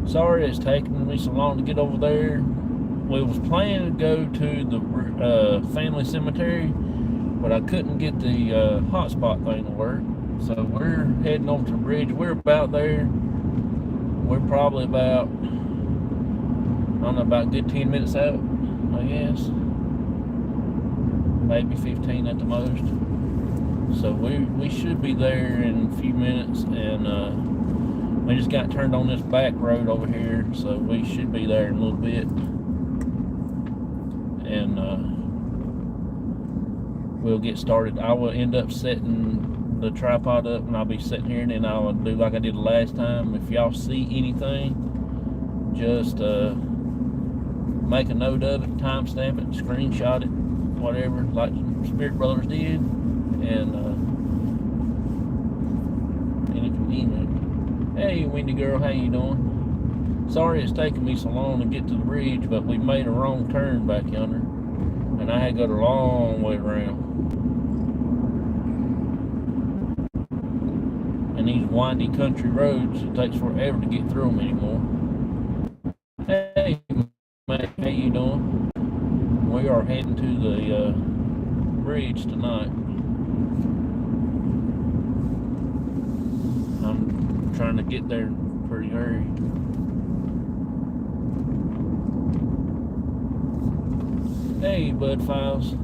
Sorry it's taking me so long to get over there. We was planning to go to the family cemetery, but I couldn't get the hotspot thing to work. So we're heading over to the bridge. We're about there. We're probably about, I don't know, about a good 10 minutes out, I guess. Maybe 15 at the most. So we should be there in a few minutes, and we just got turned on this back road over here, so we should be there in a little bit. And we'll get started. I will end up setting the tripod up, and I'll be sitting here, and then I'll do like I did the last time. If y'all see anything, just make a note of it, timestamp it, screenshot it, whatever, like Spirit Brothers did. And any convenient. Hey, Windy Girl, how you doing? Sorry it's taking me so long to get to the bridge, but we made a wrong turn back yonder, and I had to go the long way around. And these windy country roads, it takes forever to get through them anymore. Hey, mate, how you doing? We are heading to the bridge tonight. I'm trying to get there pretty hurry. Hey, Bud Files.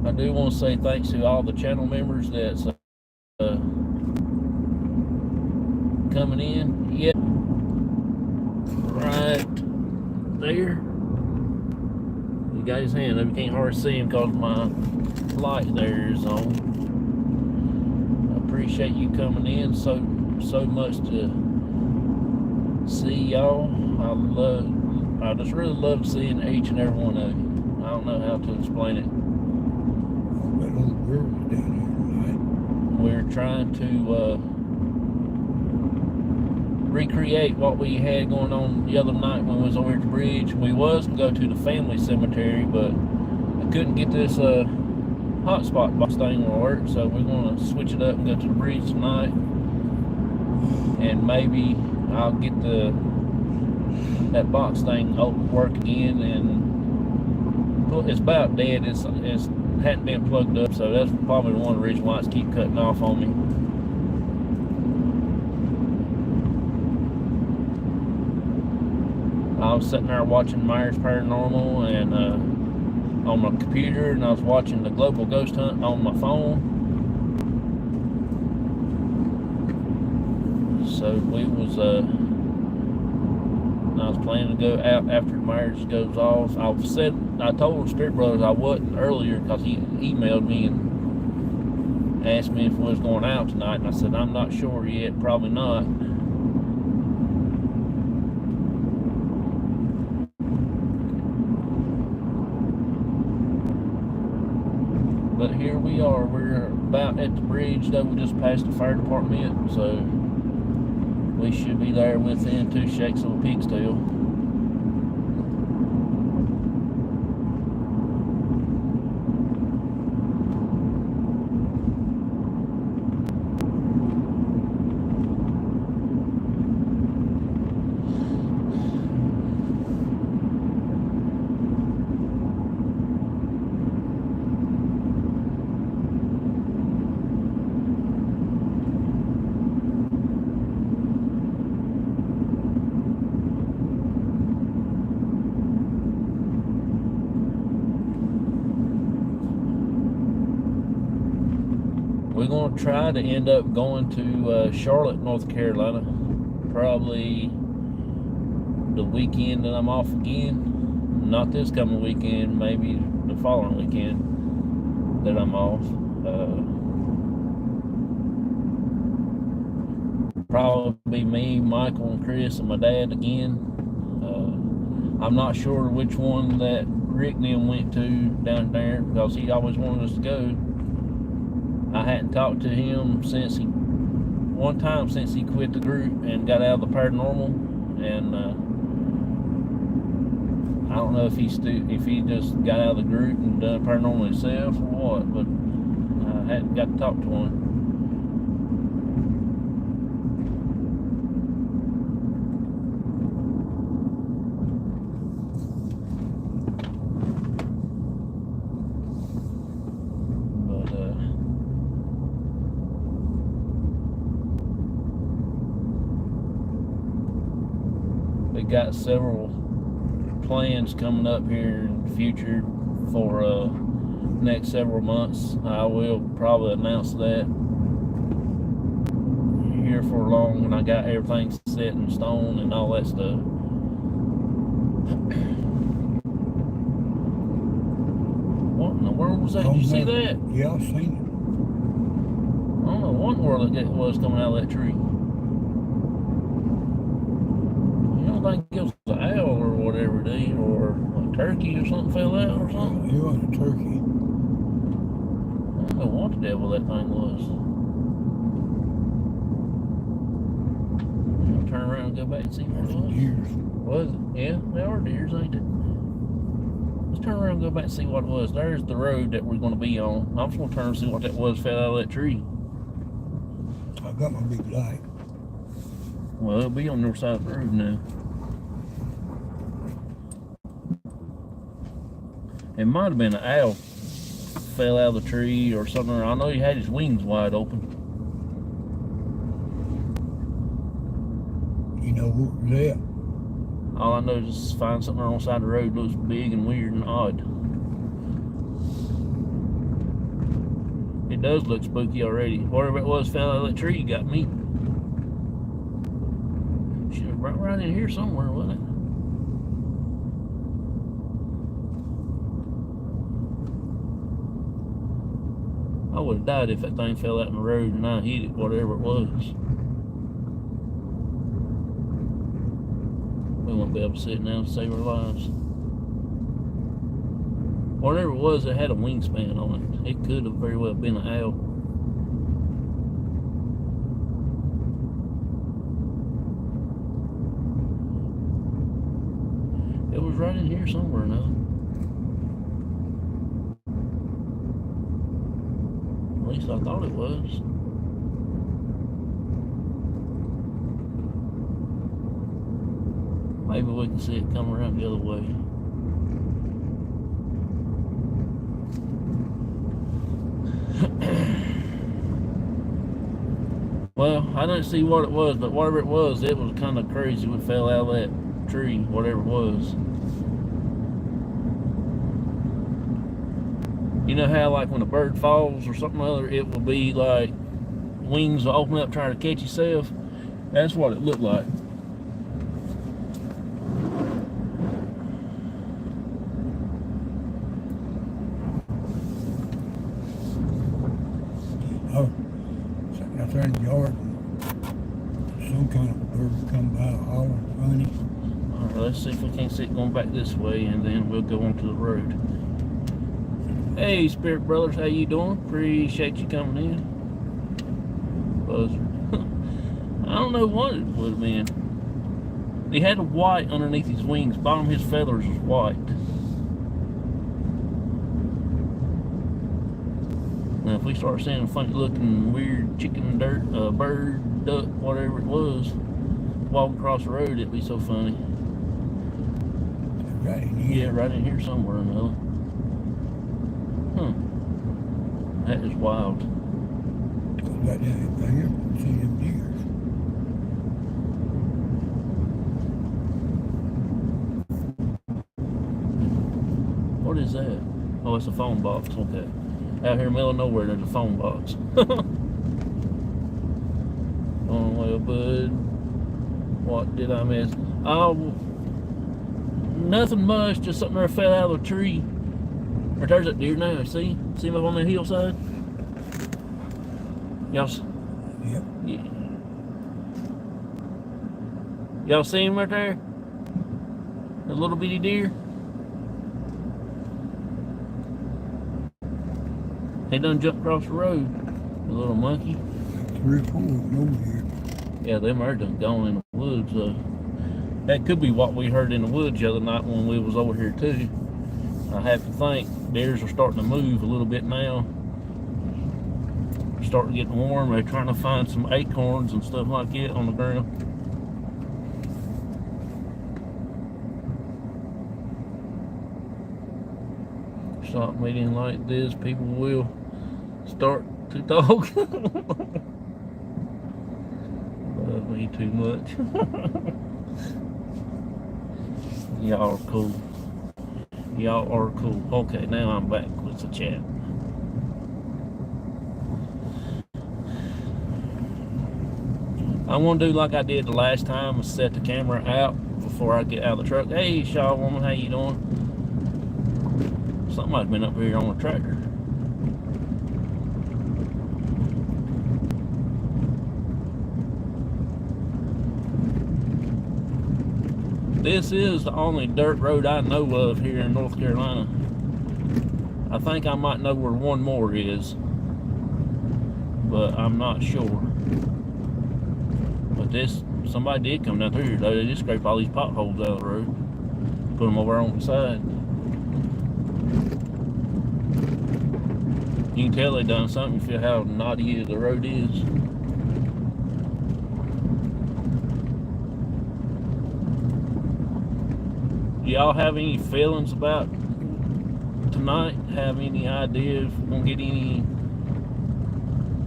I do want to say thanks to all the channel members that's coming in. Yeah, right there. He got his hand up. You can't hardly see him because my light there is on. I appreciate you coming in so much to see y'all. I just really love seeing each and every one of you. I don't know how to explain it. We're trying to recreate what we had going on the other night when we was over at the bridge. We was to go to the family cemetery, but I couldn't get this hotspot box thing to work, so we're going to switch it up and go to the bridge tonight. And maybe I'll get that box thing work again. And it's about dead. It's hadn't been plugged up, so that's probably one of the reasons why it's keep cutting off on me. I was sitting there watching Over Paranormal and on my computer, and I was watching the Global Ghost Hunt on my phone. So we was I was planning to go out after Myers goes off. I told Spirit Brothers I wasn't earlier because he emailed me and asked me if we was going out tonight, and I said I'm not sure yet, probably not. But here we are. We're about at the bridge, though. We just passed the fire department, so we should be there within 2 shakes of a pig's tail. We're going to try to end up going to Charlotte, North Carolina, probably the weekend that I'm off again. Not this coming weekend, maybe the following weekend that I'm off. Probably me, Michael, and Chris, and my dad again. I'm not sure which one that Rick and them went to down there because he always wanted us to go. I hadn't talked to him since he quit the group and got out of the paranormal, and I don't know if he just got out of the group and done paranormal himself or what, but I hadn't got to talk to one. We got several plans coming up here in the future for next several months. I will probably announce that here for long when I got everything set in stone and all that stuff. What in the world was that? Did you see that? Yeah, I've seen it. I don't know what in the world it was coming out of that tree. You don't think it was an owl or whatever, do you? Or a turkey or something fell out or something? It was a turkey. I don't know what the devil that thing was. I'll turn around and go back and see what it was. Deers. Was it? Yeah, they are deers, ain't it? Let's turn around and go back and see what it was. There's the road that we're going to be on. I'm just going to turn and see what that was fell out of that tree. I got my big light. Well, it'll be on your side of the road now. It might have been an owl fell out of the tree or something. I know he had his wings wide open. You know what was that? All I know is just find something on the side of the road looks big and weird and odd. It does look spooky already. Whatever it was fell out of that tree got me. Should have right in here somewhere, wasn't it? I would have died if that thing fell out in the road and I hit it, whatever it was. We won't be able to sit down and save our lives. Whatever it was, it had a wingspan on it. It could have very well been an owl. It was right in here somewhere now. At least I thought it was. Maybe we can see it come around the other way. Well, I didn't see what it was, but whatever it was kind of crazy. It fell out of that tree, whatever it was. You know how like when a bird falls or something other, it will be like wings will open up trying to catch itself? That's what it looked like. Oh, sitting out there in the yard, some kind of bird come by hollering funny. All right, let's see if we can't see it going back this way, and then we'll go onto the road. Hey, Spirit Brothers, how you doing? Appreciate you coming in. Buzzard. I don't know what it would have been. He had a white underneath his wings. Bottom of his feathers was white. Now, if we start seeing a funny looking weird chicken, bird, duck, whatever it was, walking across the road, it'd be so funny. Right in here. Yeah, right in here somewhere or another. Huh. That is wild. Right down here, see them deers. What is that? Oh, it's a phone box. Okay. Out here in the middle of nowhere, there's a phone box. Oh, well, bud. What did I miss? Oh, nothing much. Just something that fell out of a tree. Or there's that deer now. See? See him up on the hillside? Y'all? Yep. Yeah. Y'all see him right there? A little bitty deer. He done jumped across the road. The little monkey. 3 or 4 of them over here. Yeah, them are done gone in the woods. That could be what we heard in the woods the other night when we was over here too. I have to think deers are starting to move a little bit now. starting getting warm. They're trying to find some acorns and stuff like that on the ground. Stop meeting like this, people will start to talk. Love me too much. Y'all are cool. Y'all are cool. Okay, now I'm back with the chat. I'm gonna do like I did the last time and set the camera out before I get out of the truck. Hey, Shaw woman, how you doing? Somebody's been up here on a tractor. This is the only dirt road I know of here in North Carolina. I think I might know where one more is, but I'm not sure. But this, somebody did come down through here though. They just scraped all these potholes out of the road, put them over on the side. You can tell they done something. You feel how knotty the road is. Do y'all have any feelings about tonight? Have any idea if we're gonna get any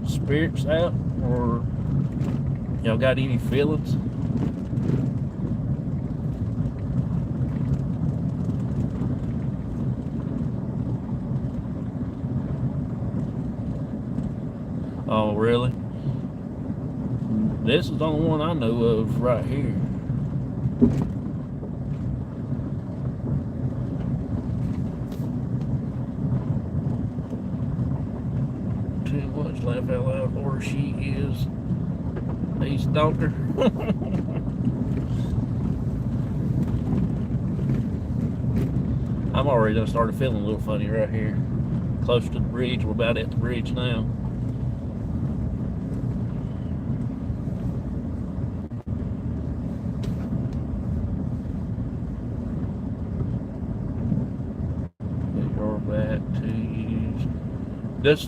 spirits out, or y'all got any feelings? Oh, really? This is the only one I know of right here. Too much laugh out loud, or she is. He's a doctor. I'm already done started feeling a little funny right here. Close to the bridge. We're about at the bridge now. This,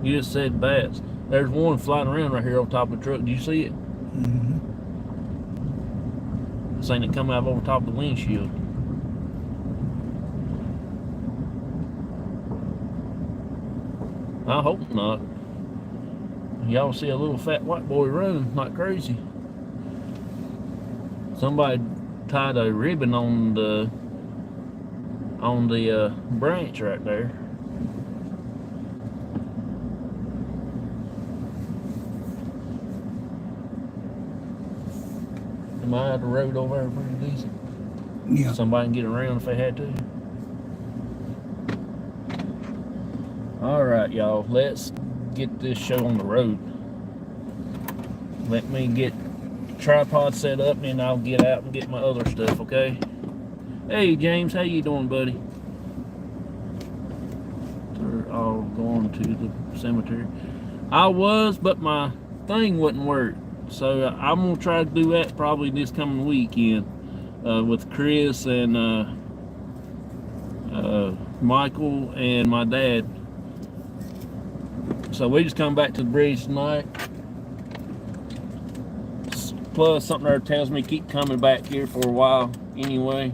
you just said bats. There's one flying around right here on top of the truck. Do you see it? Mm-hmm. Saying it come out over top of the windshield. I hope not. Y'all see a little fat white boy running like crazy. Somebody tied a ribbon on the branch right there. Am I at the road over there pretty decent? Yeah. Somebody can get around if they had to. Alright, y'all, let's get this show on the road. Let me get the tripod set up and I'll get out and get my other stuff, okay? Hey James, how you doing, buddy? They're all going to the cemetery. I was, but my thing wouldn't work. So I'm gonna try to do that probably this coming weekend with Chris and Michael and my dad. So we just come back to the bridge tonight. Plus something there tells me keep coming back here for a while anyway.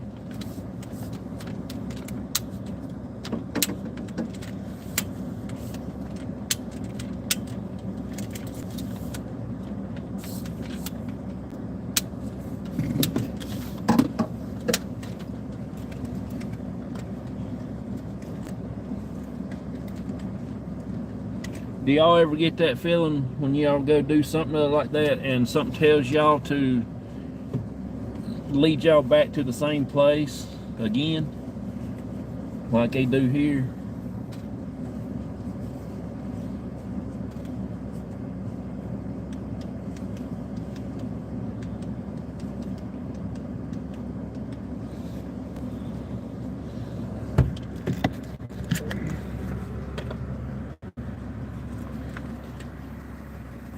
Do y'all ever get that feeling when y'all go do something like that and something tells y'all to lead y'all back to the same place again, like they do here?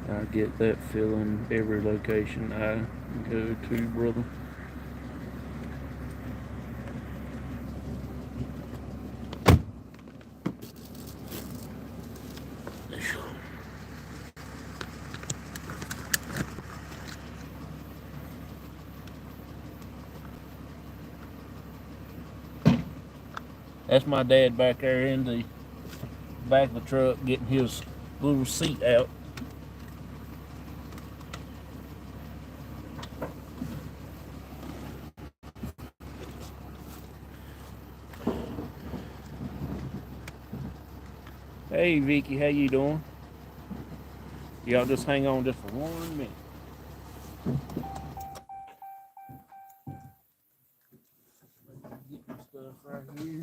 I get that feeling every location I go to, brother. That's my dad back there in the back of the truck getting his little seat out. Hey Vicky, how you doing? Y'all just hang on just for 1 minute. Get my stuff right here.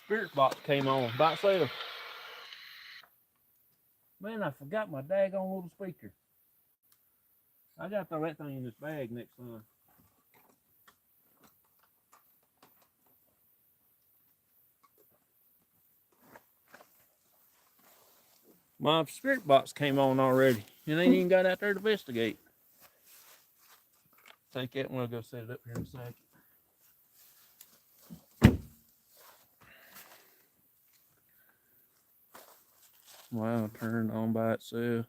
Spirit box came on by itself. Man, I forgot my daggone little speaker. I gotta throw that thing in this bag next time. My spirit box came on already. And they ain't even got out there to investigate. Take that one, I'll go set it up here in a second. Wow, turned on by itself.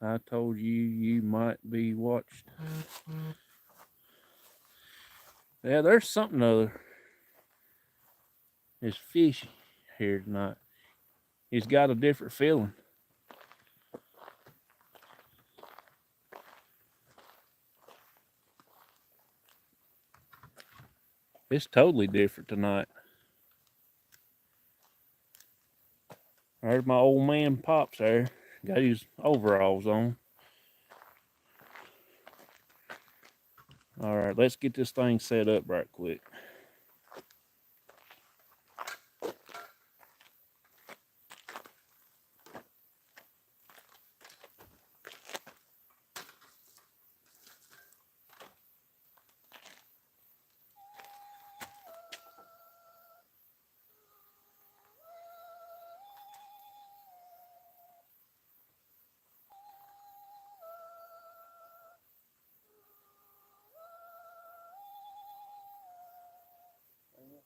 I told you you might be watched. Yeah, there's something other. It's fishy here tonight. It's got a different feeling. It's totally different tonight. There's my old man Pops there. Got his overalls on. All right, let's get this thing set up right quick.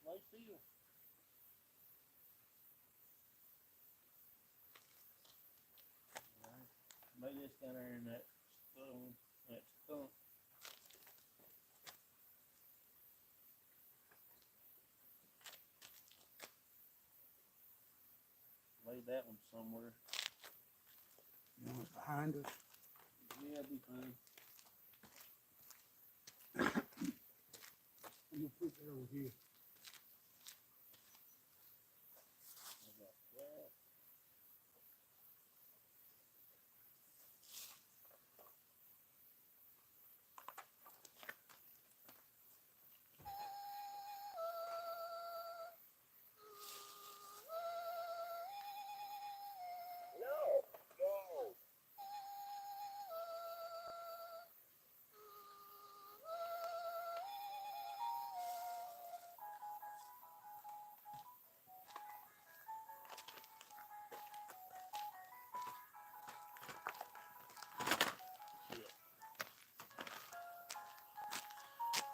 Lay still. Lay this down there in that stone. That stump. Lay that one somewhere. You know, it's behind us. Yeah, it'll be fine. You put that over here.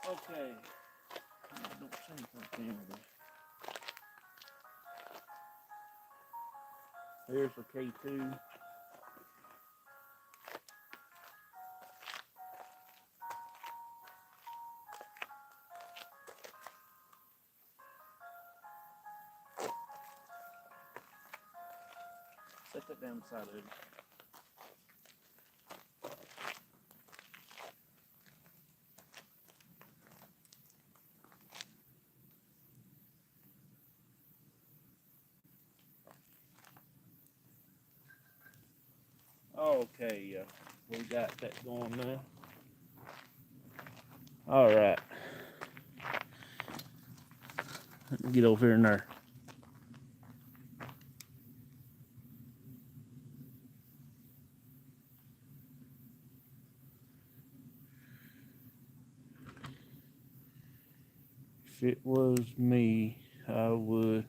Okay. I don't see anything there. There's a K2. Set that down beside it. Okay, we got that going now. All right. Let me get over here in there. If it was me, I would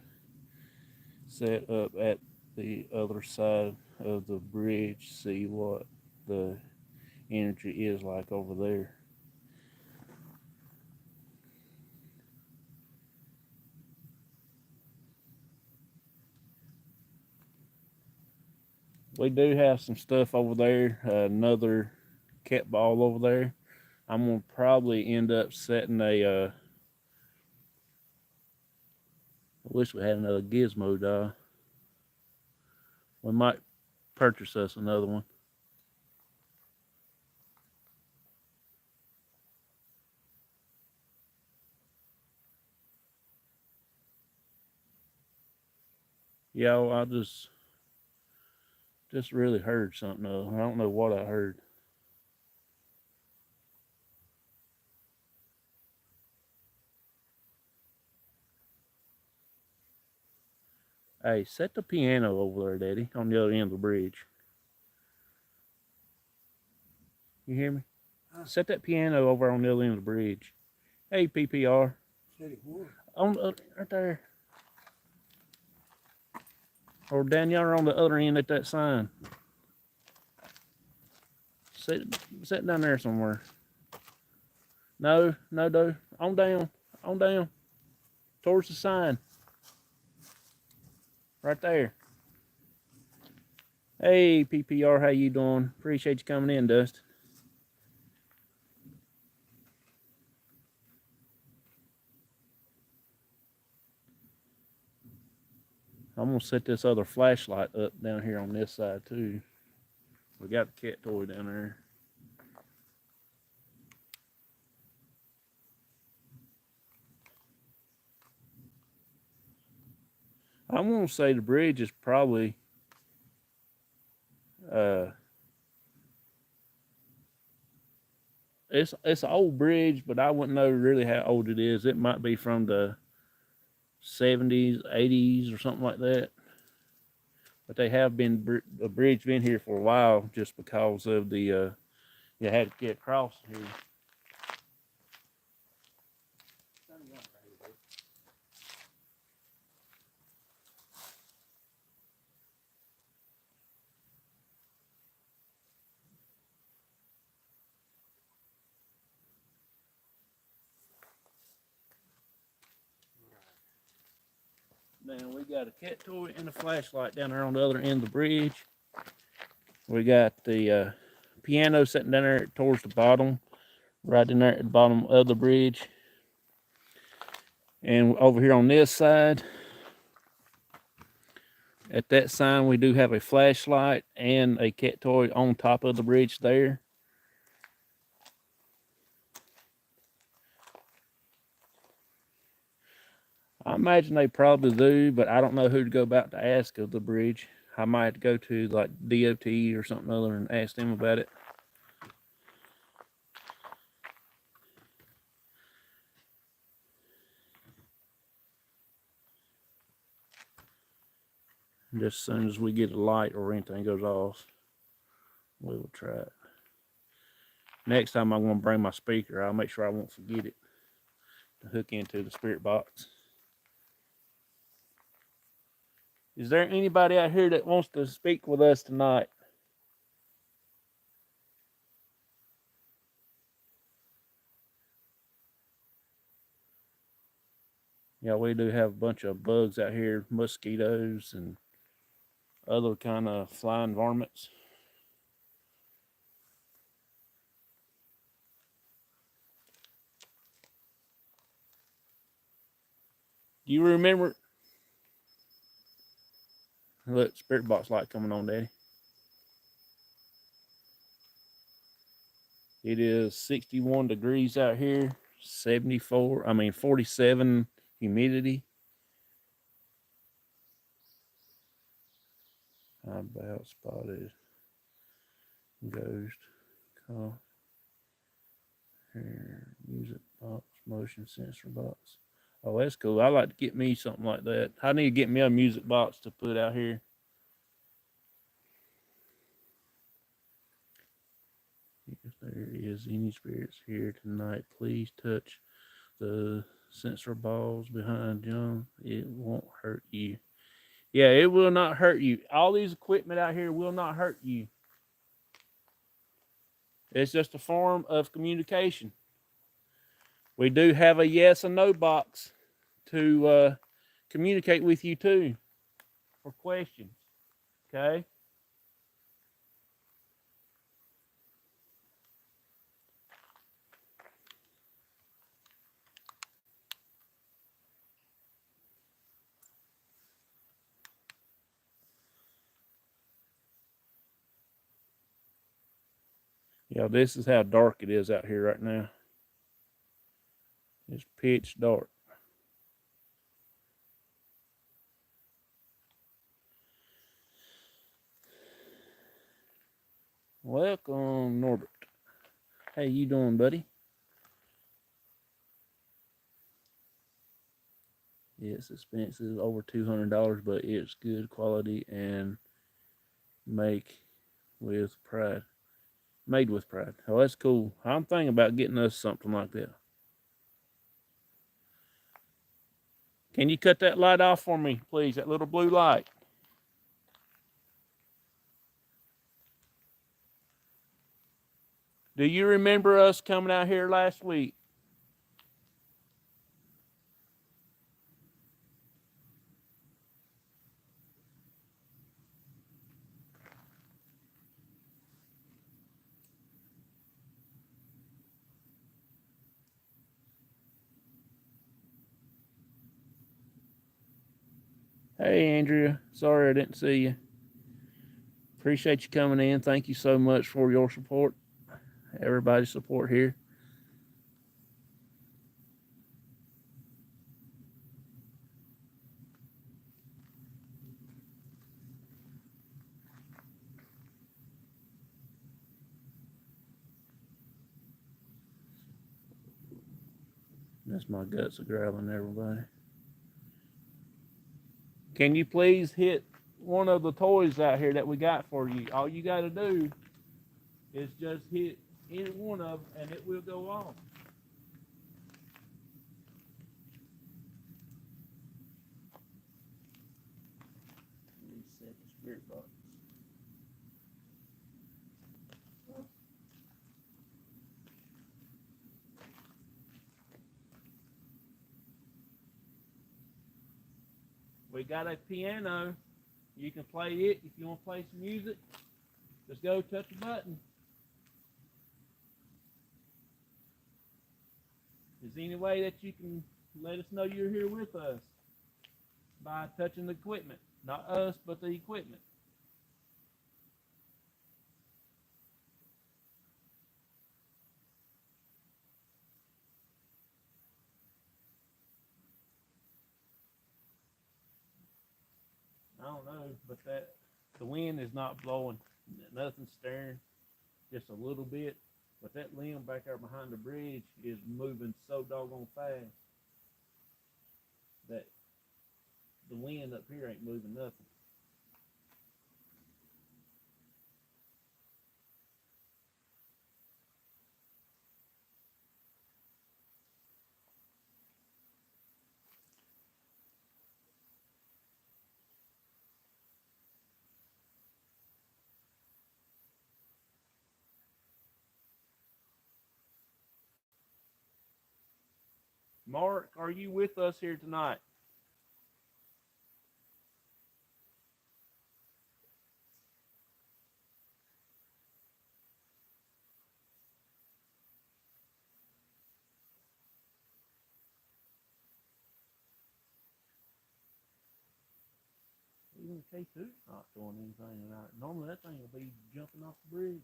set up at the other side of the bridge, see what the energy is like over there. We do have some stuff over there, another cat ball over there. I'm gonna probably end up setting a. I wish we had another gizmo doll. We might purchase us another one. Yeah, I just really heard something. I don't know what I heard. Hey, set the piano over there, Daddy, on the other end of the bridge. You hear me? Huh? Set that piano over on the other end of the bridge. Hey, PPR. Said it would. On the, right there. Or down yonder on the other end at that sign. Sit down there somewhere. No, on down. Towards the sign. Right there. Hey, PPR, how you doing? Appreciate you coming in, Dustin. I'm gonna set this other flashlight up down here on this side too. We got the cat toy down there. I'm gonna say the bridge is probably it's an old bridge, but I wouldn't know really how old it is. It might be from the 70s, 80s, or something like that. But they have been the bridge been here for a while, just because of the you had to get across here. Now we got a cat toy and a flashlight down there on the other end of the bridge. We got the piano sitting down there towards the bottom, right in there at the bottom of the bridge. And over here on this side, at that sign, we do have a flashlight and a cat toy on top of the bridge there. I imagine they probably do, but I don't know who to go about to ask of the bridge. I might have to go to like DOT or something other and ask them about it. Just as soon as we get a light or anything goes off, we will try it. Next time I'm going to bring my speaker. I'll make sure I won't forget it to hook into the spirit box. Is there anybody out here that wants to speak with us tonight? Yeah, we do have a bunch of bugs out here, mosquitoes and other kind of flying varmints. Do you remember? Look, spirit box light coming on, Daddy. It is 61 degrees out here, 47 humidity. I about spotted ghost. Call here, music box, motion sensor box. Oh, that's cool. I like to get me something like that. I need to get me a music box to put out here. If there is any spirits here tonight, please touch the sensor balls behind John. It won't hurt you. Yeah, it will not hurt you. All these equipment out here will not hurt you. It's just a form of communication. We do have a yes and no box to communicate with you too for questions. Okay. Yeah, this is how dark it is out here right now. It's pitch dark. Welcome, Norbert. How you doing, buddy? It's expensive, over $200, but it's good quality and make with pride. Made with pride. Oh, that's cool. I'm thinking about getting us something like that. Can you cut that light off for me, please? That little blue light. Do you remember us coming out here last week? Hey, Andrea. Sorry I didn't see you. Appreciate you coming in. Thank you so much for your support. Everybody's support here. That's my guts are growling, everybody. Can you please hit one of the toys out here that we got for you? All you got to do is just hit any one of them and it will go off. Reset the spirit box. We got a piano. You can play it if you want to play some music. Just go touch a button. Is there any way that you can let us know you're here with us by touching the equipment? Not us, but the equipment. I don't know, but the wind is not blowing. Nothing's stirring, just a little bit. But that limb back there behind the bridge is moving so doggone fast that the wind up here ain't moving nothing. Mark, are you with us here tonight? Even K2's not doing anything tonight. Normally that thing will be jumping off the bridge.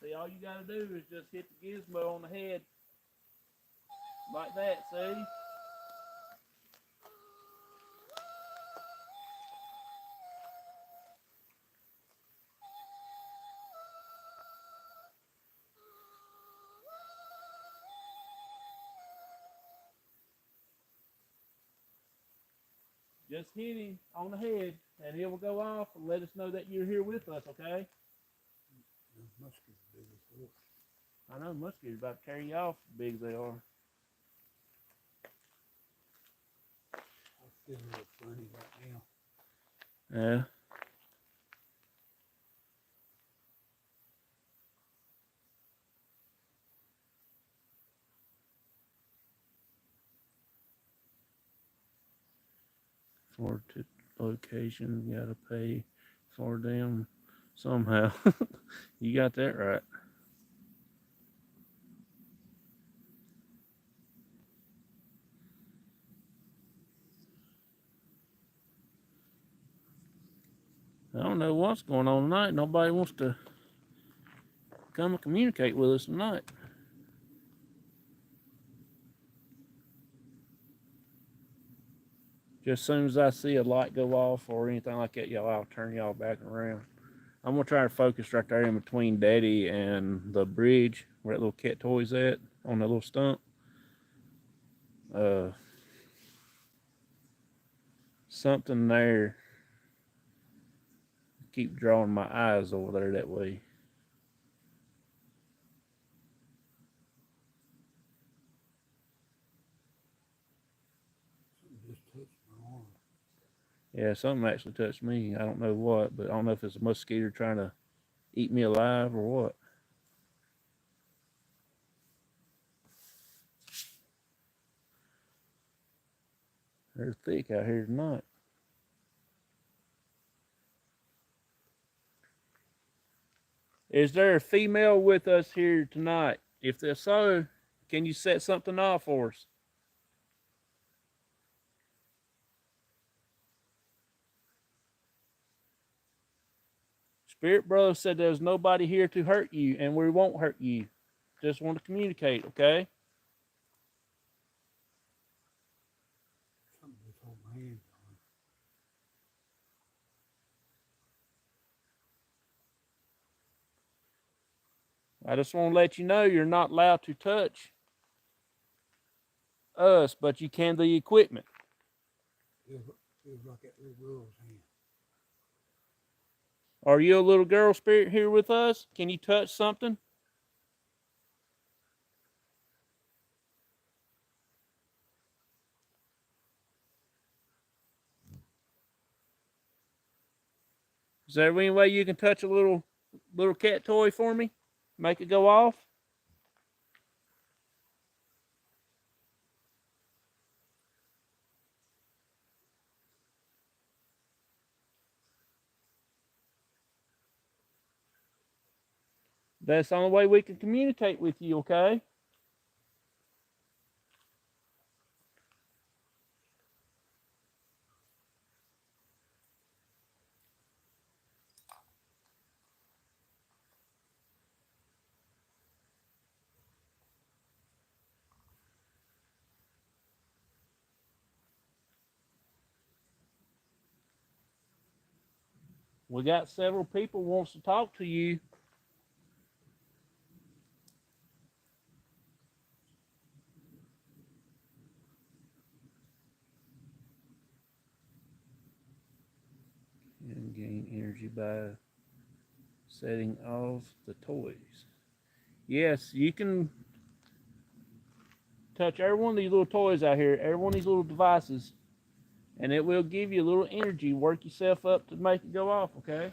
See, all you gotta do is just hit the gizmo on the head. Like that, see? Just hit him on the head and it will go off and let us know that you're here with us, okay? Those muskets big as horse. I know muskets about to carry you off, big as they are. It's a little funny right now. Yeah. Forward to location, you gotta pay for them somehow. You got that right. I don't know what's going on tonight. Nobody wants to come and communicate with us tonight. Just as soon as I see a light go off or anything like that, y'all, I'll turn y'all back around. I'm gonna try to focus right there in between Daddy and the bridge where that little cat toy's at on that little stump. Uh, Something there. Keep drawing my eyes over there that way. Something just touched my arm. Yeah, something actually touched me. I don't know what, but I don't know if it's a mosquito trying to eat me alive or what. They're thick out here tonight. Is there a female with us here tonight? If there's so, can you set something off for us? Spirit Brother said there's nobody here to hurt you, and we won't hurt you. Just want to communicate, okay? Something just hold my hand I just want to let you know you're not allowed to touch us, but you can the equipment. Feels like that little girl's hand. Are you a little girl spirit here with us? Can you touch something? Is there any way you can touch a little cat toy for me? Make it go off? That's the only way we can communicate with you, okay? We got several people wants to talk to you. And gain energy by setting off the toys. Yes, you can touch every one of these little toys out here, every one of these little devices, and it will give you a little energy. Work yourself up to make it go off, okay?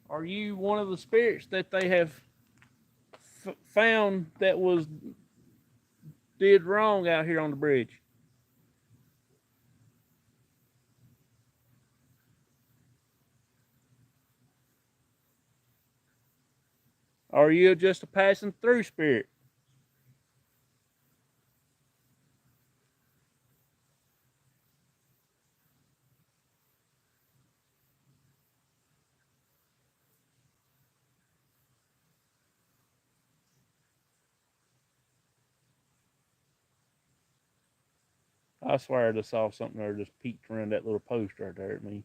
Are you one of the spirits that they have found that was did wrong out here on the bridge? Or are you just a passing through spirit? I swear I just saw something there just peeked around that little post right there at me.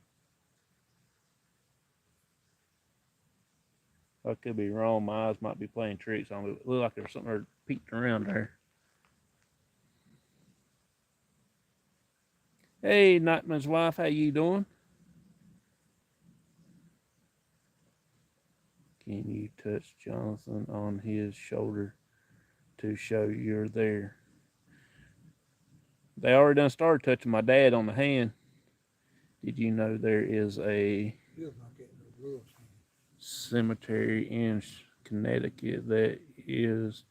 I could be wrong. My eyes might be playing tricks on me. It looked like there's something there peeked around there. Hey, Nightman's wife, how you doing? Can you touch Jonathan on his shoulder to show you're there? They already done started touching my dad on the hand. Did you know there is a Feels like that in the world. cemetery in Connecticut that is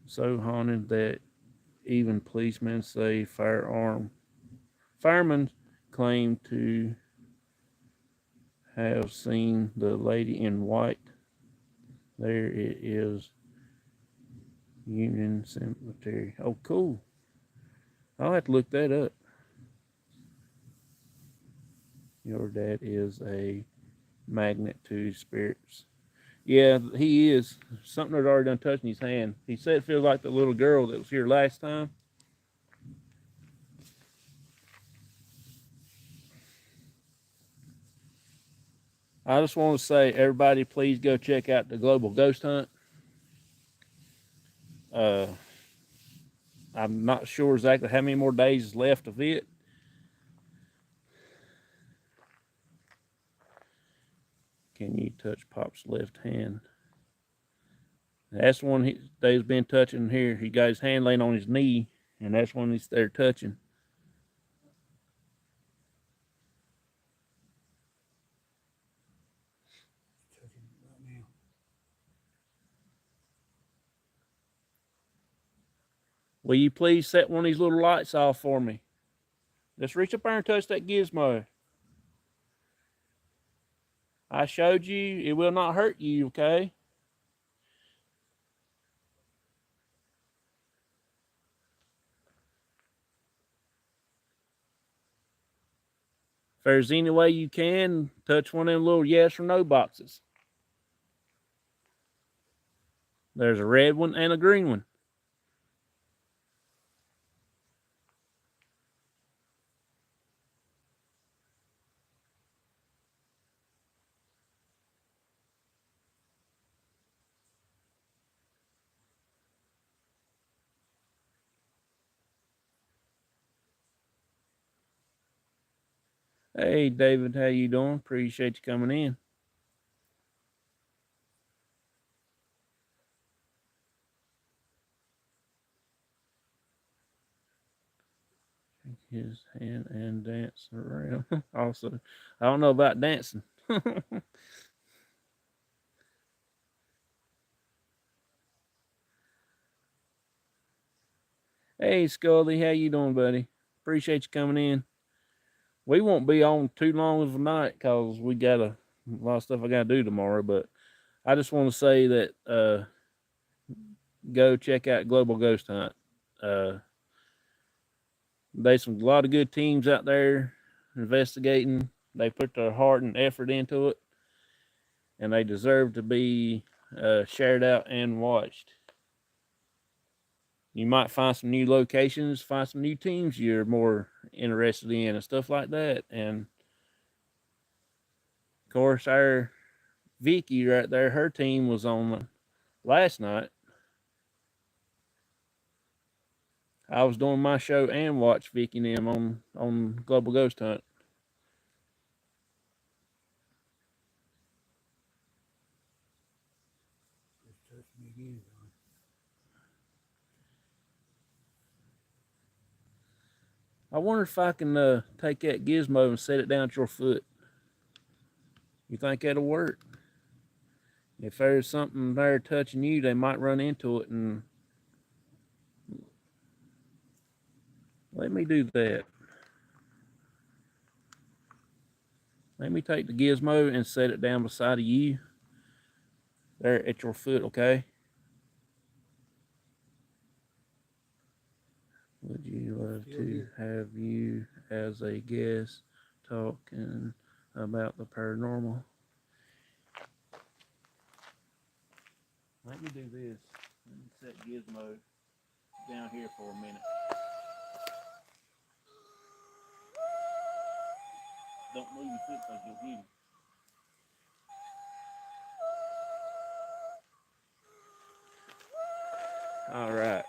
so haunted that even policemen say firemen claim to have seen the lady in white. There it is, Union Cemetery. Oh, cool. I'll have to look that up. Your dad is a magnet to spirits. Yeah, he is. Something had already done touching his hand. He said it feels like the little girl that was here last time. I just want to say, everybody, please go check out the Global Ghost Hunt. I'm not sure exactly how many more days is left of it. Can you touch Pop's left hand? That's the one they've been touching here. He got his hand laying on his knee, and that's one he's there touching. Right now. Will you please set one of these little lights off for me? Just reach up there and touch that gizmo. I showed you. It will not hurt you, okay? If there's any way you can, touch one of them little yes or no boxes. There's a red one and a green one. Hey, David, how you doing? Appreciate you coming in. His hand and dance around. Also, I don't know about dancing. Hey, Scully, how you doing, buddy? Appreciate you coming in. We won't be on too long of a night because we got a lot of stuff I got to do tomorrow. But I just want to say that go check out Global Ghost Hunt. There's a lot of good teams out there investigating. They put their heart and effort into it, and they deserve to be shared out and watched. You might find some new locations, find some new teams you're more interested in, and stuff like that. And of course, our Vicky right there, her team was on last night. I was doing my show and watched Vicky and them on Global Ghost Hunt. Just touch me again, John. I wonder if I can take that gizmo and set it down at your foot. You think that'll work? If there's something there touching you, they might run into it. And let me do that. Let me take the gizmo and set it down beside of you there at your foot, okay? Would you love to have you as a guest talking about the paranormal? Let me do this. Let me set Gizmo down here for a minute. Don't move your foot because you'll hit him. All right.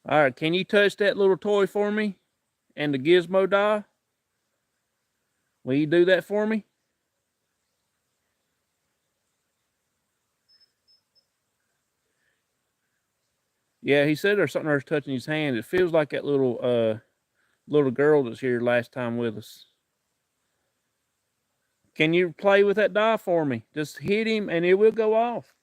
All right, can you touch that little toy for me and the gizmo doll? Will you do that for me? Yeah, he said there's something there's touching his hand. It feels like that little girl that's here last time with us. Can you play with that die for me? Just hit him and it will go off.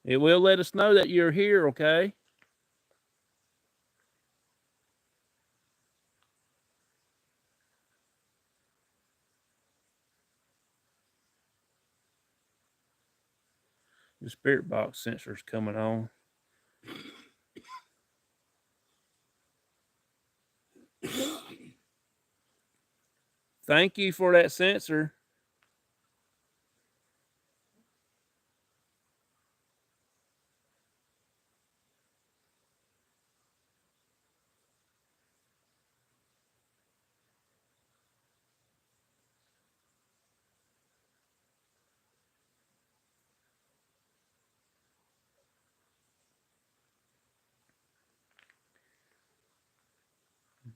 It will let us know that you're here, okay? The spirit box sensor's coming on. Thank you for that sensor.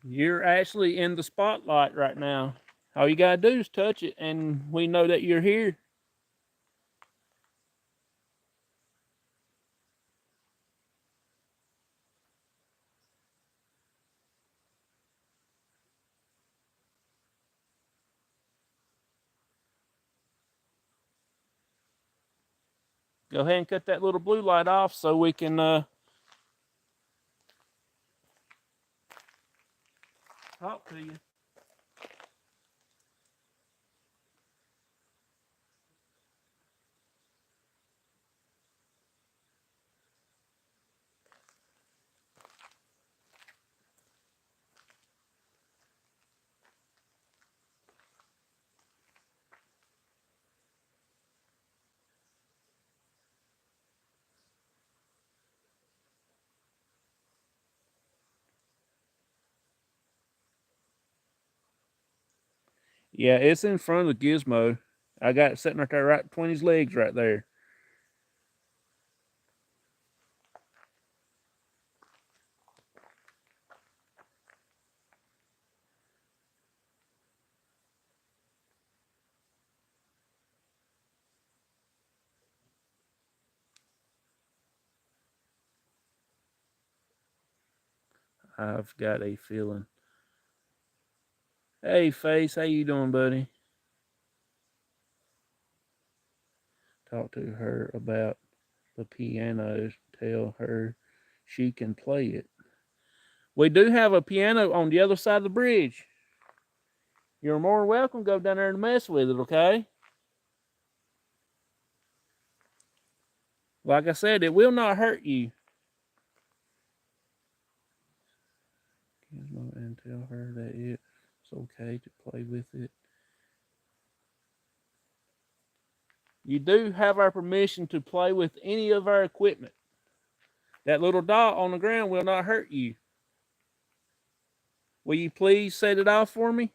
You're actually in the spotlight right now. All you gotta do is touch it and we know that you're here. Go ahead and cut that little blue light off so we can talk to you. Yeah, it's in front of the gizmo. I got it sitting right there, right between his legs, right there. I've got a feeling. Hey, Face, how you doing, buddy? Talk to her about the piano. Tell her she can play it. We do have a piano on the other side of the bridge. You're more than welcome. Go down there and mess with it, okay? Like I said, it will not hurt you. And tell her that it's okay to play with it. You do have our permission to play with any of our equipment. That little dot on the ground will not hurt you. Will you please set it off for me?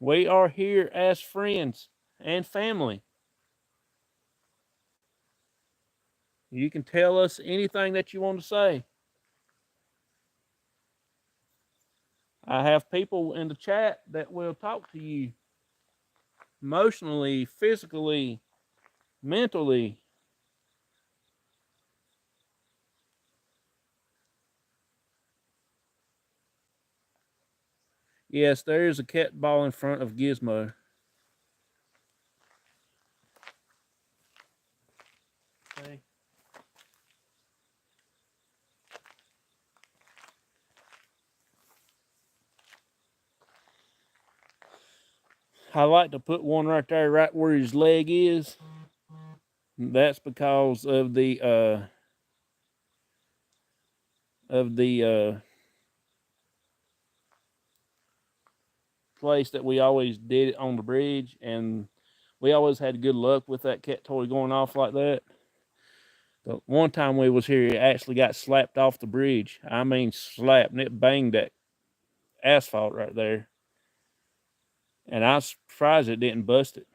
We are here as friends and family. You can tell us anything that you want to say. I have people in the chat that will talk to you emotionally, physically, mentally. Yes, there is a cat ball in front of Gizmo. Okay. I like to put one right there, right where his leg is. That's because of the place that we always did it on the bridge, and we always had good luck with that cat toy going off like that. The one time we was here, it actually got slapped off the bridge. I mean, slapped, and it banged that asphalt right there. And I was surprised it didn't bust it.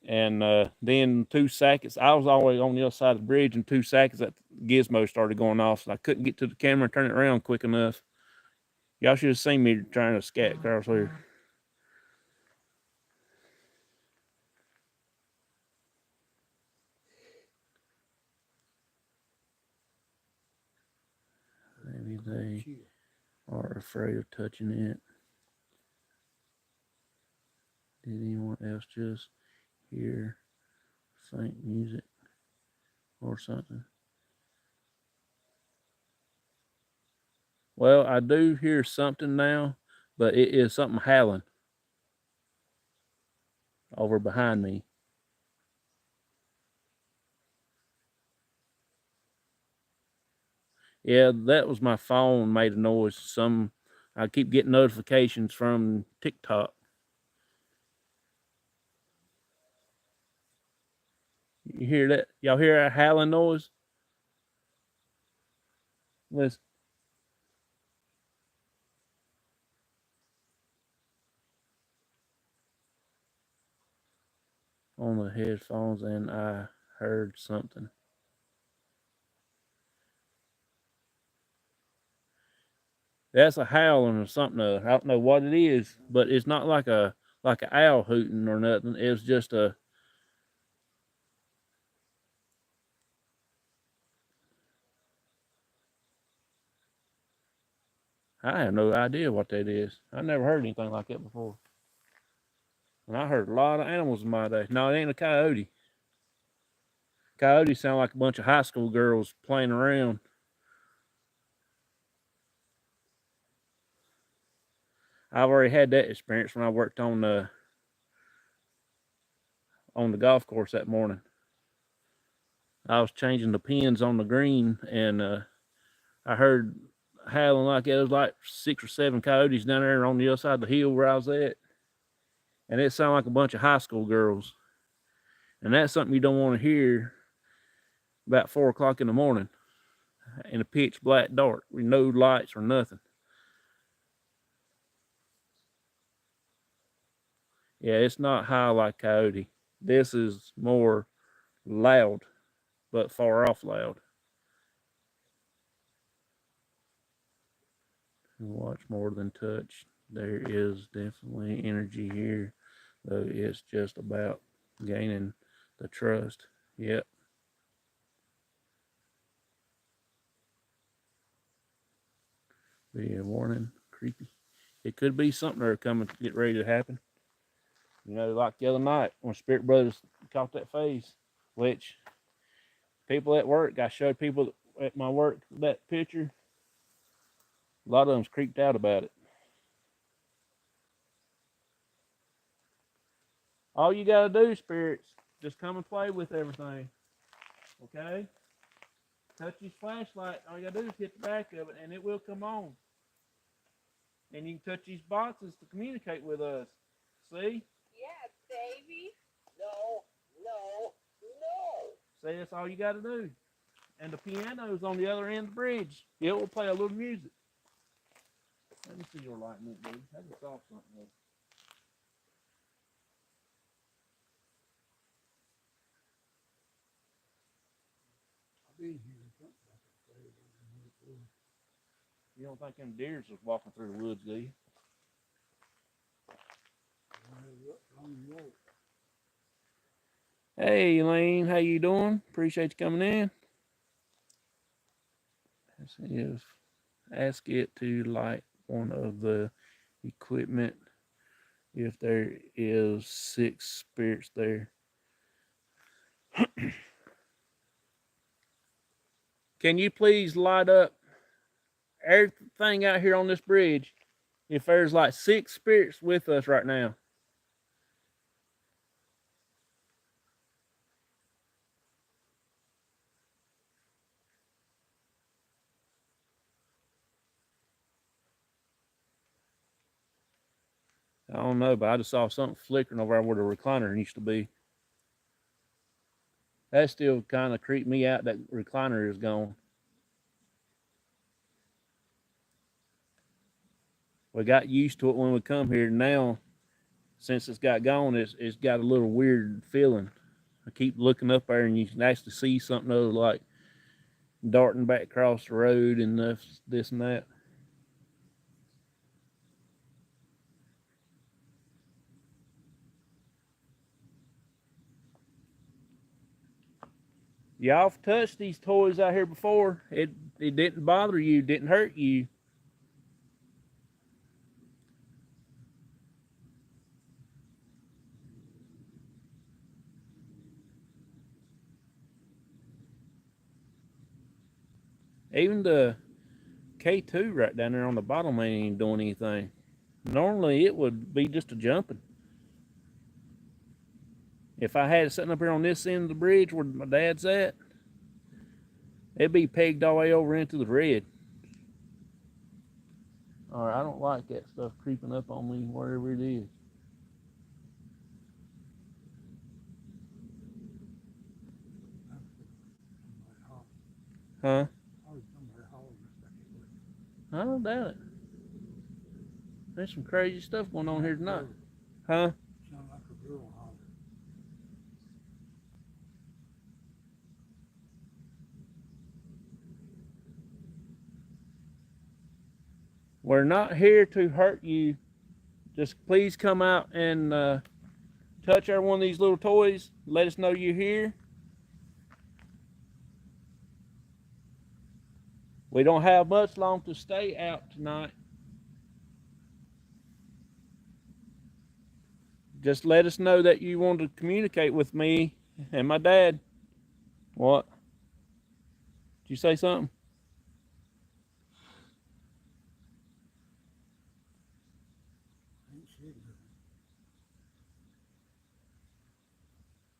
And then 2 seconds, I was always on the other side of the bridge. In 2 seconds, that gizmo started going off. So I couldn't get to the camera and turn it around quick enough. Y'all should have seen me trying to scat across here. Maybe they are afraid of touching it. Did anyone else just hear faint music or something? Well, I do hear something now, but it is something howling over behind me. Yeah, that was my phone made a noise. I keep getting notifications from TikTok. You hear that? Y'all hear a howling noise? Listen on the headphones, and I heard something. That's a howling or something. I don't know what it is, but it's not like an owl hooting or nothing. It's just a. I have no idea what that is. I never heard anything like that before. And I heard a lot of animals in my day. No, it ain't a coyote. Coyotes sound like a bunch of high school girls playing around. I've already had that experience when I worked on the golf course that morning. I was changing the pins on the green, and I heard howling like it. It was like 6 or 7 coyotes down there on the other side of the hill where I was at, and it sounded like a bunch of high school girls. And that's something you don't want to hear about 4 o'clock in the morning in a pitch black dark with no lights or nothing. Yeah, it's not high like coyote. This is more loud, but far off loud. Watch more than touch. There is definitely energy here, though it's just about gaining the trust. Yep. Be a warning. Creepy. It could be something there coming to get ready to happen. You know, like the other night when Spirit Brothers caught that face, which people at work, I showed people at my work that picture. A lot of them's creeped out about it. All you gotta do, spirits, just come and play with everything. Okay? Touch his flashlight. All you gotta do is hit the back of it and it will come on. And you can touch these boxes to communicate with us. See? Yeah, baby. No, no, no. See, that's all you gotta do. And the piano's on the other end of the bridge. It will play a little music. Let me see your light, dude. I just saw something there. You don't think them deers was walking through the woods, do you? Hey, Elaine, how you doing? Appreciate you coming in. If ask it to light one of the equipment if there is 6 spirits there. Can you please light up everything out here on this bridge if there's like 6 spirits with us right now? I don't know, but I just saw something flickering over where the recliner used to be. That still kind of creeped me out. That recliner is gone. We got used to it when we come here. Now since it's got gone, it's got a little weird feeling. I keep looking up there, and you can actually see something other like darting back across the road and this and that. Y'all have touched these toys out here before. It didn't bother you, didn't hurt you. Even the K2 right down there on the bottom ain't even doing anything. Normally it would be just a jumping. If I had it sitting up here on this end of the bridge where my dad's at, it'd be pegged all the way over into the red. All right, I don't like that stuff creeping up on me wherever it is. Huh? I don't doubt it. There's some crazy stuff going on here tonight. Huh? Sound like a girl holler. We're not here to hurt you. Just please come out and touch every one of these little toys. Let us know you're here. We don't have much long to stay out tonight. Just let us know that you want to communicate with me and my dad. What? Did you say something?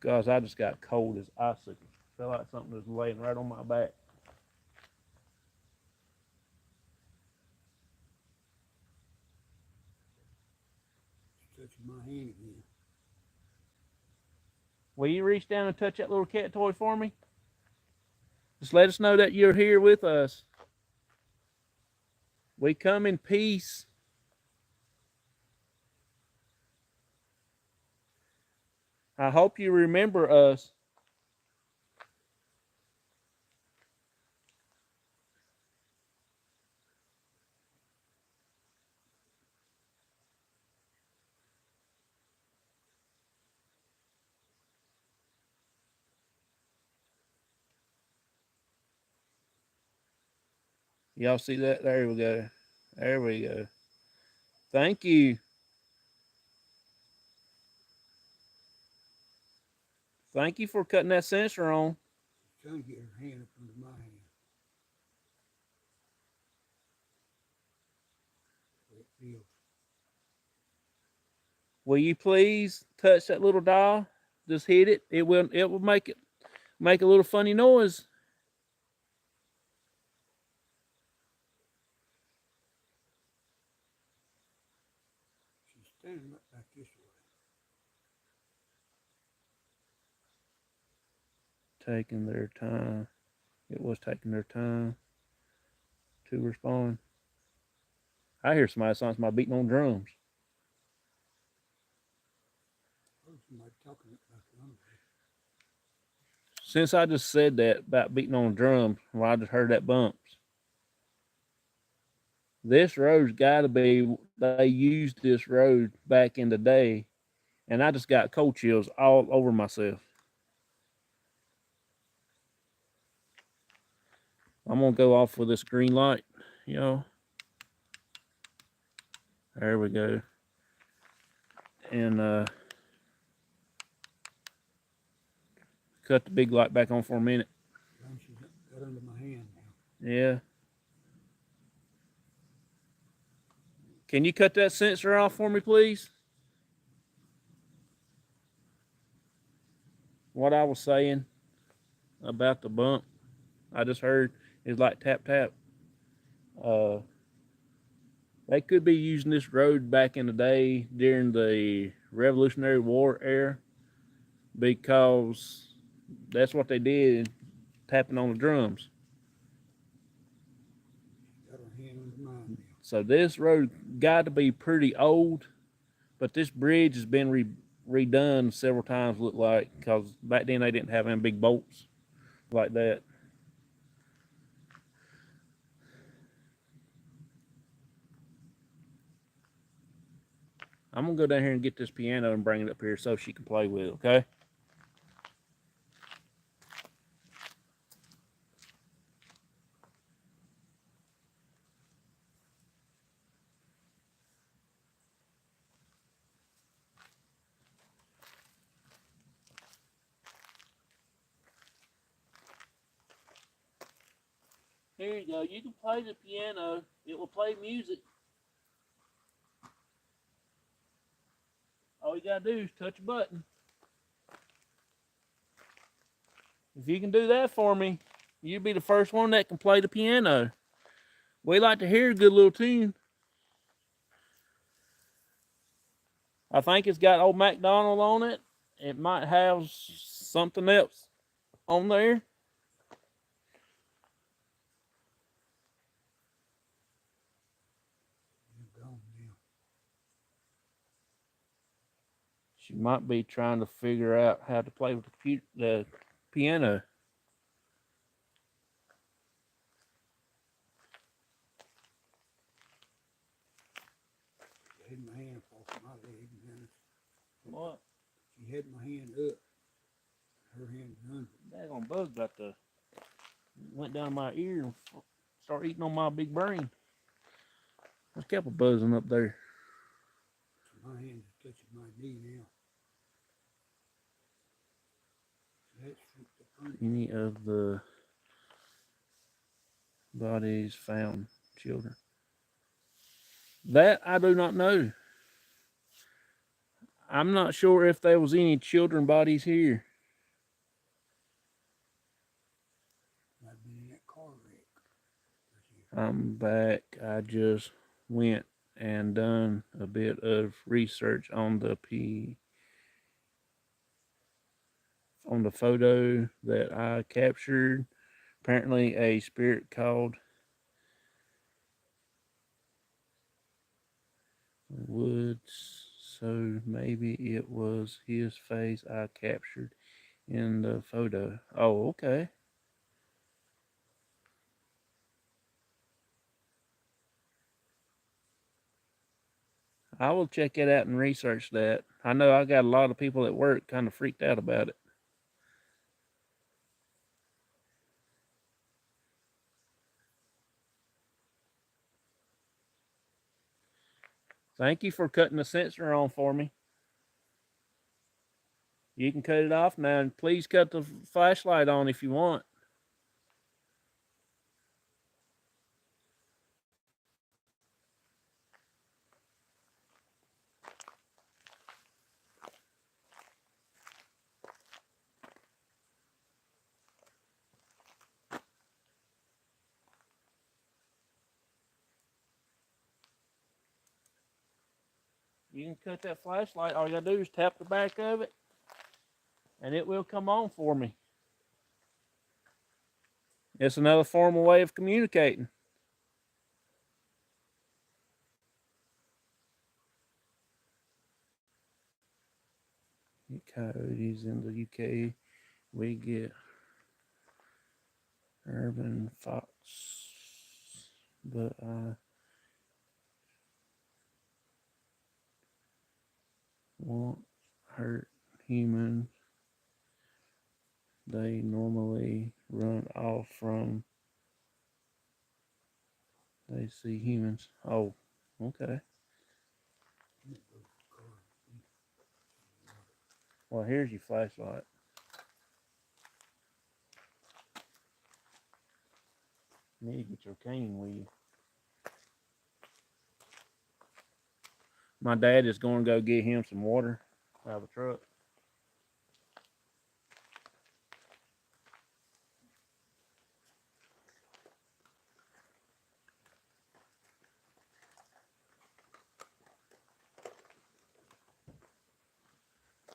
Gosh, I just got cold as icicles. Felt like something was laying right on my back. Touching my hand again. Will you reach down and touch that little cat toy for me? Just let us know that you're here with us. We come in peace. I hope you remember us. Y'all see that? There we go. There we go. Thank you. Thank you for cutting that sensor on. Trying to get her hand up under my hand. It feels. Will you please touch that little dial? Just hit it. It will make a little funny noise. She's standing up back this way. Taking their time. It was taking their time to respond. I hear somebody beating on drums. Oh, somebody talking about the other way. Since I just said that about beating on drums, well, I just heard that bumps. This road's got to be, they used this road back in the day, and I just got cold chills all over myself. I'm going to go off with this green light, y'all. There we go. And cut the big light back on for a minute. She's got under my hand now. Yeah. Can you cut that sensor off for me, please? What I was saying about the bump, I just heard is like tap tap. They could be using this road back in the day during the Revolutionary War era, because that's what they did, tapping on the drums. Got her hand under mine now. So this road got to be pretty old, But this bridge has been redone several times, look like, because back then they didn't have any big bolts like that. I'm gonna go down here and get this piano and bring it up here so she can play with it, okay? Here you go. You can play the piano. It will play music. All you gotta do is touch a button. If you can do that for me, you'll be the first one that can play the piano. We like to hear a good little tune. I think it's got Old MacDonald on it. It might have something else on there. You're gone now. She might be trying to figure out how to play with the piano. She had my hand off my leg, man. What? She had my hand up. Her hand under. Daggone bug about to went down my ear and started eating on my big brain. There's a couple buzzing up there. My hand is touching my knee now. That's the front. Any of the bodies found children? That I do not know. I'm not sure if there was any children bodies here. Might be in that car wreck. I'm back. I just went and done a bit of research on the photo that I captured. Apparently a spirit called Woods, so maybe it was his face I captured in the photo. Oh, okay. I will check it out and research that. I know I got a lot of people at work kind of freaked out about it. Thank you for cutting the sensor on for me. You can cut it off now, and please cut the flashlight on if you want. You can cut that flashlight. All you gotta do is tap the back of it, and it will come on for me. It's another formal way of communicating. Coyotes in the UK, we get urban fox, but I won't hurt humans. They normally run off from they see humans. Oh, okay. Well, here's your flashlight. You need to get your cane with you. My dad is going to go get him some water out of the truck.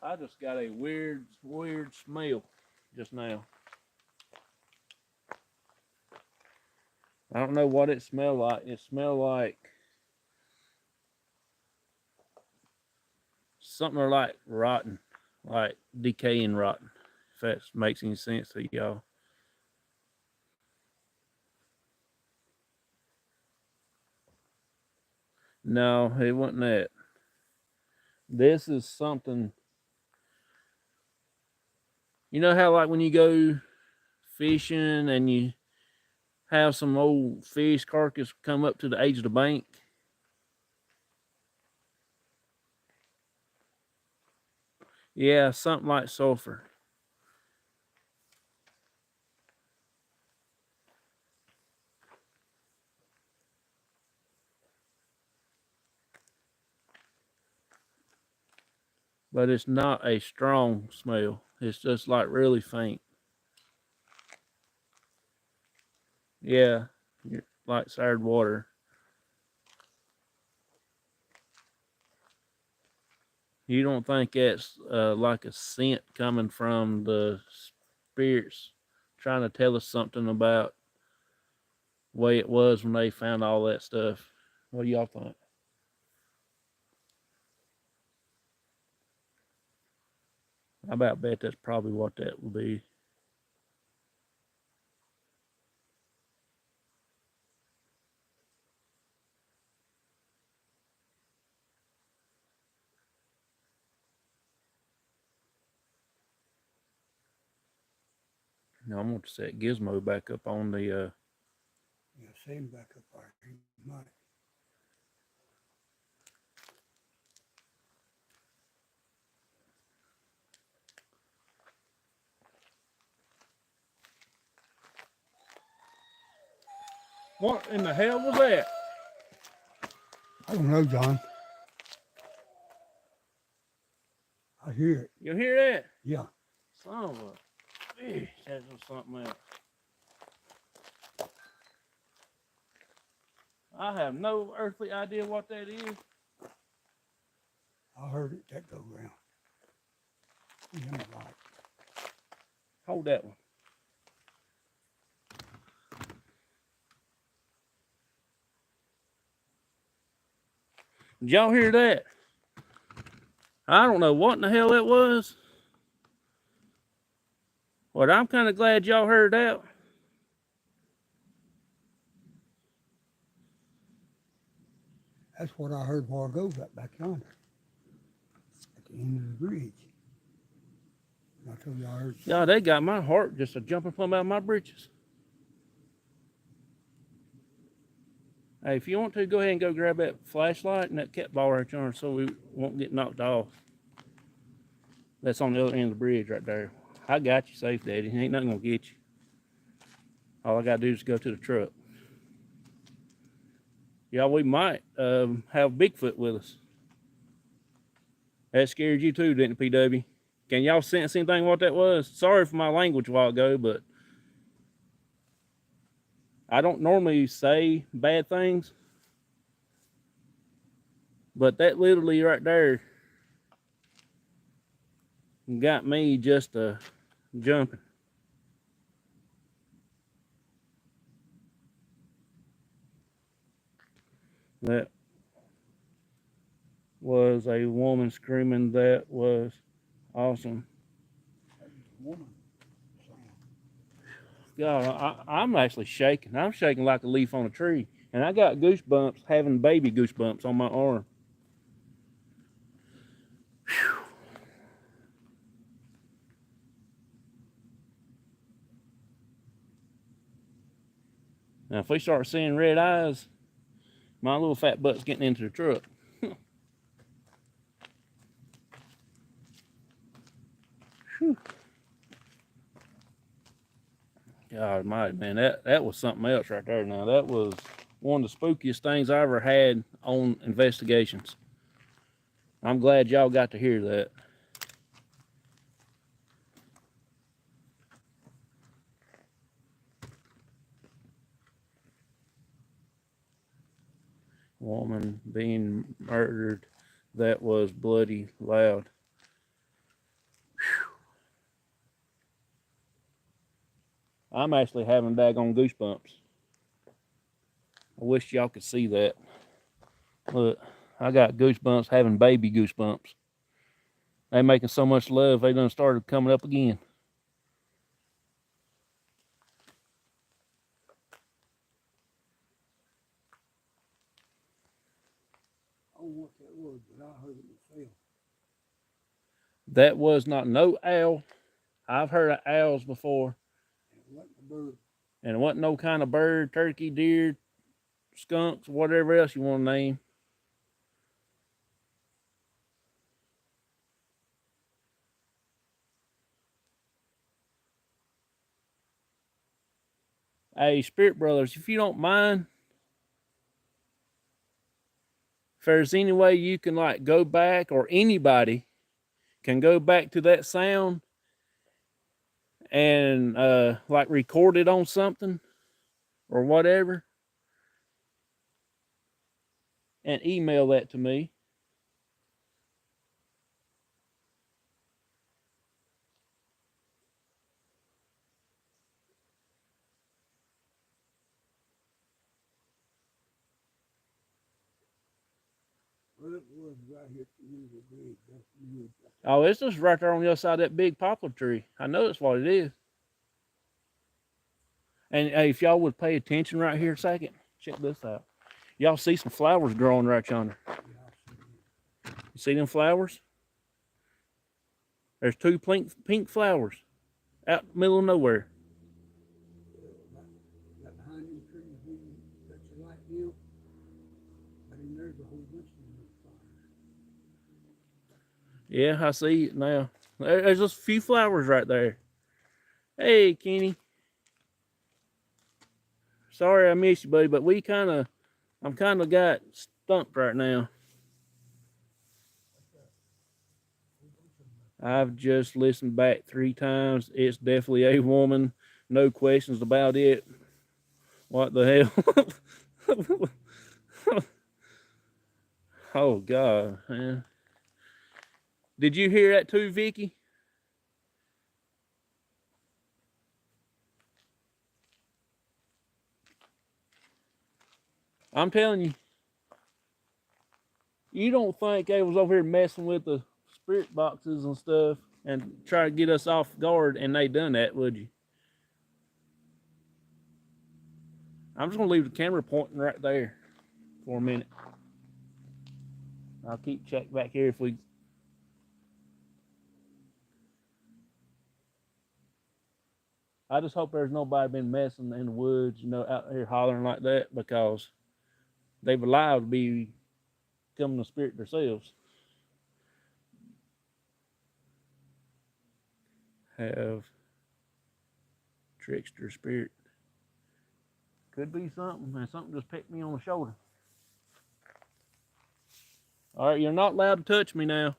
I just got a weird smell just now. I don't know what it smelled like. It smelled like something like rotten, like decaying rotten. If that makes any sense to y'all. No, it wasn't that. This is something. You know how like when you go fishing and you have some old fish carcass come up to the edge of the bank? Yeah, something like sulfur. But it's not a strong smell. It's just like really faint. Yeah, like soured water. You don't think that's like a scent coming from the spirits trying to tell us something about the way it was when they found all that stuff? What do y'all think? I about bet that's probably what that would be. Now I'm going to set Gizmo back up on the. Yeah, see him back up there. He might. What in the hell was that? I don't know, John. I hear it. You hear that? Yeah. Son of a bitch, that was something else. I have no earthly idea what that is. I heard it that go round. Yeah, right. Hold that one. Did y'all hear that? I don't know what in the hell that was. But I'm kind of glad y'all heard that. That's what I heard a while ago, that back yonder. At the end of the bridge. And I told you I heard. Yeah, they got my heart just a jumping plumb out of my britches. Hey, if you want to, go ahead and go grab that flashlight and that cat ball right there so we won't get knocked off. That's on the other end of the bridge right there. I got you safe, Daddy. Ain't nothing gonna get you. All I gotta do is go to the truck. Yeah, we might have Bigfoot with us. That scared you too, didn't it, PW? Can y'all sense anything what that was? Sorry for my language a while ago, but I don't normally say bad things. But that literally right there got me just jumping. That was a woman screaming. That was awesome. Woman. God, I'm actually shaking. I'm shaking like a leaf on a tree. And I got goosebumps, having baby goosebumps on my arm. Whew. Now, if we start seeing red eyes, my little fat butt's getting into the truck. God almighty, man, that was something else right there. Now, that was one of the spookiest things I ever had on investigations. I'm glad y'all got to hear that. Woman being murdered. That was bloody loud. Whew. I'm actually having daggone goosebumps. I wish y'all could see that. Look, I got goosebumps, having baby goosebumps. They making so much love, they done started coming up again. I don't know what that was, but I heard it myself. That was not no owl. I've heard of owls before. And it wasn't a bird. And it wasn't no kind of bird, turkey, deer, skunks, whatever else you want to name. Hey, Spirit Brothers, if you don't mind, if there's any way you can like go back, or anybody can go back to that sound and like record it on something or whatever and email that to me. Well, it was right here at the end of the bridge. That's the wood. Oh, it's just right there on the other side of that big poplar tree. I know that's what it is. And hey, if y'all would pay attention right here a second, check this out. Y'all see some flowers growing right yonder. Yeah, I see it. You see them flowers? There's two pink flowers out in the middle of nowhere. Right behind them trees, that's a light deal. But in there's a whole bunch of them flowers. Yeah, I see it now. There's just a few flowers right there. Hey, Kenny. Sorry I missed you, buddy, but I'm kind of got stumped right now. I've just listened back 3 times. It's definitely a woman. No questions about it. What the hell? Oh, God, man. Did you hear that too, Vicky? I'm telling you, you don't think they was over here messing with the spirit boxes and stuff and try to get us off guard, and they done that, would you? I'm just gonna leave the camera pointing right there for a minute. I'll keep check back here if we. I just hope there's nobody been messing in the woods, you know, out here hollering like that, because they've allowed to be becoming a spirit themselves. Have trickster spirit. Could be something, and something just pecked me on the shoulder. All right, you're not allowed to touch me now.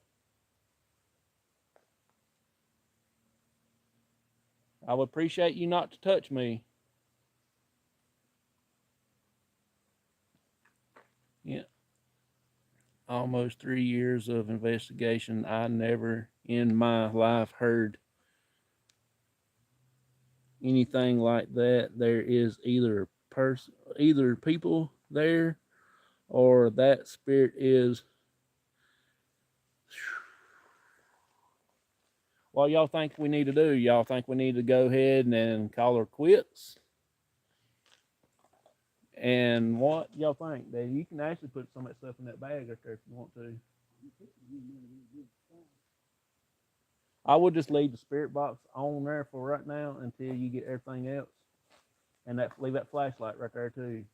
I would appreciate you not to touch me. Yeah. Almost 3 years of investigation. I never in my life heard anything like that. There is either people there, or that spirit is. What y'all think we need to do? Y'all think we need to go ahead and call her quits? And what y'all think? That you can actually put some of that stuff in that bag right there if you want to. I would just leave the spirit box on there for right now until you get everything else, and leave that flashlight right there too.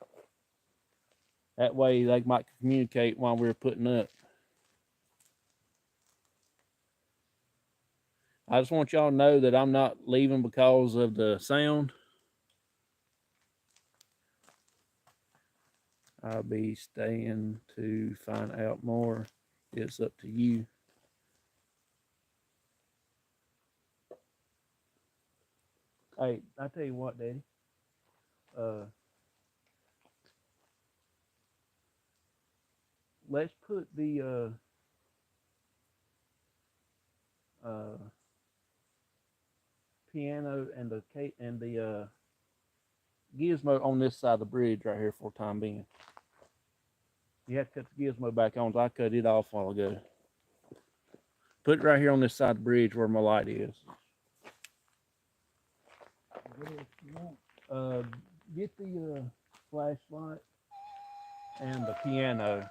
That way they might communicate while we're putting up. I just want y'all to know that I'm not leaving because of the sound. I'll be staying to find out more. It's up to you. Hey, I tell you what, Daddy. Let's put the piano and the gizmo on this side of the bridge right here for the time being. You have to cut the gizmo back on, so I cut it off a while ago. Put it right here on this side of the bridge where my light is. Uh, get the flashlight and the piano.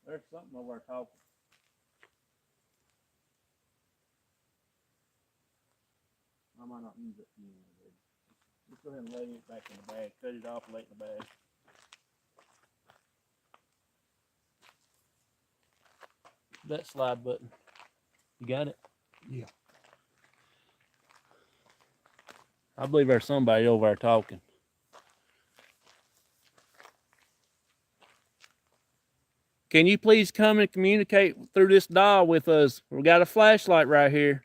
There's something over there talking. I might not use it piano, baby. Just go ahead and lay it back in the bag. Cut it off and lay it in the bag. That slide button. You got it? Yeah. I believe there's somebody over there talking. Can you please come and communicate through this dial with us? We got a flashlight right here.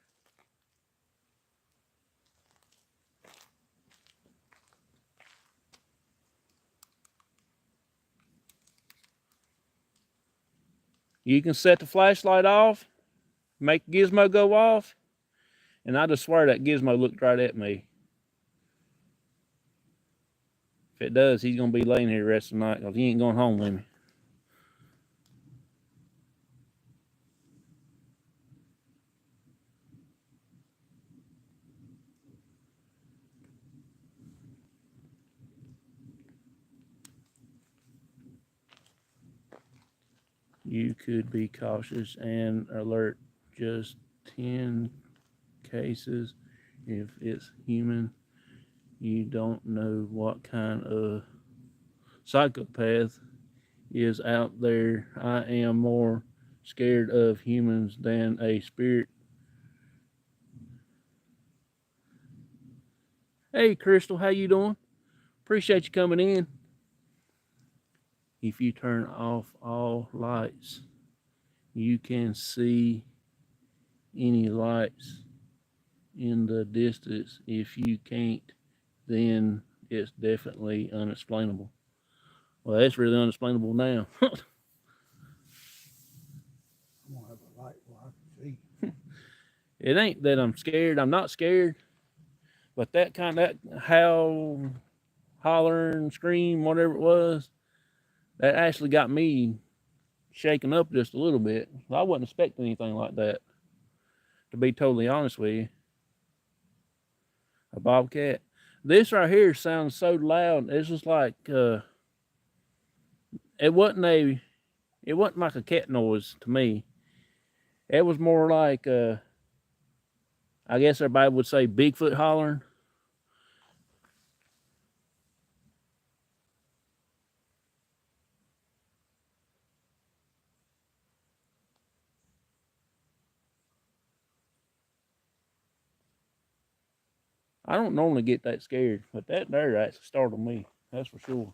You can set the flashlight off, make Gizmo go off, and I just swear that Gizmo looked right at me. If it does, he's going to be laying here the rest of the night because he ain't going home with me. You could be cautious and alert. Just 10 cases. If it's human, you don't know what kind of psychopath is out there. I am more scared of humans than a spirit. Hey, Crystal, how you doing? Appreciate you coming in. If you turn off all lights, you can see any lights in the distance. If you can't, then it's definitely unexplainable. Well, that's really unexplainable now. I'm gonna have a light where I can see. It ain't that I'm scared. I'm not scared. But that kind of howl, hollering, scream, whatever it was, that actually got me shaken up just a little bit. I wasn't expecting anything like that, to be totally honest with you. A bobcat. This right here sounds so loud. It's just like it wasn't like a cat noise to me. It was more like I guess everybody would say Bigfoot hollering. I don't normally get that scared, but that there actually startled me. That's for sure.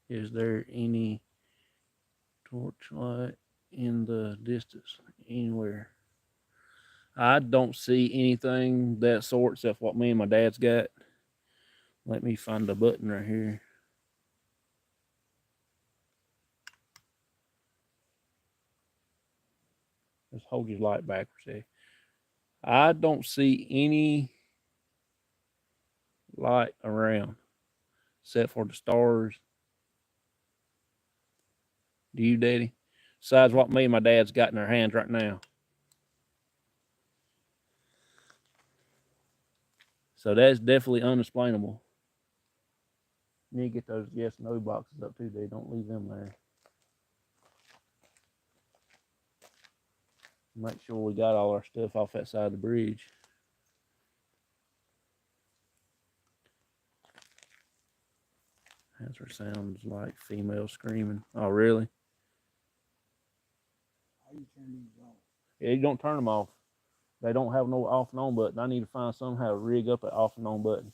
Is there any torchlight in the distance anywhere? I don't see anything that sort except what me and my dad's got. Let me find the button right here. Let's hold his light backwards there. I don't see any light around except for the stars. Do you, Daddy? Besides what me and my dad's got in our hands right now. So that's definitely unexplainable. You need to get those yes and no boxes up too, Daddy. Don't leave them there. Make sure we got all our stuff off that side of the bridge. Answer sounds like female screaming. Oh, really? How you turn these off? Yeah, you don't turn them off. They don't have no off and on button. I need to find somehow to rig up an off and on button.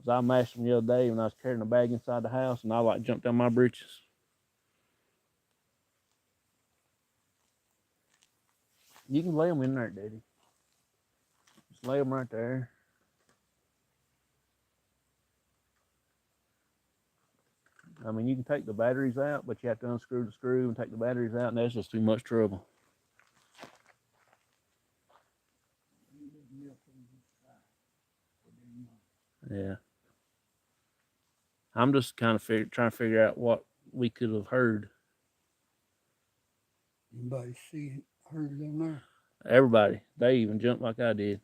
'Cause I mashed them the other day when I was carrying a bag inside the house, and I like jumped down my britches. You can lay them in there, Daddy. Just lay them right there. I mean, you can take the batteries out, but you have to unscrew the screw and take the batteries out, and that's just too much trouble. Yeah. I'm just kind of trying to figure out what we could have heard. Anybody heard it on there? Everybody, they even jumped like I did.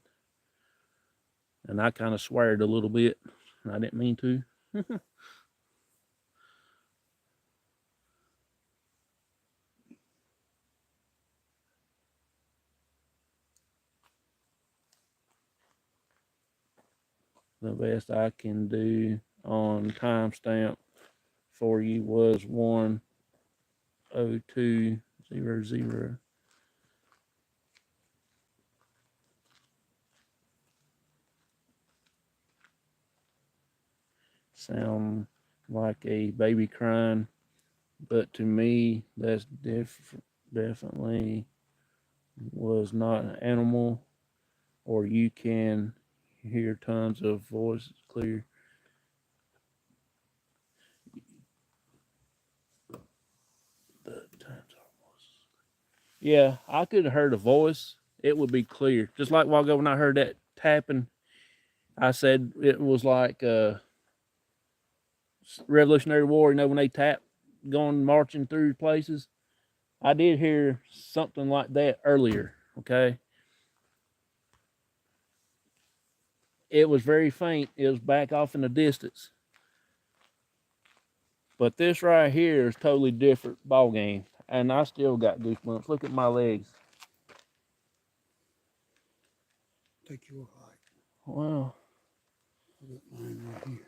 And I kind of sweared a little bit, and I didn't mean to. The best I can do on timestamp for you was 1:02:00. Sound like a baby crying, but to me, that's definitely was not an animal, or you can hear tons of voices clear. Yeah, I could have heard a voice. It would be clear. Just like a while ago when I heard that tapping, I said it was like Revolutionary War, you know, when they tap going marching through places. I did hear something like that earlier, okay? It was very faint. It was back off in the distance. But this right here is totally different ball game. And I still got goosebumps. Look at my legs. Take your height. Wow. I got mine right here.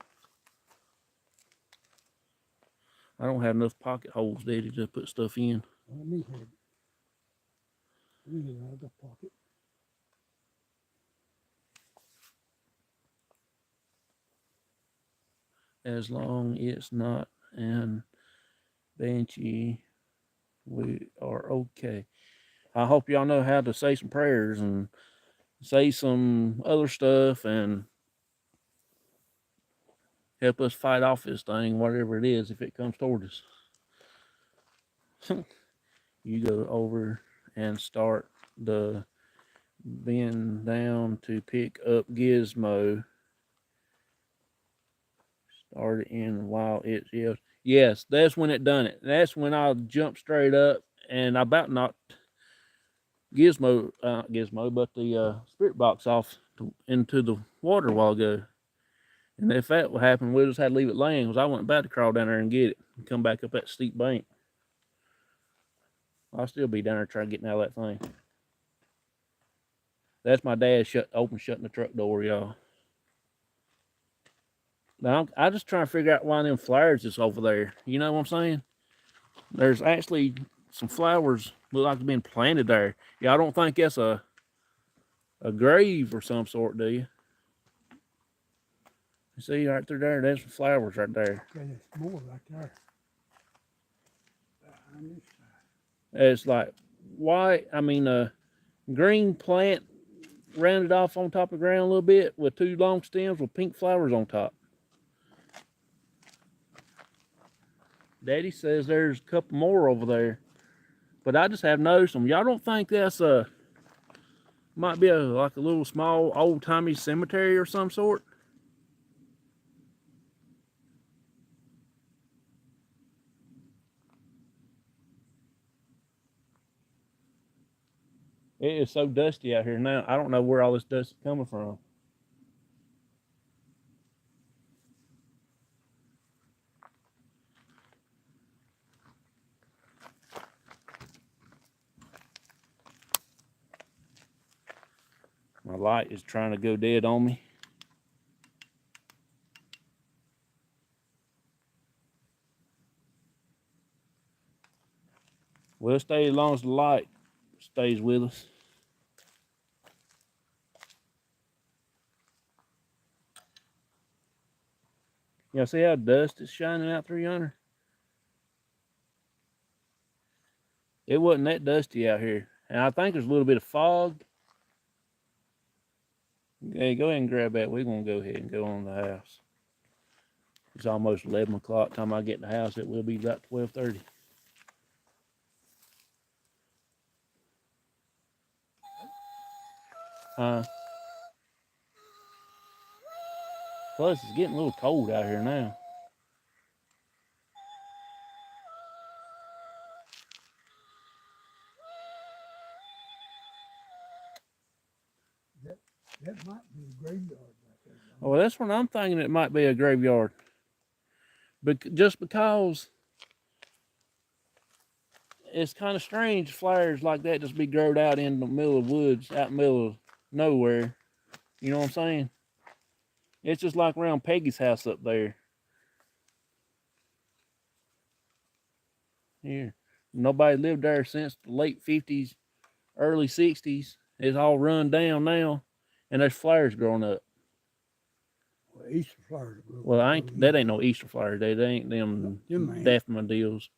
I don't have enough pocket holes, Daddy, to put stuff in. Let me have it. Let me get out of the pocket. As long it's not an banshee, we are okay. I hope y'all know how to say some prayers and say some other stuff and help us fight off this thing, whatever it is, if it comes toward us. You go over and start the bend down to pick up Gizmo. Start it in while it yells. Yes, that's when it done it. That's when I jumped straight up and I about knocked Gizmo, but the spirit box off into the water a while ago. And if that would happen, we just had to leave it laying because I wasn't about to crawl down there and get it and come back up that steep bank. I'll still be down there trying to get out of that thing. That's my dad shutting the truck door, y'all. Now, I just trying to figure out why them flowers is over there. You know what I'm saying? There's actually some flowers look like they've been planted there. Y'all don't think that's a grave or some sort, do you? You see right through there, there's some flowers right there. Okay, there's more right there. Behind this side. It's like white, green plant rounded off on top of the ground a little bit with two long stems with pink flowers on top. Daddy says there's a couple more over there, but I just have noticed them. Y'all don't think that's might be like a little small old-timey cemetery or some sort? It is so dusty out here now. I don't know where all this dust is coming from. My light is trying to go dead on me. We'll stay as long as the light stays with us. You know, see how dust is shining out through yonder? It wasn't that dusty out here. And I think there's a little bit of fog. Hey, go ahead and grab that. We're going to go ahead and go on the house. It's almost 11 o'clock. Time I get to the house, it will be about 12:30. Plus, it's getting a little cold out here now. That might be a graveyard right there. Well, that's what I'm thinking. It might be a graveyard. But just because it's kind of strange flowers like that just be growed out in the middle of woods, out in the middle of nowhere. You know what I'm saying? It's just like around Peggy's house up there. Here. Nobody lived there since the late 50s, early 60s. It's all run down now, and there's flowers growing up. Well, Easter flowers. Well, that ain't no Easter flowers. They ain't them daffodils.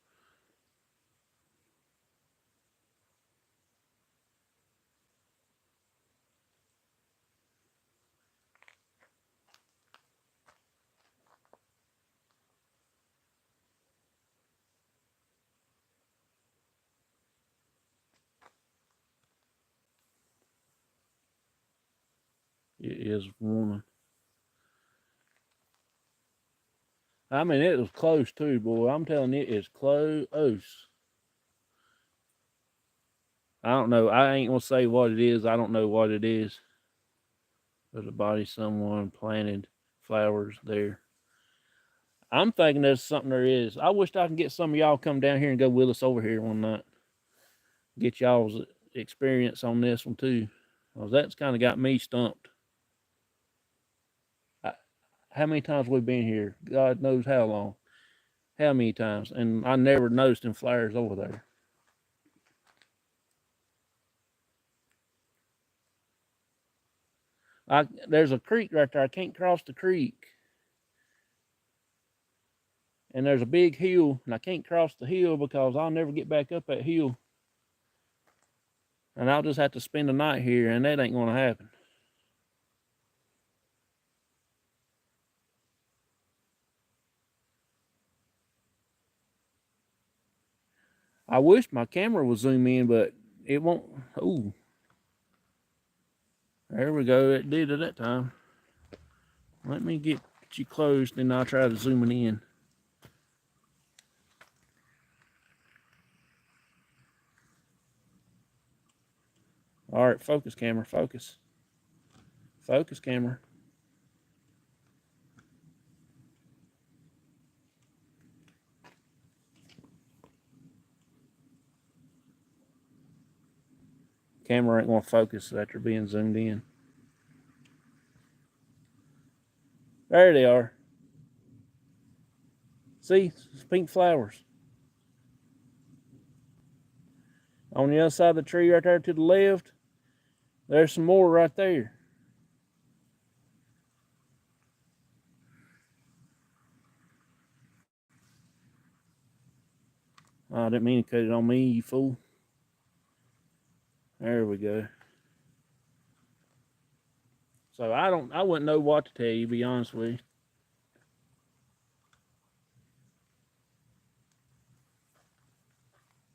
It is warming. I mean, it was close too, boy. I'm telling you, it is close. I don't know. I ain't gonna say what it is. I don't know what it is. There's a body someone planted flowers there. I'm thinking there's something there is. I wish I could get some of y'all come down here and go with us over here one night. Get y'all's experience on this one too. Well, that's kind of got me stumped. How many times we've been here? God knows how long. How many times? And I never noticed them flowers over there. There's a creek right there. I can't cross the creek. And there's a big hill, and I can't cross the hill because I'll never get back up that hill. And I'll just have to spend the night here, and that ain't going to happen. I wish my camera would zoom in, but it won't. Ooh. There we go. It did it that time. Let me get you closed, and I'll try to zoom it in. All right, focus camera, focus. Focus camera. Camera ain't gonna focus after being zoomed in. There they are. See, it's pink flowers. On the other side of the tree right there to the left, there's some more right there. Oh, I didn't mean to cut it on me, you fool. There we go. So I wouldn't know what to tell you, to be honest with you.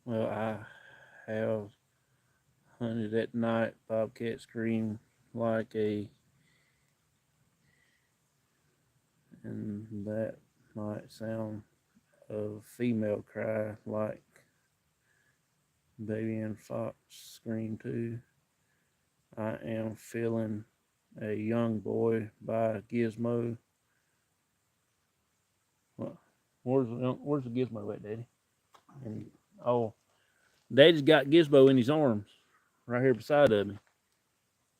Well, I have hunted at night, bobcat scream like and that might sound a female cry like baby and fox scream too. I am feeling a young boy by Gizmo. Well, where's the Gizmo at, Daddy? And Daddy's got Gizmo in his arms, right here beside of me.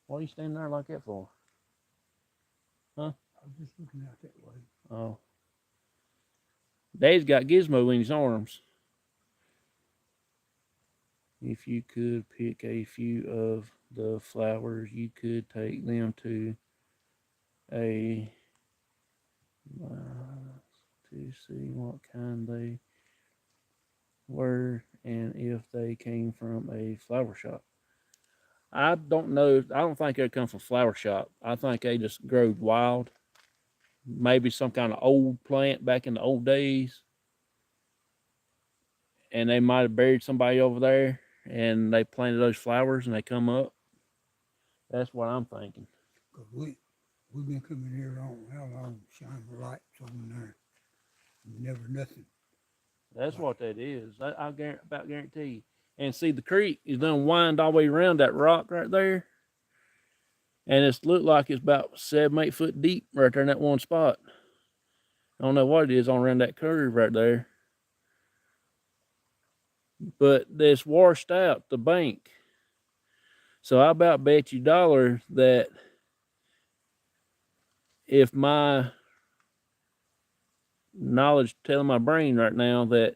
Why are you standing there like that for? Huh? I was just looking out that way. Oh. Daddy's got Gizmo in his arms. If you could pick a few of the flowers, you could take them to a to see what kind they were and if they came from a flower shop. I don't know. I don't think they come from flower shop. I think they just growed wild. Maybe some kind of old plant back in the old days. And they might have buried somebody over there and they planted those flowers and they come up. That's what I'm thinking. 'Cause we've been coming here how long, shining the lights on there. Never nothing. That's what that is. I'll about guarantee you. And see, the creek is done wind all the way around that rock right there. And it's looked like it's about 7-8 foot deep right there in that one spot. I don't know what it is on around that curve right there. But it's washed out the bank. So I about bet you $1 that if my knowledge telling my brain right now that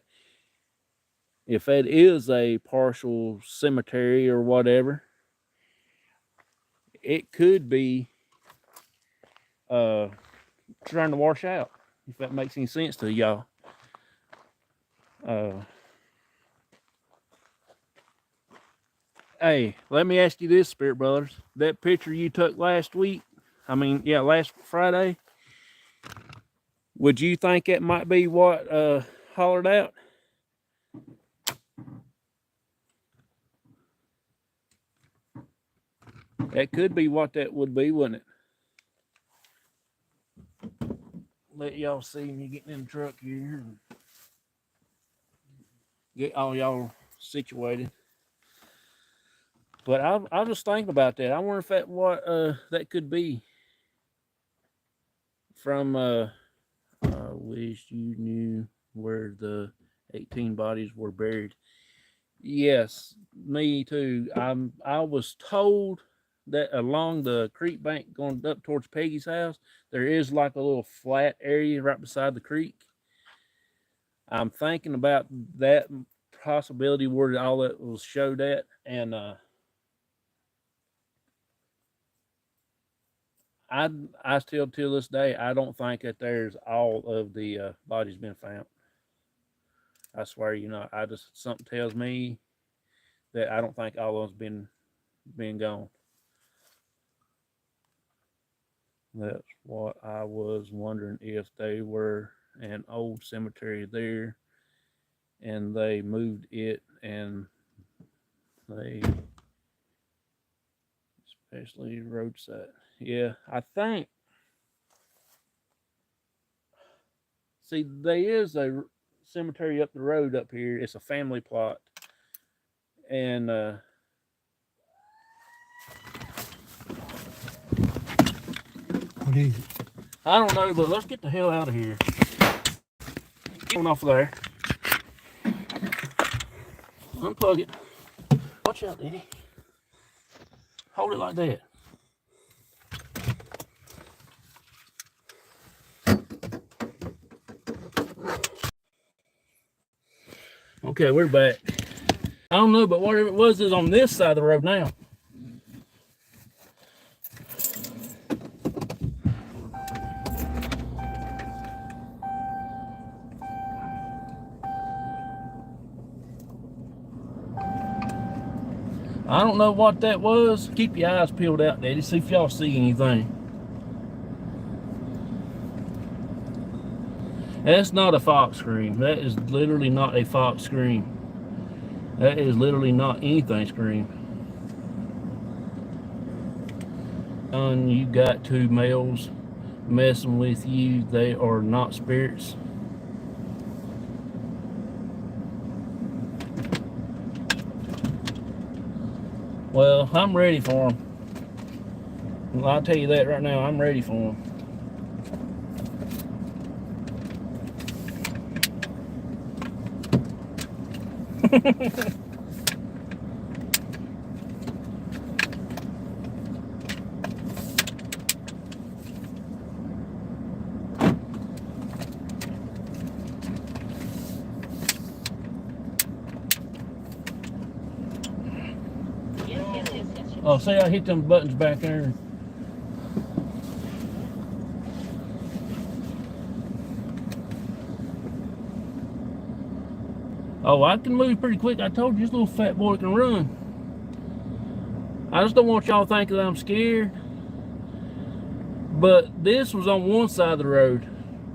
if it is a partial cemetery or whatever, it could be trying to wash out, if that makes any sense to y'all. Hey, let me ask you this, Spirit Brothers. That picture you took last Friday, would you think that might be what hollered out? That could be what that would be, wouldn't it? Let y'all see me getting in the truck here and get all y'all situated. But I was thinking about that. I wonder if that could be from I wish you knew where the 18 bodies were buried. Yes, me too. I was told that along the creek bank going up towards Peggy's house, there is like a little flat area right beside the creek. I'm thinking about that possibility where all that was showed at, and I still, till this day, I don't think that there's all of the bodies been found. I swear, something tells me that I don't think all of them's been gone. That's what I was wondering, if they were an old cemetery there and they moved it and they, especially roadside. Yeah, I think. See, there is a cemetery up the road up here. It's a family plot. And What is it? I don't know, but let's get the hell out of here. Get one off of there. Unplug it. Watch out, Eddie. Hold it like that. Okay, we're back. I don't know, but whatever it was is on this side of the road now. I don't know what that was. Keep your eyes peeled out, Daddy. See if y'all see anything. That's not a fox scream. That is literally not a fox scream. That is literally not anything scream. You got two males messing with you. They are not spirits. Well, I'm ready for them. I'll tell you that right now. I'm ready for them. Oh, see, I hit them buttons back there. Oh, I can move pretty quick. I told you this little fat boy can run. I just don't want y'all thinking that I'm scared. But this was on one side of the road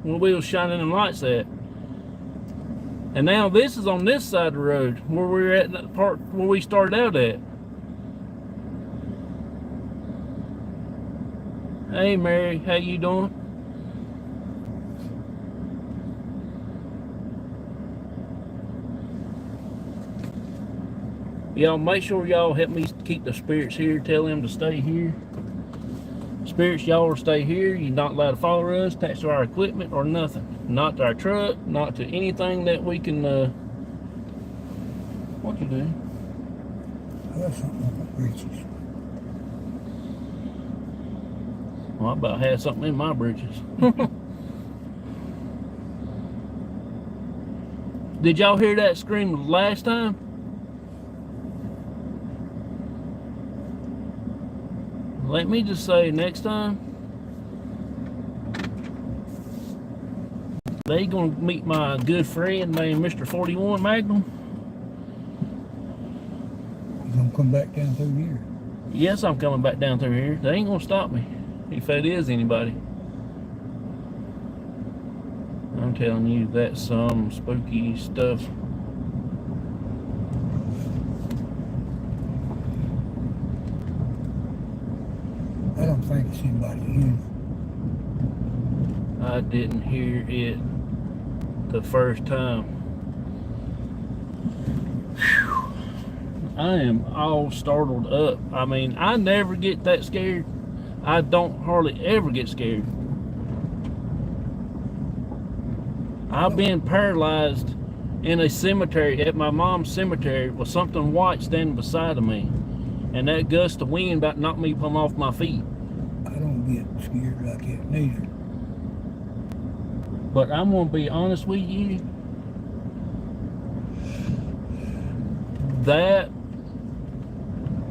where we was shining them lights at. And now this is on this side of the road where we're at, that part where we started out at. Hey Mary, how you doing? Y'all make sure y'all help me keep the spirits here. Tell them to stay here. Spirits, y'all will stay here. You're not allowed to follow us, attach to our equipment or nothing. Not to our truck, not to anything that we can, what you do? I got something on my britches. Well, I about had something in my britches. Did y'all hear that scream last time? Let me just say, next time, they gonna meet my good friend named Mr. 41 Magnum. You gonna come back down through here? Yes, I'm coming back down through here. They ain't gonna stop me, if that is anybody. I'm telling you, that's some spooky stuff. I don't think it's anybody here. I didn't hear it the first time. Whew. I am all startled up. I mean, I never get that scared. I don't hardly ever get scared. I've been paralyzed in a cemetery, at my mom's cemetery, with something white standing beside of me. And that gust of wind about knocked me from off my feet. I don't get scared like that neither. But I'm gonna be honest with you. That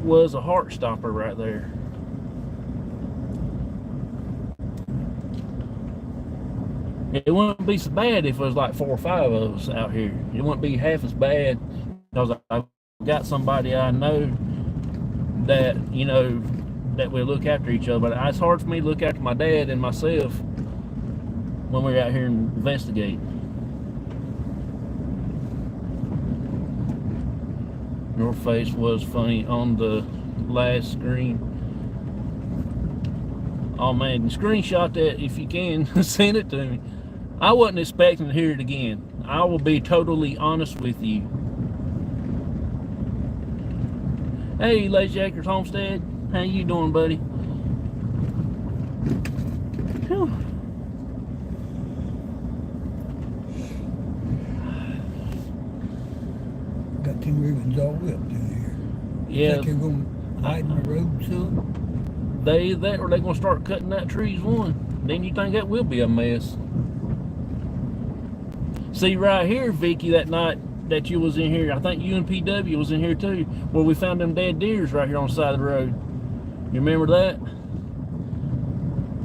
was a heart stopper right there. It wouldn't be so bad if it was like 4 or 5 of us out here. It wouldn't be half as bad because I've got somebody I know that, you know, that will look after each other. But it's hard for me to look after my dad and myself when we're out here and investigate. Your face was funny on the last screen. Oh man, screenshot that if you can. Send it to me. I wasn't expecting to hear it again. I will be totally honest with you. Hey, Lazy Acres Homestead. How you doing, buddy? Whew. Got them ribbons all whipped in here. Yeah. Think they're gonna widen the road some? That or they gonna start cutting that trees one. Then you think that will be a mess. See right here, Vicky, that night that you was in here, I think you and PW was in here too, where we found them dead deers right here on the side of the road. You remember that?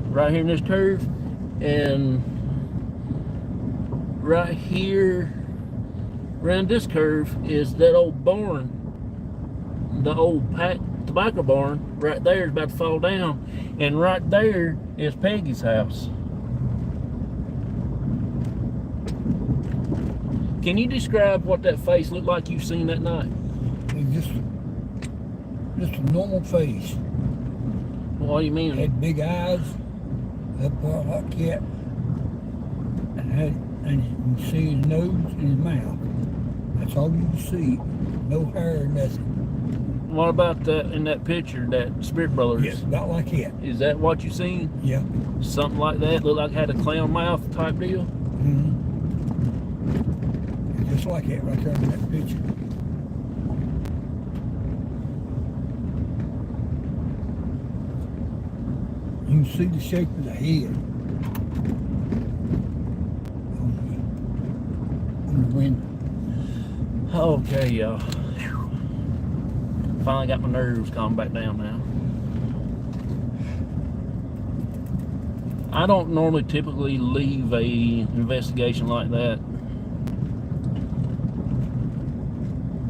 Right here in this curve. And right here around this curve is that old barn, the old tobacco barn. Right there is about to fall down, and right there is Peggy's house. Can you describe what that face looked like you've seen that night? Just a normal face. What do you mean? Had big eyes, up like that, and you can see his nose and his mouth. That's all you can see. No hair or nothing. What about that in that picture, that Spirit Brothers? Yes, about like that. Is that what you seen? Yeah. Something like that? Looked like it had a clown mouth type deal? Mm-hmm. Just like that right there in that picture. You can see the shape of the head on the window. Okay, y'all. Finally got my nerves calmed back down now. I don't normally typically leave a investigation like that.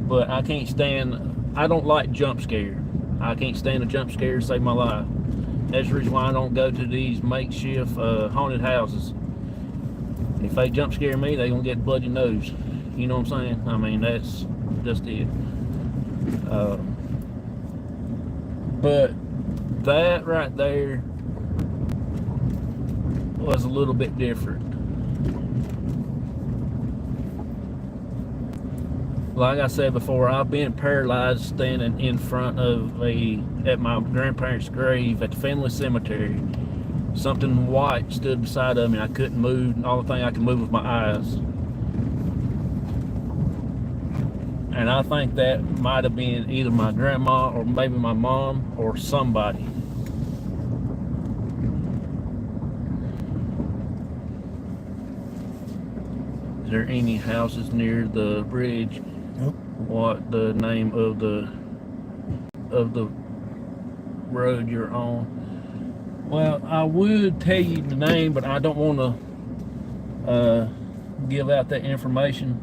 but I can't stand, I don't like jump scare. I can't stand a jump scare to save my life. That's the reason why I don't go to these makeshift haunted houses. If they jump scare me, they gonna get bloody nose. You know what I'm saying? I mean, that's just it. But that right there was a little bit different. Like I said before, I've been paralyzed standing in front of at my grandparents' grave at the family cemetery. Something white stood beside of me. I couldn't move. The only thing I could move was my eyes. And I think that might have been either my grandma or maybe my mom or somebody. Is there any houses near the bridge? Nope. What the name of the road you're on? Well, I would tell you the name, but I don't want to give out that information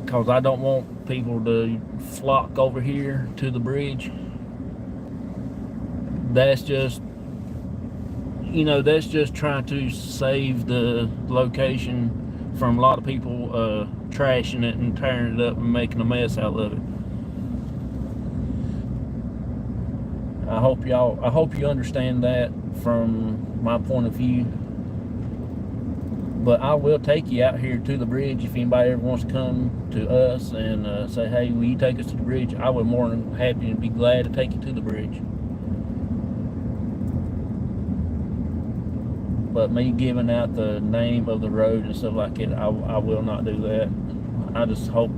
because I don't want people to flock over here to the bridge. That's just, you know, that's just trying to save the location from a lot of people trashing it and tearing it up and making a mess out of it. I hope you understand that from my point of view. But I will take you out here to the bridge if anybody ever wants to come to us and say, hey, will you take us to the bridge? I would more than happy and be glad to take you to the bridge. But me giving out the name of the road and stuff like that, I will not do that. I just hope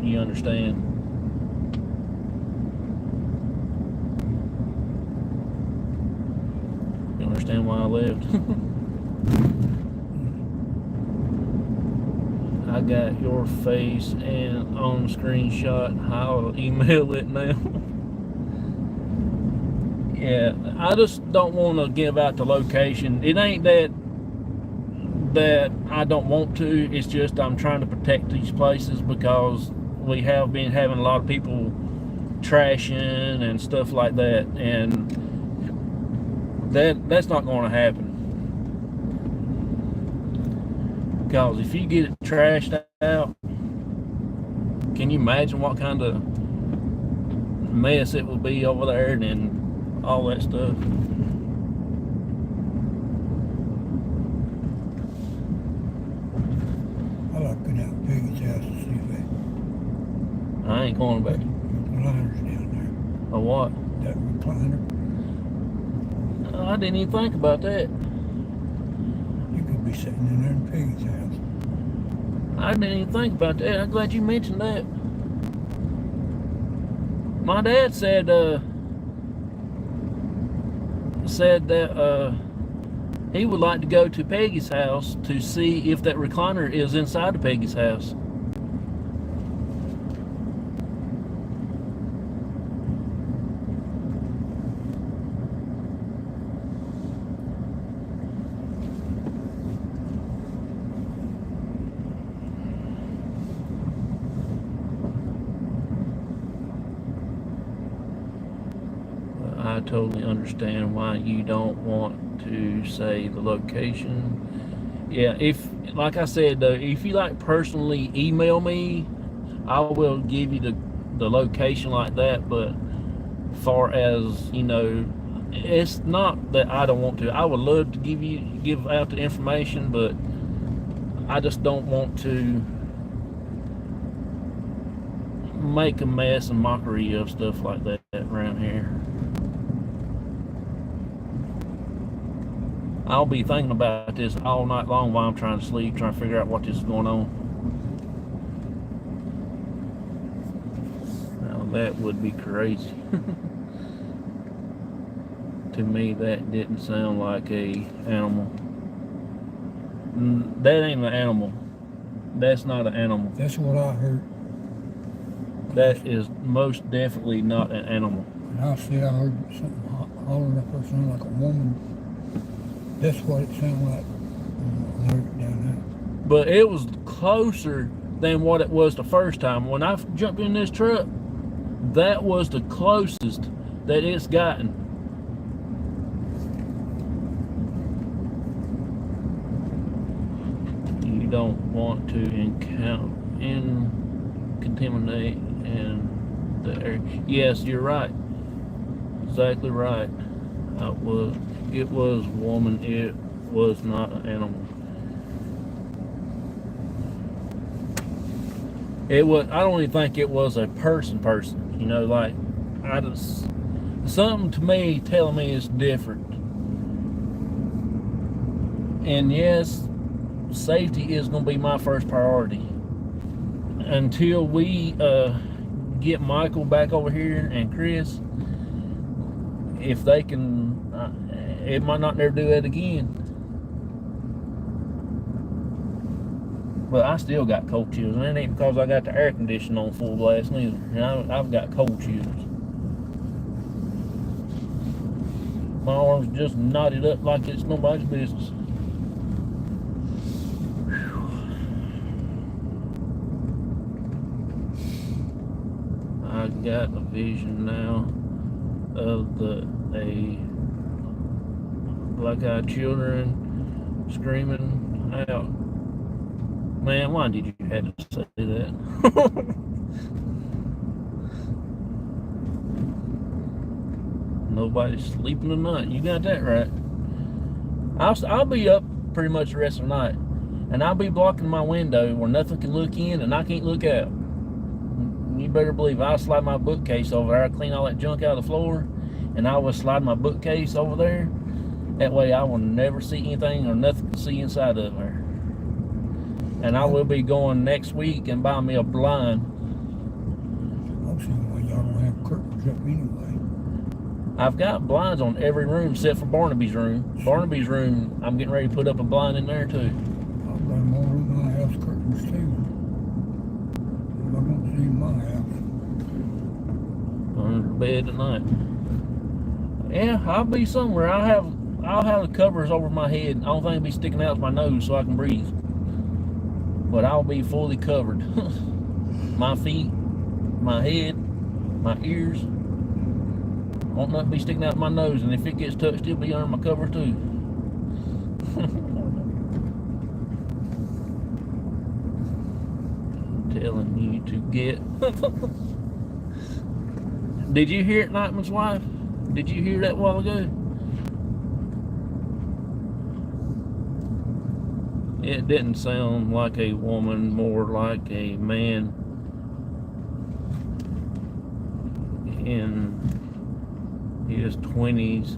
you understand. You understand why I left? I got your face and on screenshot. I'll email it now. Yeah, I just don't want to give out the location. It ain't that I don't want to. It's just I'm trying to protect these places because we have been having a lot of people trashing and stuff like that, and that's not going to happen. Because if you get it trashed out, can you imagine what kind of mess it will be over there and all that stuff? I like going out to Peggy's house to see that. I ain't going back. Recliners down A what? there. That recliner. I didn't even think about that. You could be sitting in there in Peggy's house. I didn't even think about that. I'm glad you mentioned that. My dad said that he would like to go to Peggy's house to see if that recliner is inside of Peggy's house. I totally understand why you don't want to say the location. Yeah, if, like I said though, if you like personally email me, I will give you the location like that. But far as, you know, it's not that I don't want to. I would love to give out the information, but I just don't want to make a mess and mockery of stuff like that around here. I'll be thinking about this all night long while I'm trying to sleep, trying to figure out what is going on. Now that would be crazy. To me, that didn't sound like a animal. That ain't an animal. That's not an animal. That's what I heard. That is most definitely not an animal. And I said I heard something hollering up there, sounding like a woman. That's what it sounded like when I heard it down there. But it was closer than what it was the first time. When I jumped in this truck, that was the closest that it's gotten. You don't want to contaminate and the air. Yes, you're right. Exactly right. It was a woman. It was not an animal. It was. I don't even think it was a person. You know, like I just something to me telling me it's different. And yes, safety is going to be my first priority until we get Michael back over here and Chris. If they can, it might not never do that again. But I still got cold chills, and it ain't because I got the air conditioning on full blast neither. And I've got cold chills. My arms just knotted up like it's nobody's business. I got a vision now of a black-eyed children screaming out. Man, why did you have to say that? Nobody's sleeping tonight. You got that right. I'll be up pretty much the rest of the night, and I'll be blocking my window where nothing can look in and I can't look out. You better believe I'll slide my bookcase over there. I'll clean all that junk out of the floor, and I will slide my bookcase over there. That way I will never see anything or nothing to see inside of there. And I will be going next week and buying me a blind. I'm seeing why y'all don't have curtains up anyway. I've got blinds on every room except for Barnaby's room. Barnaby's room, I'm getting ready to put up a blind in there too. I've got more room in my house curtains too. I don't see in my house. Under the bed tonight. Yeah, I'll be somewhere. I'll have the covers over my head. The only thing will be sticking out is my nose so I can breathe. But I'll be fully covered. My feet, my head, my ears. Won't nothing be sticking out my nose, and if it gets touched, it'll be under my cover too. I'm telling you to get. Did you hear it, Nightman's wife? Did you hear that a while ago? It didn't sound like a woman, more like a man in his 20s.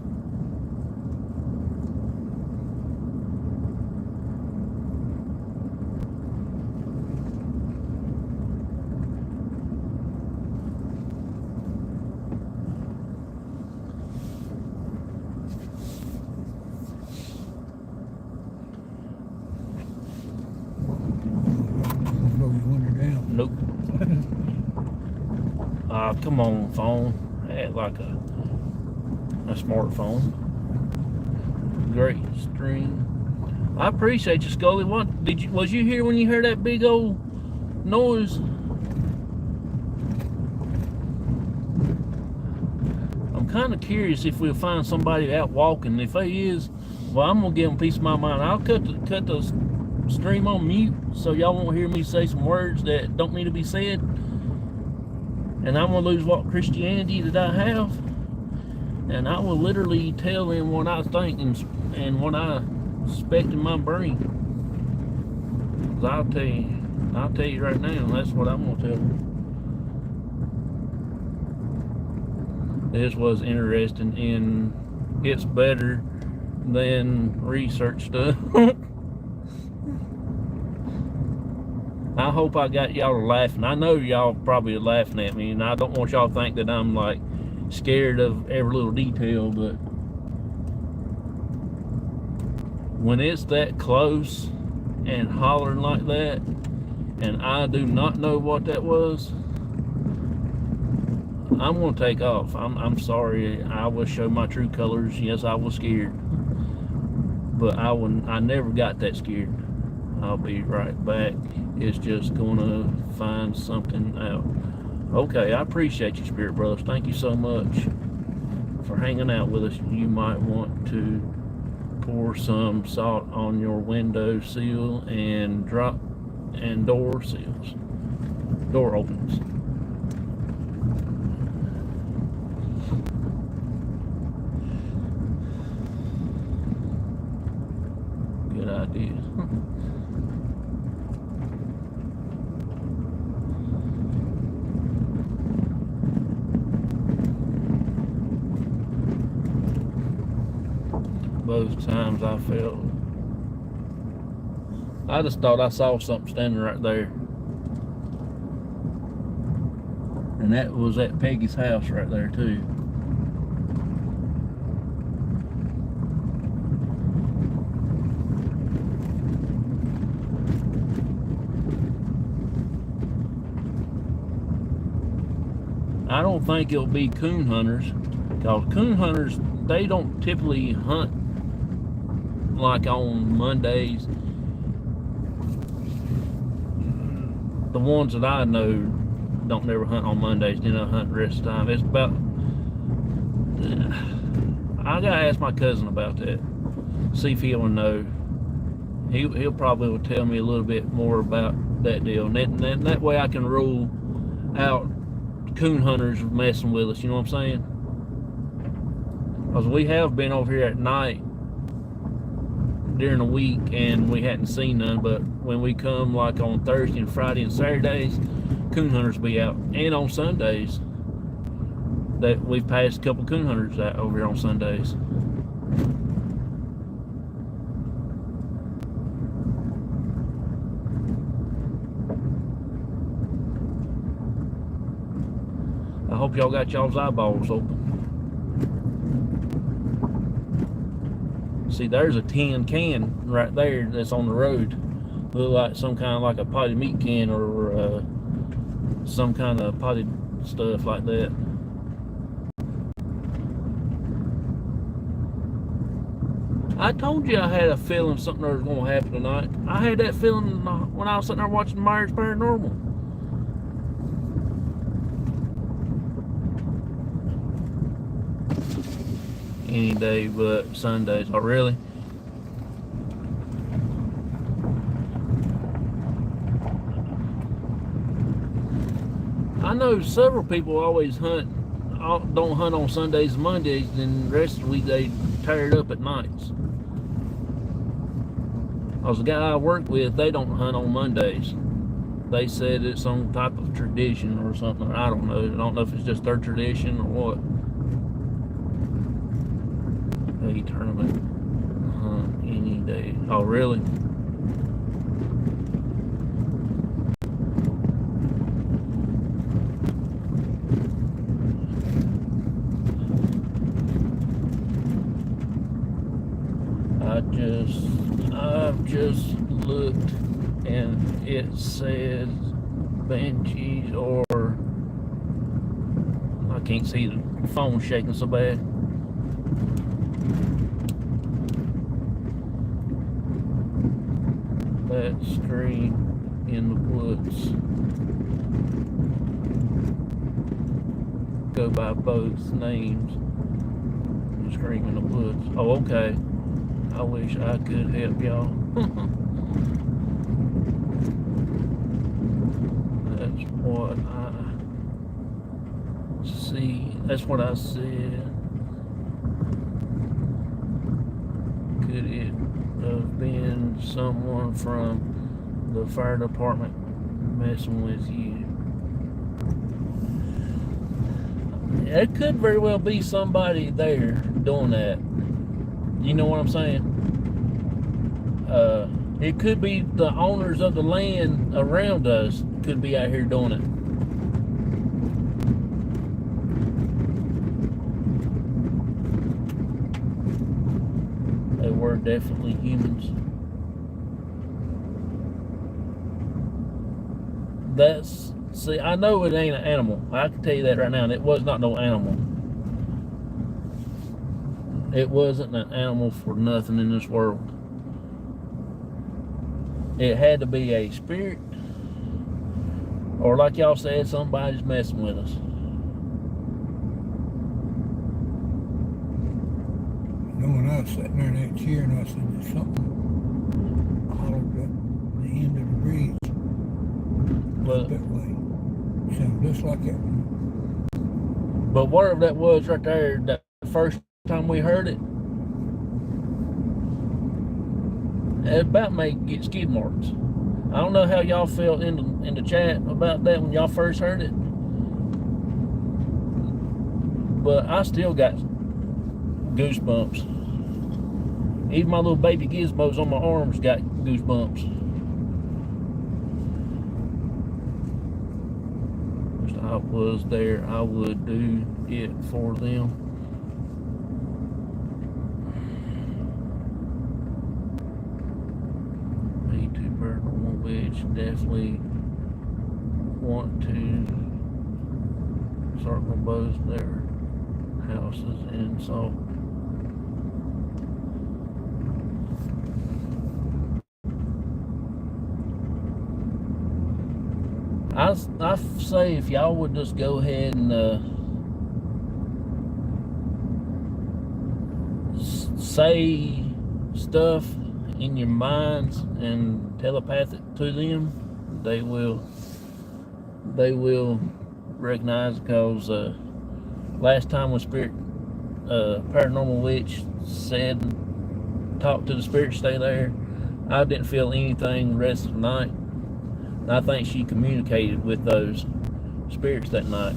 Nope. Come on, phone. Act like a smartphone. Great stream. I appreciate you, Scully. What was you here when you heard that big old noise? I'm kind of curious if we'll find somebody out walking. If he is, well, I'm gonna give him peace of my mind. I'll cut the stream on mute so y'all won't hear me say some words that don't need to be said, and I'm gonna lose what Christianity that I have, and I will literally tell them what I think and what I expect in my brain. 'Cause I'll tell you right now, that's what I'm gonna tell them. This was interesting, and it's better than research stuff. I hope I got y'all laughing. I know y'all probably are laughing at me, and I don't want y'all to think that I'm like scared of every little detail, but when it's that close and hollering like that, and I do not know what that was, I'm gonna take off. I'm sorry. I will show my true colors. Yes, I was scared, but I never got that scared. I'll be right back. it's just gonna find something out. Okay, I appreciate you, Spirit Brothers. Thank you so much for hanging out with us. You might want to pour some salt on your window sill and door seals, door openings. Good idea. Both times I felt, I just thought I saw something standing right there. And that was at Peggy's house right there too. I don't think it'll be coon hunters, because coon hunters, they don't typically hunt like on Mondays. The ones that I know don't never hunt on Mondays, then they'll hunt the rest of the time. It's about, I gotta ask my cousin about that, see if he'll know. He'll probably will tell me a little bit more about that deal, and that way I can rule out coon hunters messing with us, you know what I'm saying? Because we have been over here at night during the week and we hadn't seen none, but when we come like on Thursday and Friday and Saturdays, coon hunters be out. And on Sundays, that we've passed a couple coon hunters out over here on Sundays. I hope y'all got y'all's eyeballs open. See, there's a tin can right there that's on the road. Look like some kind of like a potted meat can, or some kind of potted stuff like that. I told you I had a feeling something was going to happen tonight. I had that feeling when I was sitting there watching Myers Paranormal. Any day but Sundays. Oh, really? I know several people always don't hunt on Sundays and Mondays, then the rest of the week they tear it up at nights. Because the guy I work with, they don't hunt on Mondays. They said it's some type of tradition or something. I don't know. I don't know if it's just their tradition or what. A tournament hunt any day. Oh, really? I've just looked and it says banshees, or I can't see, the phone shaking so bad. That scream in the woods. Go by both names. Scream in the woods. Oh, okay. I wish I could help y'all. That's what I see. That's what I said. Could it have been someone from the fire department messing with you? It could very well be somebody there doing that. You know what I'm saying? It could be the owners of the land around us could be out here doing it. They were definitely humans. See, I know it ain't an animal. I can tell you that right now. It was not no animal. It wasn't an animal for nothing in this world. It had to be a spirit Or like y'all said, somebody's messing with us. You know, when I was sitting there in that chair and I said, there's something hollered at the end of the bridge. Well, That way. Sounded just like that one. but whatever that was right there, that first time we heard it, it about made get skid marks. I don't know how y'all felt in the chat about that when y'all first heard it, but I still got goosebumps. Even my little baby gizmos on my arms got goosebumps. If I was there, I would do it for them. Me too, paranormal witch. Definitely want to circle both their houses and so. I say if y'all would just go ahead and say stuff in your minds and telepathic to them, they will recognize. Because last time when paranormal witch said talk to the spirit, stay there, I didn't feel anything the rest of the night. I think she communicated with those spirits that night.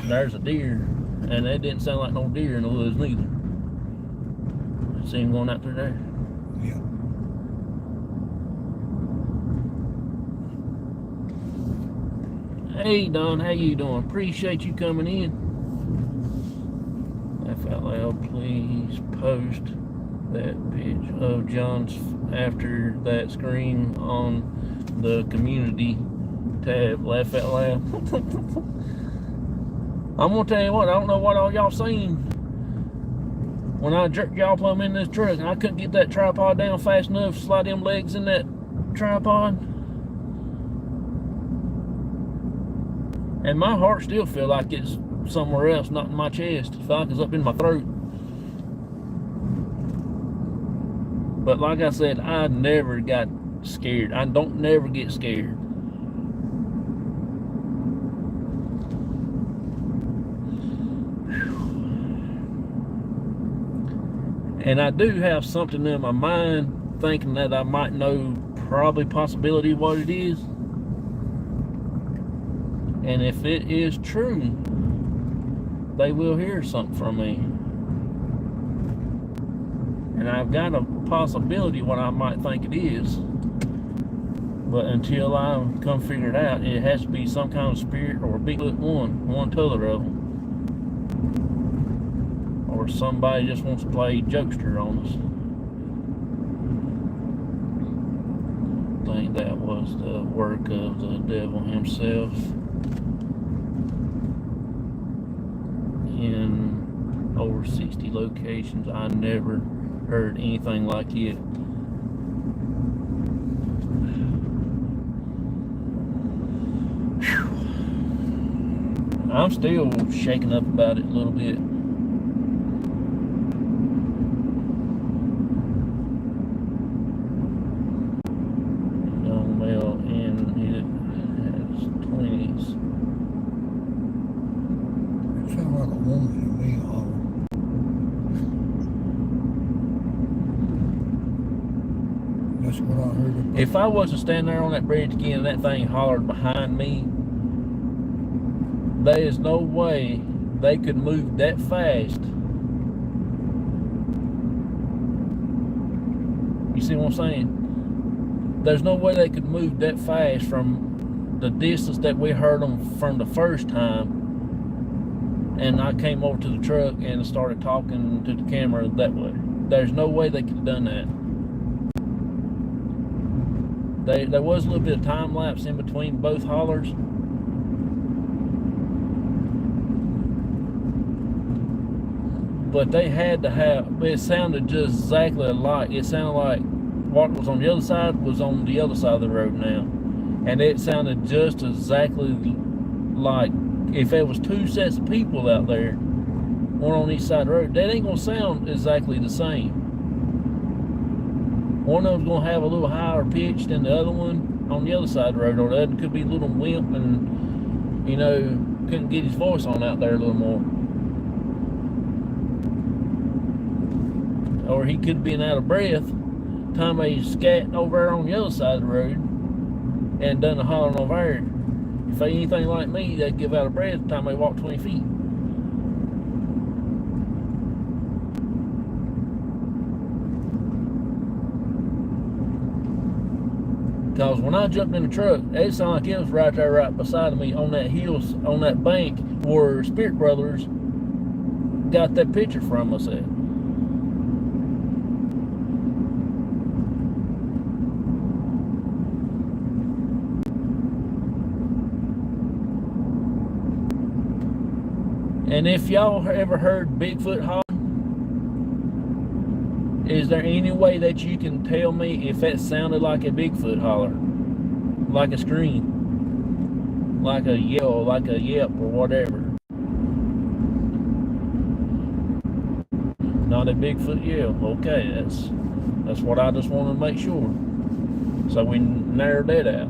There's a deer, and it didn't sound like no deer in the woods neither. I see him going out through there. Yeah. Hey Don, how you doing? Appreciate you coming in. Laugh out loud, please post that pitch of John's after that scream on the community tab. Laugh out loud. I'm gonna tell you what, I don't know what all y'all seen when I jerked y'all plumb in this truck and I couldn't get that tripod down fast enough to slide them legs in that tripod. And my heart still feel like it's somewhere else, not in my chest. I feel like it's up in my throat. But like I said, I never got scared. I don't never get scared. And I do have something in my mind thinking that I might know probably possibility what it is. And if it is true, they will hear something from me. And I've got a possibility what I might think it is. But until I come figure it out, it has to be some kind of spirit or a Bigfoot one t'other of them. Or somebody just wants to play jokester on us. I think that was the work of the devil himself. In over 60 locations, I never heard anything like it. Whew. I'm still shaken up about it a little bit. Young male in his 20s. It sounded like a woman to me, That's what I heard about. If I was to stand there on that bridge again and that thing hollered behind me, there is no way they could move that fast. You see what I'm saying? There's no way they could move that fast from the distance that we heard them from the first time. And I came over to the truck and started talking to the camera that way. There's no way they could have done that. There was a little bit of time lapse in between both hollers. But they had to have, it sounded just exactly alike. It sounded like what was on the other side was on the other side of the road now. And it sounded just exactly like if there was two sets of people out there, one on each side of the road, that ain't gonna sound exactly the same. One of them's gonna have a little higher pitch than the other one on the other side of the road, or the other could be a little wimp and, you know, couldn't get his voice on out there a little more. Or he could be out of breath time they scat over there on the other side of the road and done a hollering over there. If they anything like me, they'd give out of breath the time they walk 20 feet. Because when I jumped in the truck, it sounded like it was right there, right beside of me on that hill, on that bank where Spirit Brothers got that picture from us at. And if y'all ever heard Bigfoot holler, is there any way that you can tell me if that sounded like a Bigfoot holler? Like a scream? Like a yell, like a yelp or whatever? Not a Bigfoot yell. Okay, that's what I just wanted to make sure. So we narrowed that out.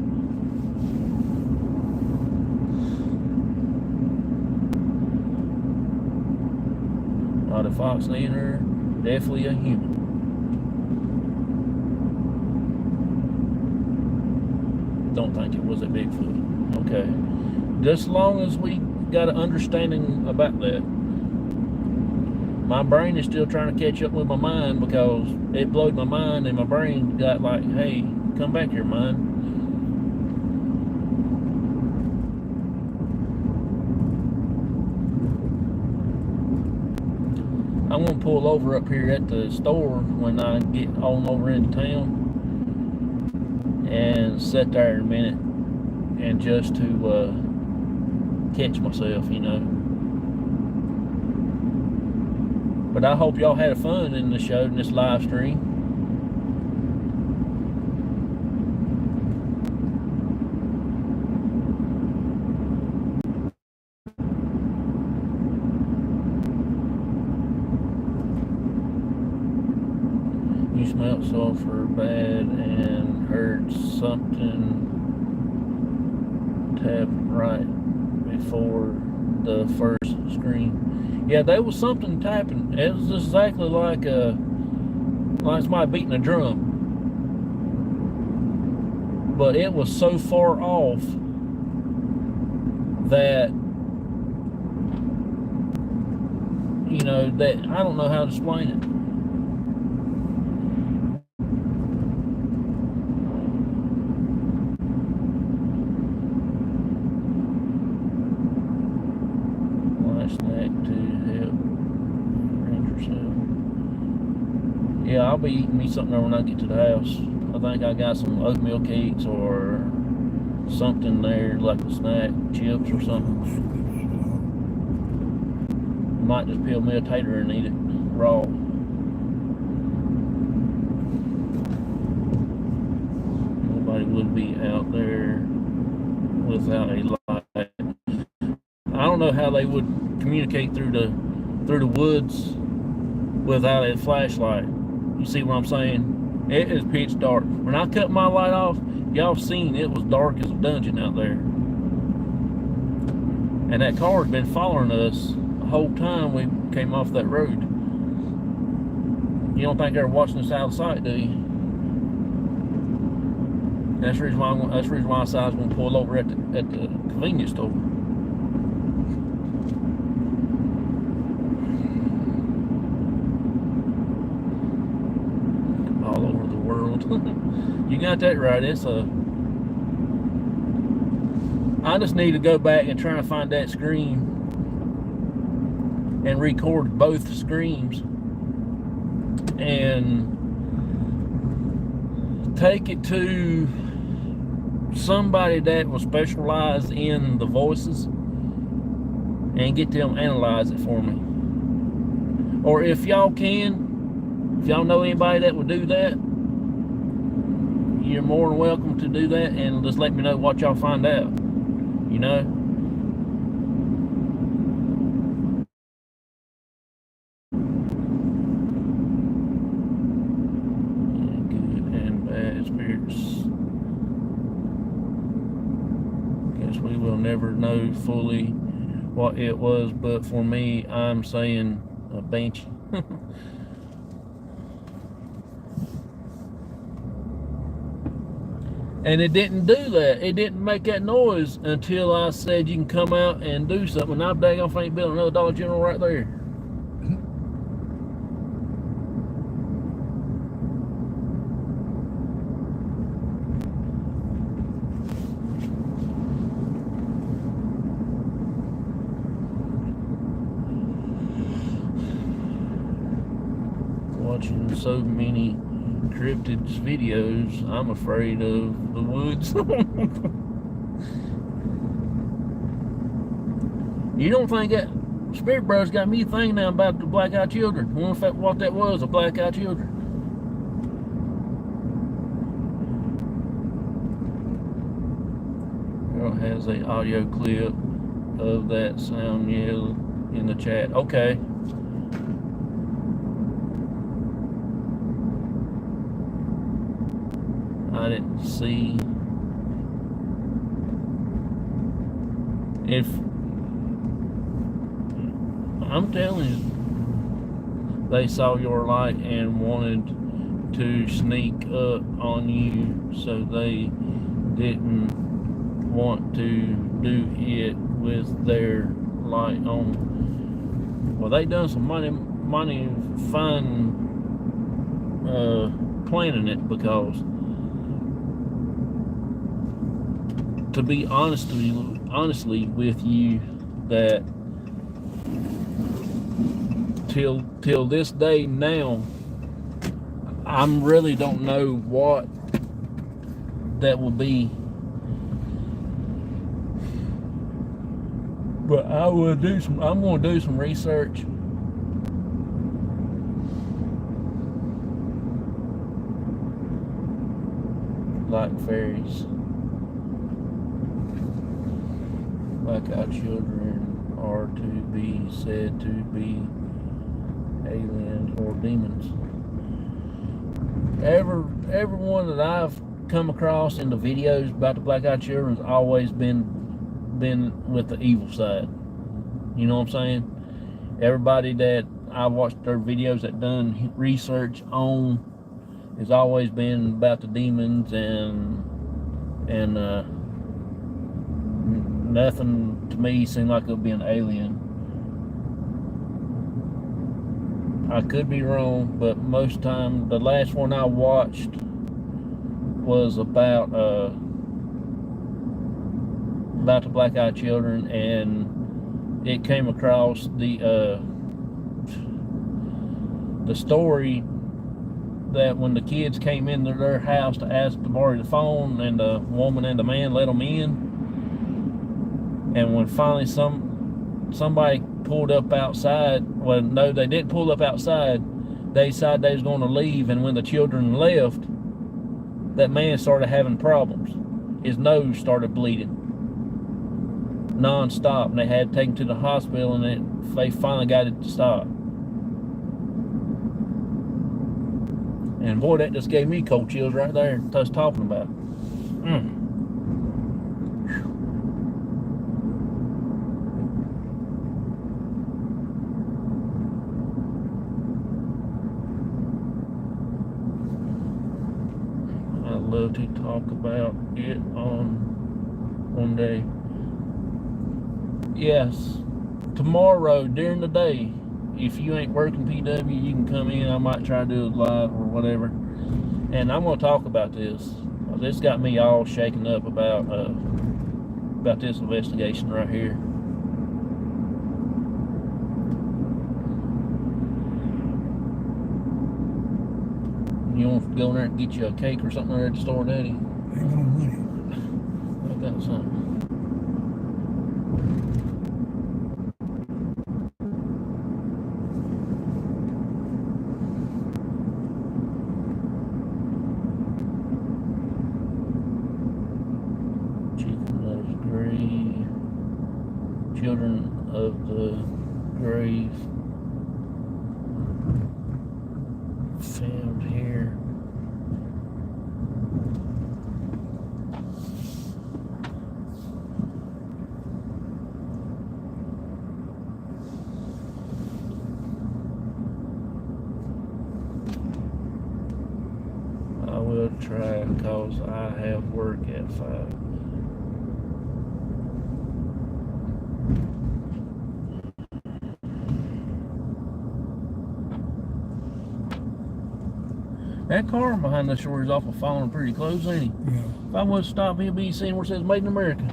Not a fox neither, definitely a human. Don't think it was a Bigfoot. Okay. Just as long as we got an understanding about that. My brain is still trying to catch up with my mind because it blowed my mind and my brain got like, hey, come back here, mind. I'm gonna pull over up here at the store when I get on over into town and sit there in a minute and just to catch myself, you know. But I hope y'all had fun in the show, in this live stream. You smelled sulfur bad and heard something tap right before the first scream. Yeah, there was something tapping. It was exactly like somebody beating a drum. But it was so far off that, you know, that I don't know how to explain it. Yeah, I'll be eating me something when I get to the house. I think I got some oatmeal cakes or something there, like a snack, chips or something. Might just peel me a tater and eat it raw. Nobody would be out there without a light. I don't know how they would communicate through the woods without a flashlight. You see what I'm saying? It is pitch dark. When I cut my light off, y'all seen it was dark as a dungeon out there. And that car had been following us the whole time we came off that road. You don't think they're watching us out of sight, do you? That's the reason why I said I was going to pull over at the convenience store. All over the world. You got that right. I just need to go back and try to find that scream and record both screams and take it to somebody that will specialize in the voices and get them to analyze it for me. Or if y'all know anybody that would do that, you're more than welcome to do that, and just let me know what y'all find out. You know? Good and bad spirits. Guess we will never know fully what it was, but for me, I'm saying a banshee. And it didn't do that. It didn't make that noise until I said you can come out and do something. I'm dang off ain't building another Dollar General right there. Watching so many cryptids videos, I'm afraid of the woods. You don't think that Spirit Bros got me thinking now about the black-eyed children? I wonder what that was, the black-eyed children. Girl has a audio clip of that sound yell in the chat. Okay. I didn't see if I'm telling you, they saw your light and wanted to sneak up on you, so they didn't want to do it with their light on. Well, they done some mighty fine planning it, because to be honestly with you, that till this day now, I really don't know what that will be, but I'm gonna do some research. Like fairies, black-eyed children are to be said to be aliens or demons. Everyone that I've come across in the videos about the black-eyed children has always been with the evil side. You know what I'm saying? Everybody that I watched their videos that done research on has always been about the demons, and nothing to me seemed like it would be an alien. I could be wrong, but most time, the last one I watched was about the black-eyed children, and it came across the story that when the kids came into their house to ask to borrow the phone, and the woman and the man let them in, and when finally somebody pulled up outside, well, no, they didn't pull up outside, they decided they was going to leave, and when the children left, that man started having problems. His nose started bleeding non-stop, and they had to take him to the hospital, and they finally got it to stop. And boy, that just gave me cold chills right there, just talking about it. I'd love to talk about it on one day. Yes, tomorrow during the day, if you ain't working PW, you can come in. I might try to do it live or whatever. And I'm going to talk about this. This got me all shaken up about this investigation right here. You want to go in there and get you a cake or something there at the store, Daddy? Ain't no money. I got something. children of the grave found here. I will try because I have work at 5. That car behind us sure is awful falling pretty close, ain't he? Yeah, If I was to stop, he'll be seeing where it says Made in America.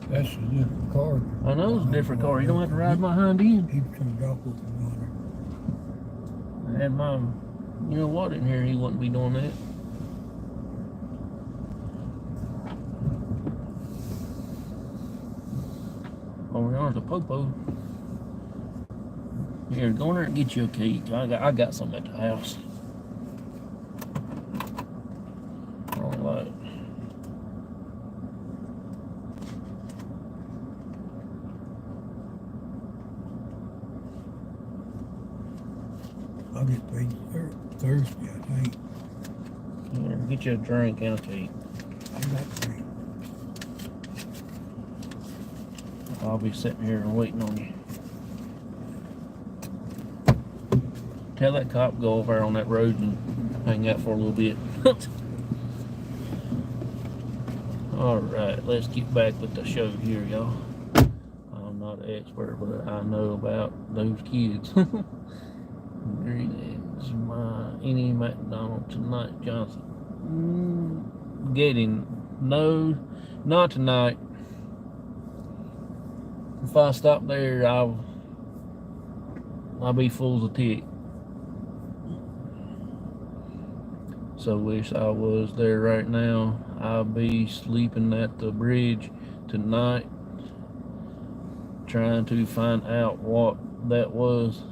that's a different car. I know it's a different car. You don't have to ride behind him. He turned off with the water. I had my, you know what, in here, he wouldn't be doing that. Over there the popo. Here, go in there and get you a key. I got some at the house. Wrong light. I'll get paid Thursday, I think. Here, get you a drink and a key. I got 3. I'll be sitting here and waiting on you. Tell that cop go over there on that road and hang out for a little bit. Alright, let's get back with the show here, y'all. I'm not an expert, but I know about those kids. Greetings, my any McDonald tonight, Johnson. Getting no, not tonight. If I stop there, I'll be full of tick. So wish I was there right now. I'll be sleeping at the bridge tonight, trying to find out what that was.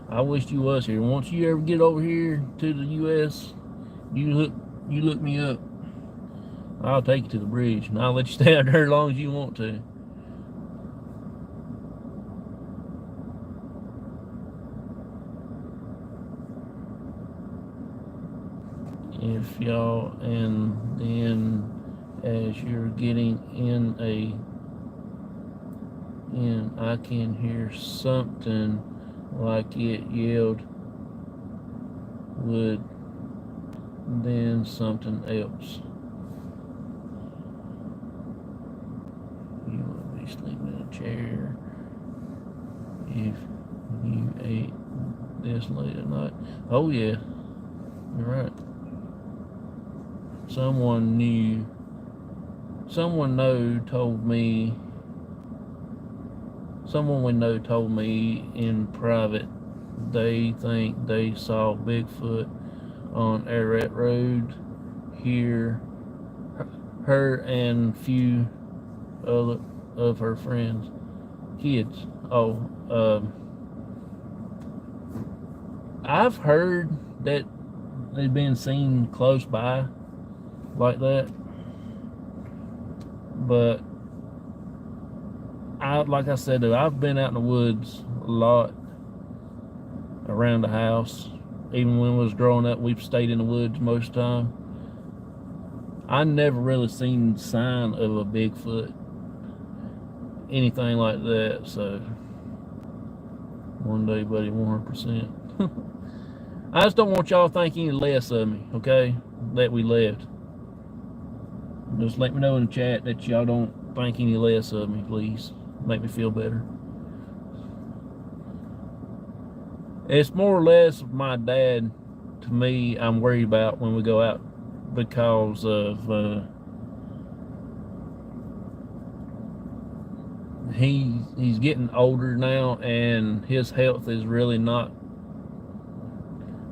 I wish you was here. Once you ever get over here to the U.S., you look me up. I'll take you to the bridge, and I'll let you stay out there as long as you want to. If y'all, and then as you're getting in I can hear something like it yelled, would then something else. You will be sleeping in a chair if you ate this late at night. Oh yeah, you're right. Someone we know told me in private they think they saw Bigfoot on Ararat Road. Here, her and few other of her friends, kids. I've heard that they've been seen close by like that, but like I said, I've been out in the woods a lot around the house. Even when I was growing up, we've stayed in the woods most of the time. I never really seen sign of a Bigfoot, anything like that. So one day, buddy, 100%. I just don't want y'all to think any less of me, okay? That we left. Just let me know in the chat that y'all don't think any less of me, please. Make me feel better. It's more or less my dad, to me, I'm worried about when we go out, because of he's getting older now, and his health is really not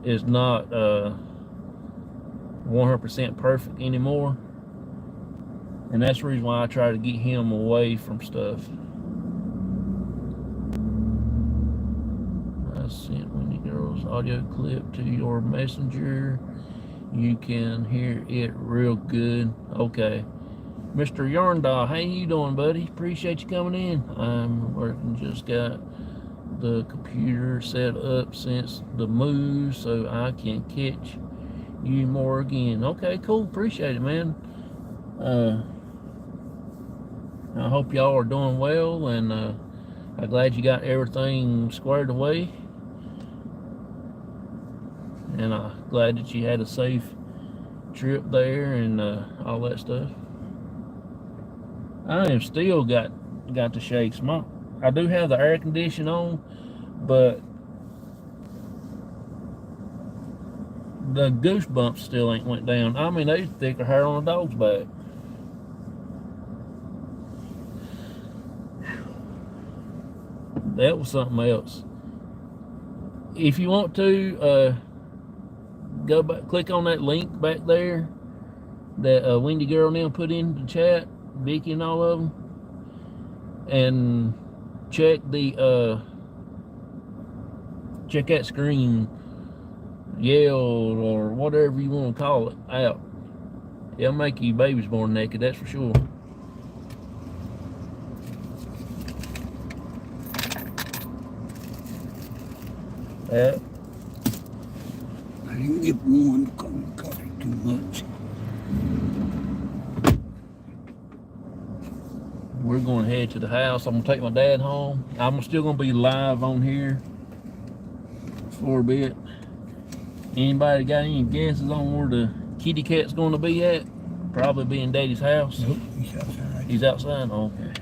100% perfect anymore. And that's the reason why I try to get him away from stuff. I sent Wendy Girl's audio clip to your messenger. You can hear it real good. Okay. Mr. Yarndaw, how you doing, buddy? Appreciate you coming in. I'm working, just got the computer set up since the move so I can catch you more again. Okay, cool. Appreciate it, man. I hope y'all are doing well, and I'm glad you got everything squared away. And I'm glad that you had a safe trip there and all that stuff. I am still got the shakes. I do have the air conditioning on, but the goosebumps still ain't went down. I mean, they thicker hair on a dog's back. That was something else. If you want to go back, click on that link back there that Wendy Girl now put in the chat, Vicky and all of them, and check check that screen, yell or whatever you want to call it out. It'll make you babies born naked, that's for sure. Yeah. I didn't get one because it cut it too much. We're going to head to the house. I'm going to take my dad home. I'm still going to be live on here for a bit. Anybody got any guesses on where the kitty cat's going to be at? Probably be in Daddy's house. Nope, he's outside. He's outside? Okay.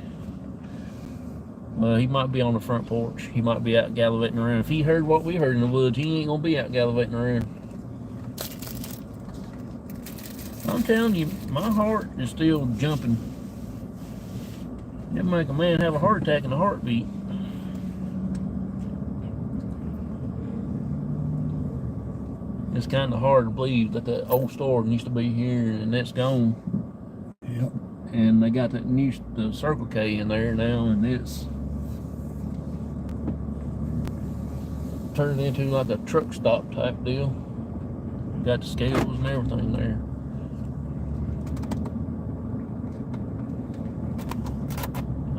Well, he might be on the front porch. He might be out gallivanting around. If he heard what we heard in the woods, he ain't going to be out gallivanting around. I'm telling you, my heart is still jumping. It make a man have a heart attack in a heartbeat. It's kind of hard to believe that that old store used to be here and that's gone. Yep. And they got that new the Circle K in there now, and it's turned into like a truck stop type deal. Got the scales and everything there.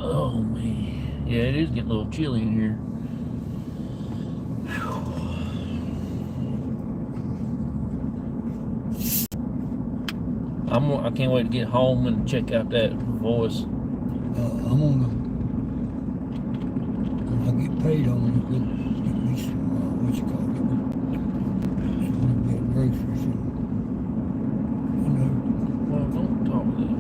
Oh man, yeah, it is getting a little chilly in here. I can't wait to get home and check out that voice. I'm on when I get paid, I'm gonna go get me some, what you call it, some little bit of groceries and, Well, don't talk this.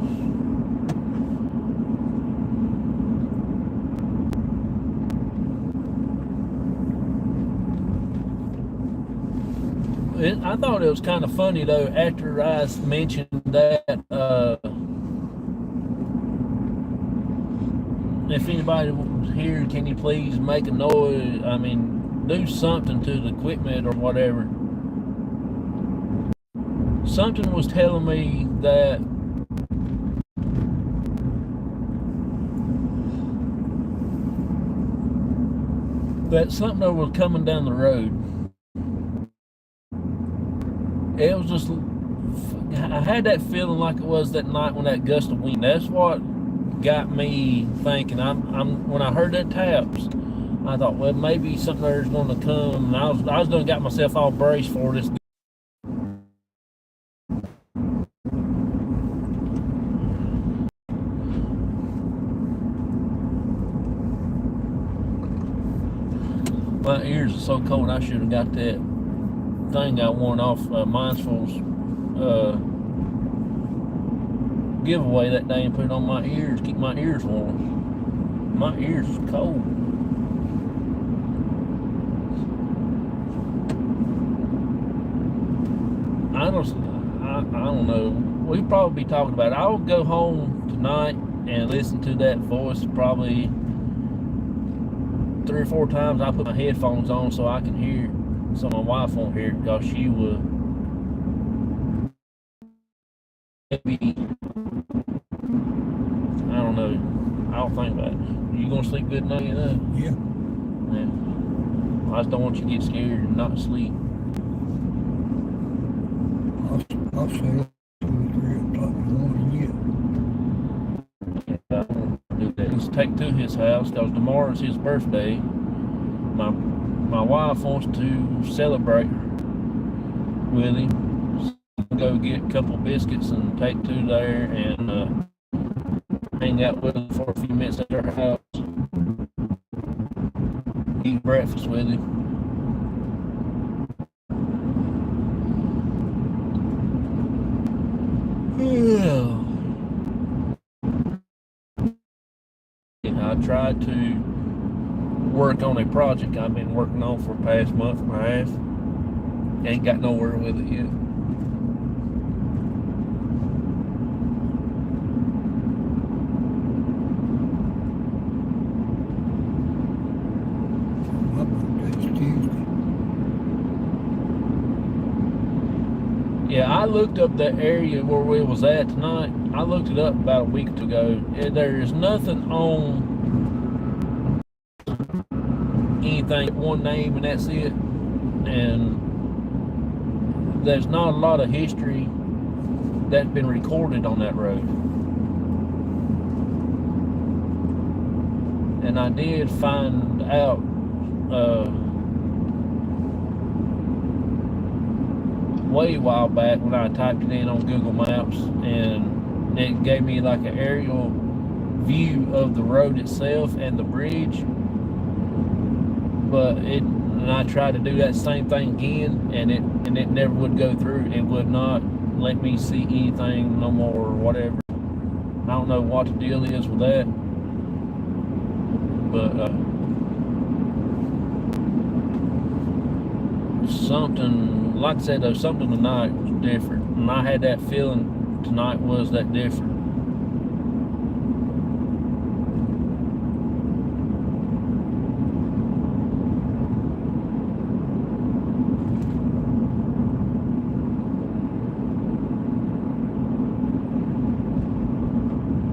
I thought it was kind of funny though after I mentioned that if anybody was here, can you please make a noise? I mean, do something to the equipment or whatever. Something was telling me that something that was coming down the road. It was just, I had that feeling like it was that night when that gust of wind. That's what got me thinking. When I heard that taps, I thought, well, maybe something there's going to come. And I was done got myself all braced for this. My ears are so cold. I should have got that thing I won off Mindful's giveaway that day and put it on my ears, keep my ears warm. My ears is cold. I don't know. We'll probably be talking about it. I'll go home tonight and listen to that voice probably 3 or 4 times. I'll put my headphones on so I can hear it. So my wife won't hear it because she will maybe, I don't know. I'll think about it. You gonna sleep good tonight? Yeah. Yeah. I just don't want you to get scared and not sleep. I'll I'll say 2 or 3 o'clock in the morning yet. I won't do that. Let's take to his house because tomorrow's his birthday. My wife wants to celebrate with him. So we'll go get a couple biscuits and take to there and hang out with him for a few minutes at their house. Eat breakfast with him. I tried to work on a project I've been working on for the past month and a half. Ain't got nowhere with it yet. My birthday's Tuesday. Yeah, I looked up that area where we was at tonight. I looked it up about a week ago. There is nothing on anything, one name, and that's it. And there's not a lot of history that's been recorded on that road. And I did find out way a while back when I typed it in on Google Maps, and it gave me like an aerial view of the road itself and the bridge. But and I tried to do that same thing again, and it never would go through. It would not let me see anything no more or whatever. I don't know what the deal is with that, but something, like I said though, something tonight was different, and I had that feeling tonight was that different.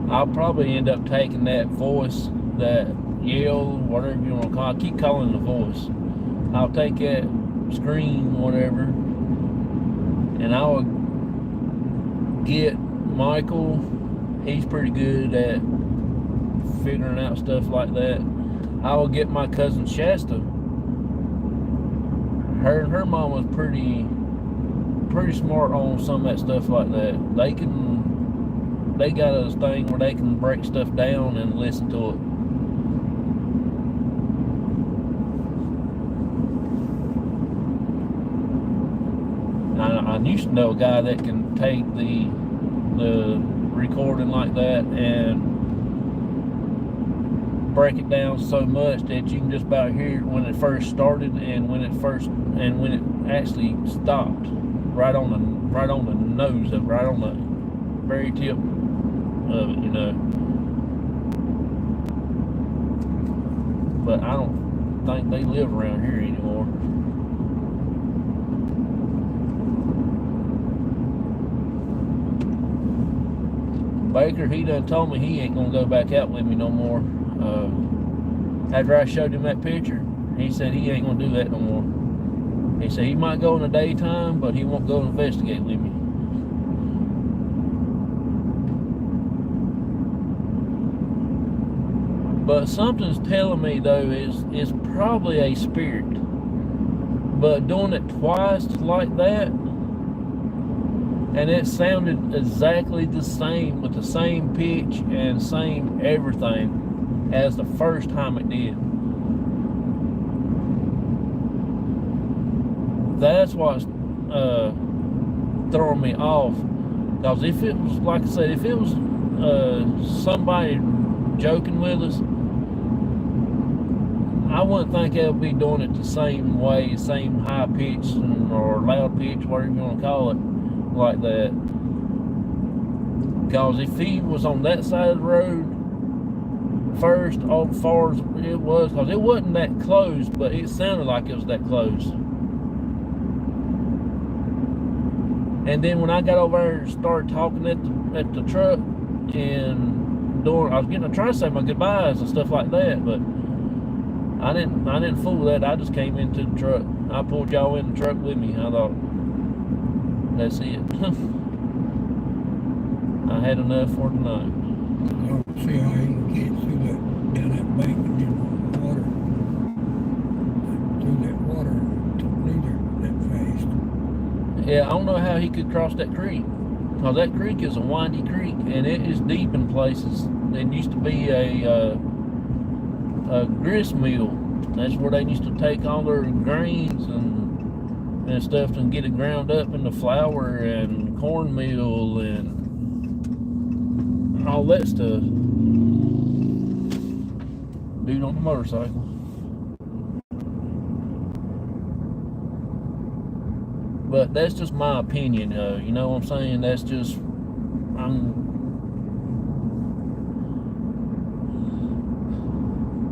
I'll probably end up taking that voice, that yell, whatever you want to call it. I keep calling it a voice. I'll take that scream, whatever, and I'll get Michael. He's pretty good at figuring out stuff like that. I will get my cousin Shasta. Her and her mom was pretty smart on some of that stuff like that. They got a thing where they can break stuff down and listen to it. I used to know a guy that can take the recording like that and break it down so much that you can just about hear it when it first started and when it actually stopped, right on the nose of, right on the very tip of it, you know. But I don't think they live around here anymore. Baker, he done told me he ain't gonna go back out with me no more. After I showed him that picture, he said he ain't gonna do that no more. He said he might go in the daytime, but he won't go investigate with me. But something's telling me though it's probably a spirit. But doing it twice like that, and it sounded exactly the same, with the same pitch and same everything as the first time it did. That's what's throwing me off. Because if it was, like I said, if it was somebody joking with us, I wouldn't think they would be doing it the same way, same high pitch or loud pitch, whatever you want to call it, like that. Because if he was on that side of the road first, all as far as it was, because it wasn't that close, but it sounded like it was that close. And then when I got over there and started talking at the truck and doing, I was getting to try to say my goodbyes and stuff like that, but I didn't fool that. I just came into the truck. I pulled y'all in the truck with me. I thought, That's it. I had enough for tonight. I don't see how he can get through that, down that bank and in the water. Through that water, neither that fast. Yeah, I don't know how he could cross that creek. Because that creek is a windy creek, and it is deep in places. It used to be a grist mill. That's where they used to take all their grains and stuff and get it ground up into flour and cornmeal and all that stuff. Dude on the motorcycle. But that's just my opinion, you know what I'm saying? That's just,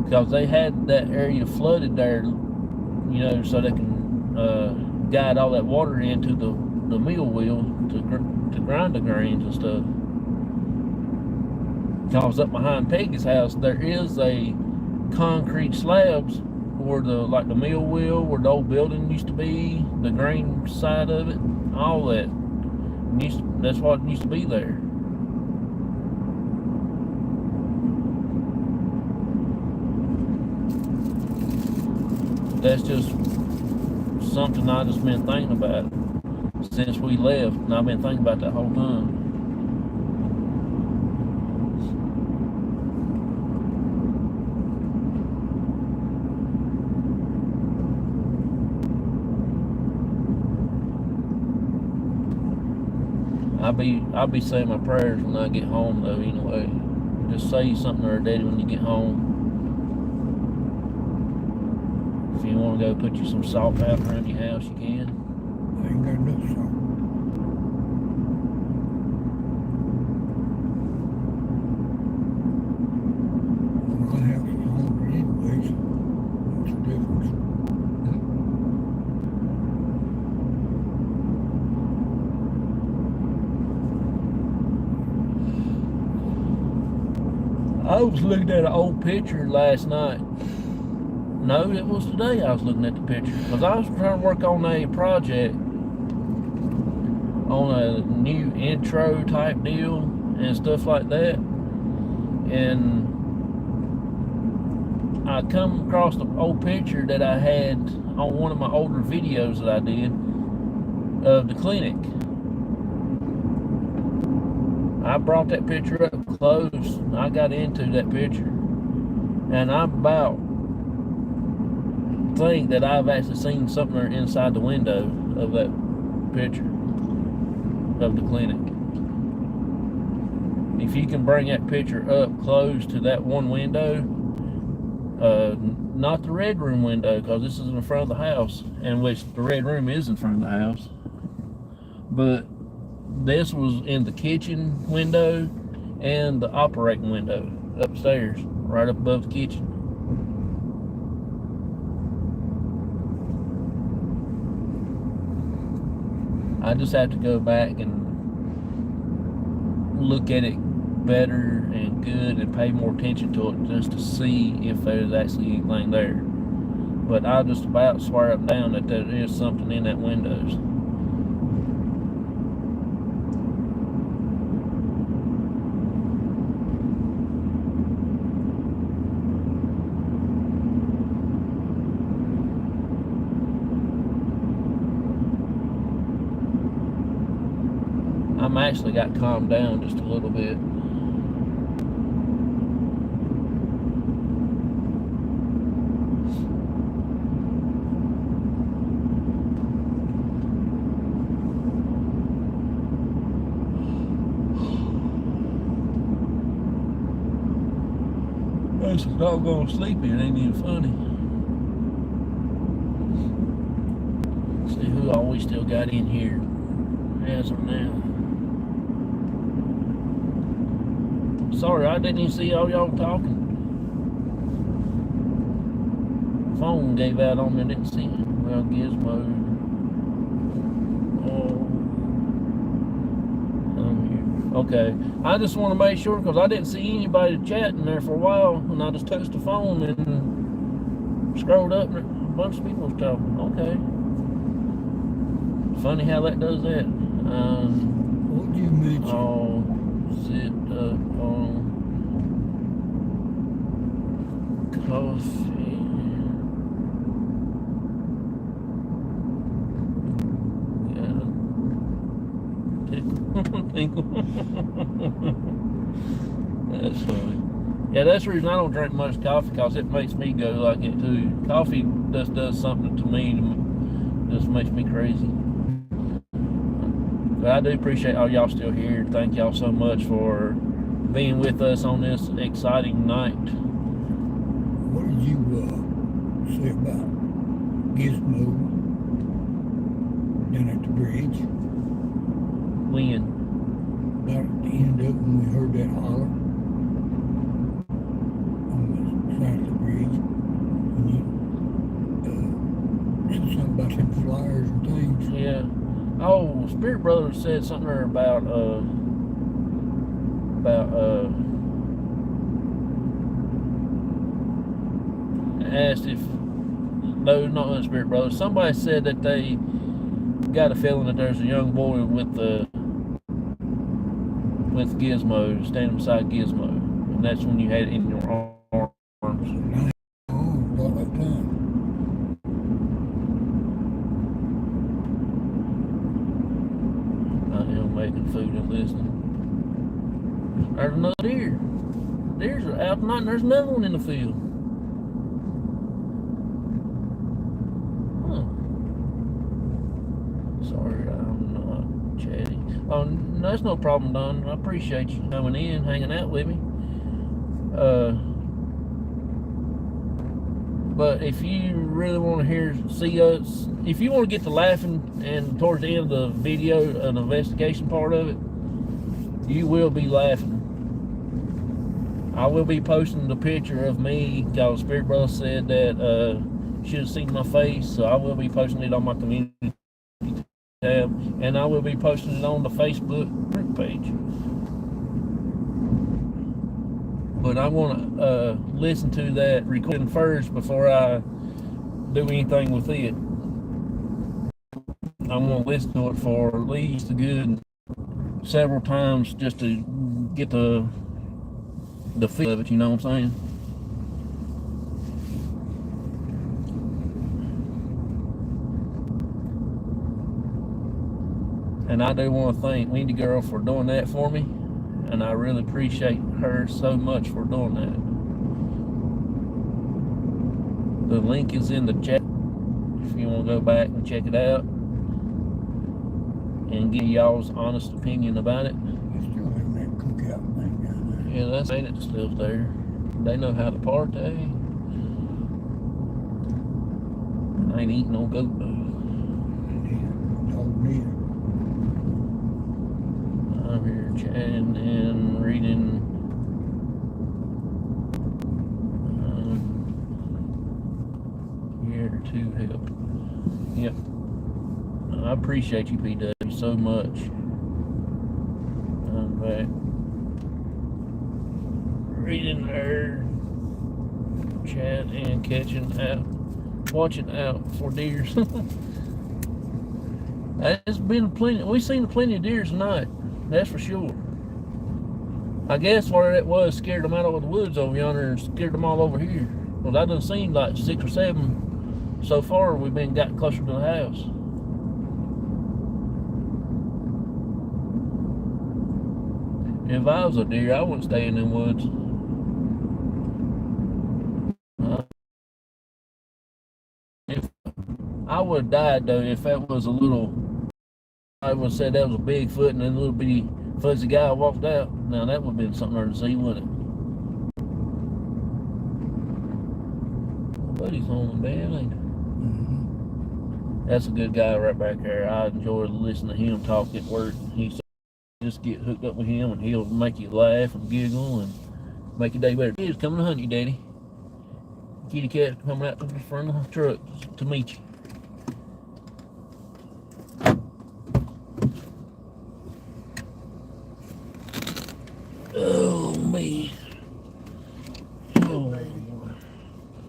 because they had that area flooded there, you know, so they can guide all that water into the mill wheel to grind the grains and stuff. Because up behind Peggy's house, there is a concrete slabs where the mill wheel, where the old building used to be, the grain side of it, all that. That's what used to be there. That's just something I just been thinking about since we left, and I've been thinking about that whole time. I'll be saying my prayers when I get home though, anyway. Just say something to her daddy when you get home. If you want to go put you some salt powder around your house, you can. I ain't got no salt. My house is hungry anyways. What's the difference? I was looking at an old picture last night. No, it was today I was looking at the picture. Because I was trying to work on a project, on a new intro type deal and stuff like that. And I come across the old picture that I had on one of my older videos that I did of the clinic. I brought that picture up close. I got into that picture, and I about think that I've actually seen something inside the window of that picture of the clinic. If you can bring that picture up close to that one window, not the red room window, because this is in front of the house, and which the red room is in front of the house, but this was in the kitchen window and the operating window upstairs, right up above the kitchen. I just have to go back and look at it better and good and pay more attention to it just to see if there's actually anything there. But I just about swear up and down that there is something in that windows. I'm actually got calmed down just a little bit. It's doggone sleepy. It ain't even funny. See who all we still got in here as of now. Sorry, I didn't even see all y'all talking. Phone gave out on me, I didn't see it. Well, Gizmo. Okay, I just want to make sure because I didn't see anybody chatting there for a while, and I just touched the phone and scrolled up, and a bunch of people was talking. Okay, funny how that does that. What you mention? I'll sit up on coffee. That's funny. Yeah, that's the reason I don't drink much coffee, because it makes me go like it too. Coffee just does something to me, just makes me crazy. But I do appreciate all y'all still here. Thank y'all so much for being with us on this exciting night. What did you say about Gizmo down at the bridge? When? About at the end of it, when we heard that holler on the side of the bridge, when you said something about them flyers and things. Yeah. Oh, Spirit Brother said something there about asked if, no, not the Spirit Brother. Somebody said that they got a feeling that there's a young boy with Gizmo, standing beside Gizmo, and that's when you had it in your arms. Oh, about that time. I am making food and listening. There's another deer. Deers are out tonight, and there's another one in the field. Huh. Sorry, I'm not chatty. Oh, no, that's no problem, Don. I appreciate you coming in, hanging out with me. But if you really want to see us, if you want to get to laughing, and towards the end of the video, an investigation part of it, you will be laughing. I will be posting the picture of me, because Spirit Brother said that should have seen my face, so I will be posting it on my community tab, and I will be posting it on the Facebook group page. But I want to listen to that recording first before I do anything with it. I'm going to listen to it for at least a good several times, just to get the feel of it, you know what I'm saying? And I do want to thank Wendy Girl for doing that for me, and I really appreciate her so much for doing that. The link is in the chat if you want to go back and check it out and get y'all's honest opinion about it. They're still having that cookout thing down there. Yeah, that's ain't it still there. They know how to party. I ain't eating no goat though. Dog neither. I'm here chatting and reading. Here to help. Yep. I appreciate you, PW, so much. I'm back. Reading her chat and watching out for deers. It's been plenty. We've seen plenty of deers tonight. That's for sure. I guess what it was scared them out of the woods over yonder and scared them all over here. Well, I done seen like 6 or 7 so far. We've been got closer to the house. If I was a deer, I wouldn't stay in them woods. If I would have died though if that was a little. I would have said that was a Bigfoot and then a little bitty fuzzy guy walked out. Now that would have been something there to see, wouldn't it? Buddy's home in bed, ain't he? Mm-hmm. That's a good guy right back there. I enjoy listening to him talk at work. He just get hooked up with him and he'll make you laugh and giggle and make your day better. He's coming to hunt you, Daddy. Kitty cat coming out to the front of the truck to meet you. Oh, me. Oh, boy.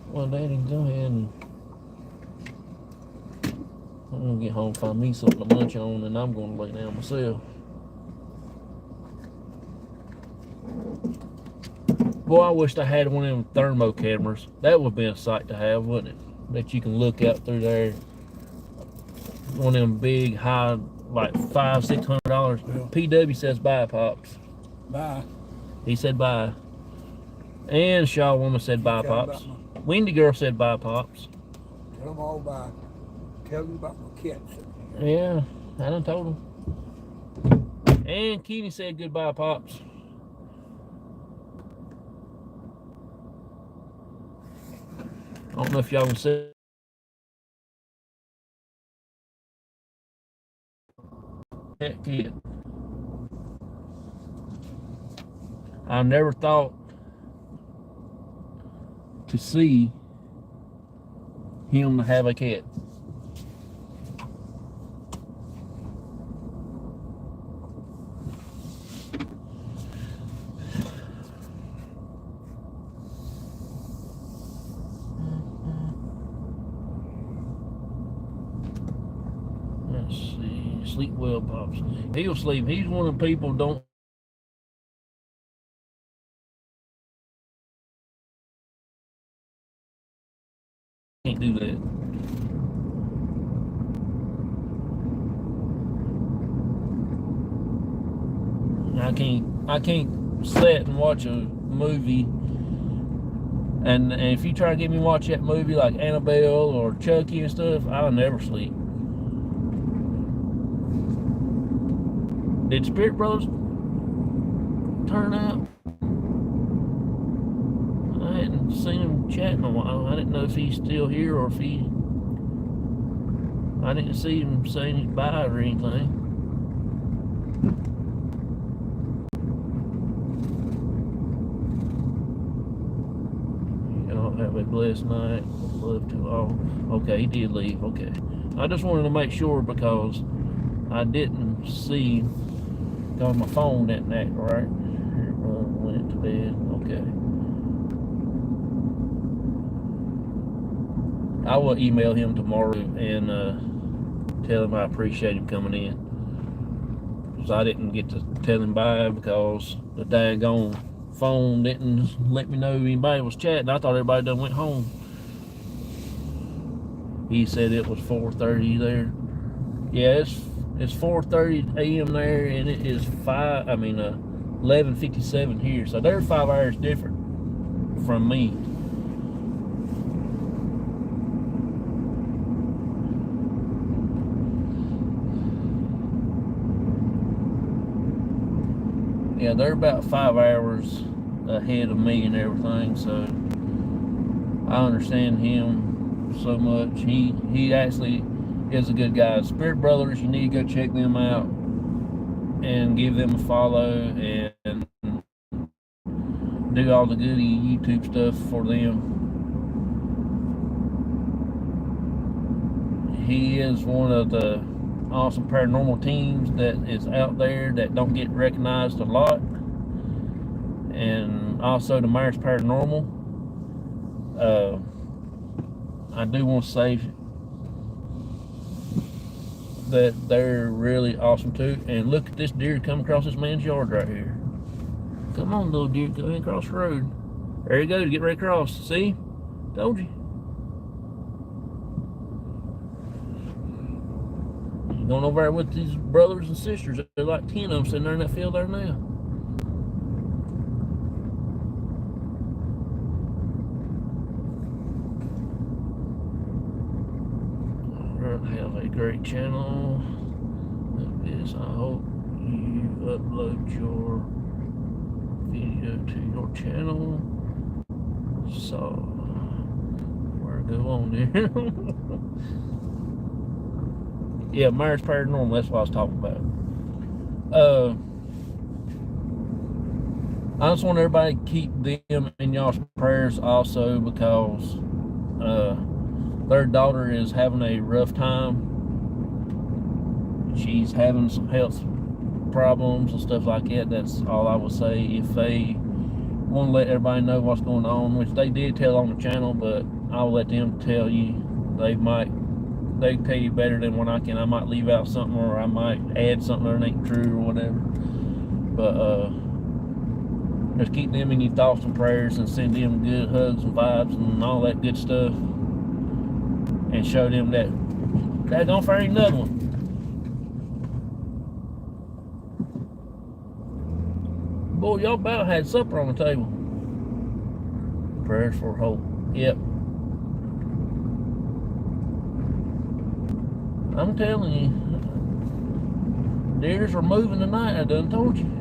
Well, Daddy, go ahead and... I'm gonna get home, find me something to munch on, and I'm gonna lay down myself. Boy, I wished I had one of them thermo cameras. That would be a sight to have, wouldn't it? That you can look out through there. One of them big, high, like $500-600. Yeah. PW says bye, Pops. Bye. He said bye. And Shaw Woman said bye, Tell 'em Pops. about Windy Girl said bye, Pops. Tell them all bye. Tell them about my kids. Yeah, I done told him. And Kenny said goodbye, Pops. I don't know if y'all can see that kid. I never thought to see him have a cat. Let's see. Sleep well, Pops. He'll sleep. He's one of the people don't can't do that. I can't sit and watch a movie and if you try to get me to watch that movie like Annabelle or Chucky and stuff, I'll never sleep. Did Spirit Brothers turn out? I hadn't seen him chat in a while. I didn't know if he's still here or if I didn't see him saying bye or anything. Y'all have a blessed night. Love to all. Okay, he did leave. Okay. I just wanted to make sure because I didn't see on my phone didn't act right. Went to bed. Okay. I will email him tomorrow and tell him I appreciate him coming in. Because I didn't get to tell him bye because the daggone phone didn't let me know anybody was chatting. I thought everybody done went home. He said it was 4:30 there. Yeah, it's 4:30 a.m. there, and it is 11:57 here. So they're 5 hours different from me. Yeah, they're about 5 hours ahead of me and everything, so I understand him so much. He actually is a good guy. Spirit Brothers, you need to go check them out and give them a follow and do all the goody YouTube stuff for them. He is one of the awesome paranormal teams that is out there that don't get recognized a lot, and also the Myers Paranormal. I do want to say that they're really awesome too. And look at this deer come across this man's yard right here. Come on, little deer, go ahead and cross the road. There you go, get right across. See? Told you. Going over there with these brothers and sisters. There's like 10 of them sitting there in that field there now. Have a great channel. This, I hope you upload your video to your channel. So, where to go on there? Yeah, Myers Paranormal, that's what I was talking about. I just want everybody to keep them in y'all's prayers also because their daughter is having a rough time. She's having some health problems and stuff like that. That's all I would say. If they want to let everybody know what's going on, which they did tell on the channel, but I'll let them tell you. They might they tell you better than what I can. I might leave out something, or I might add something that ain't true or whatever. But just keep them in your thoughts and prayers, and send them good hugs and vibes and all that good stuff, and show them that don't fare ain't another one. Boy, y'all about had supper on the table. Prayers for hope. Yep. I'm telling you, deers are moving tonight. I done told you.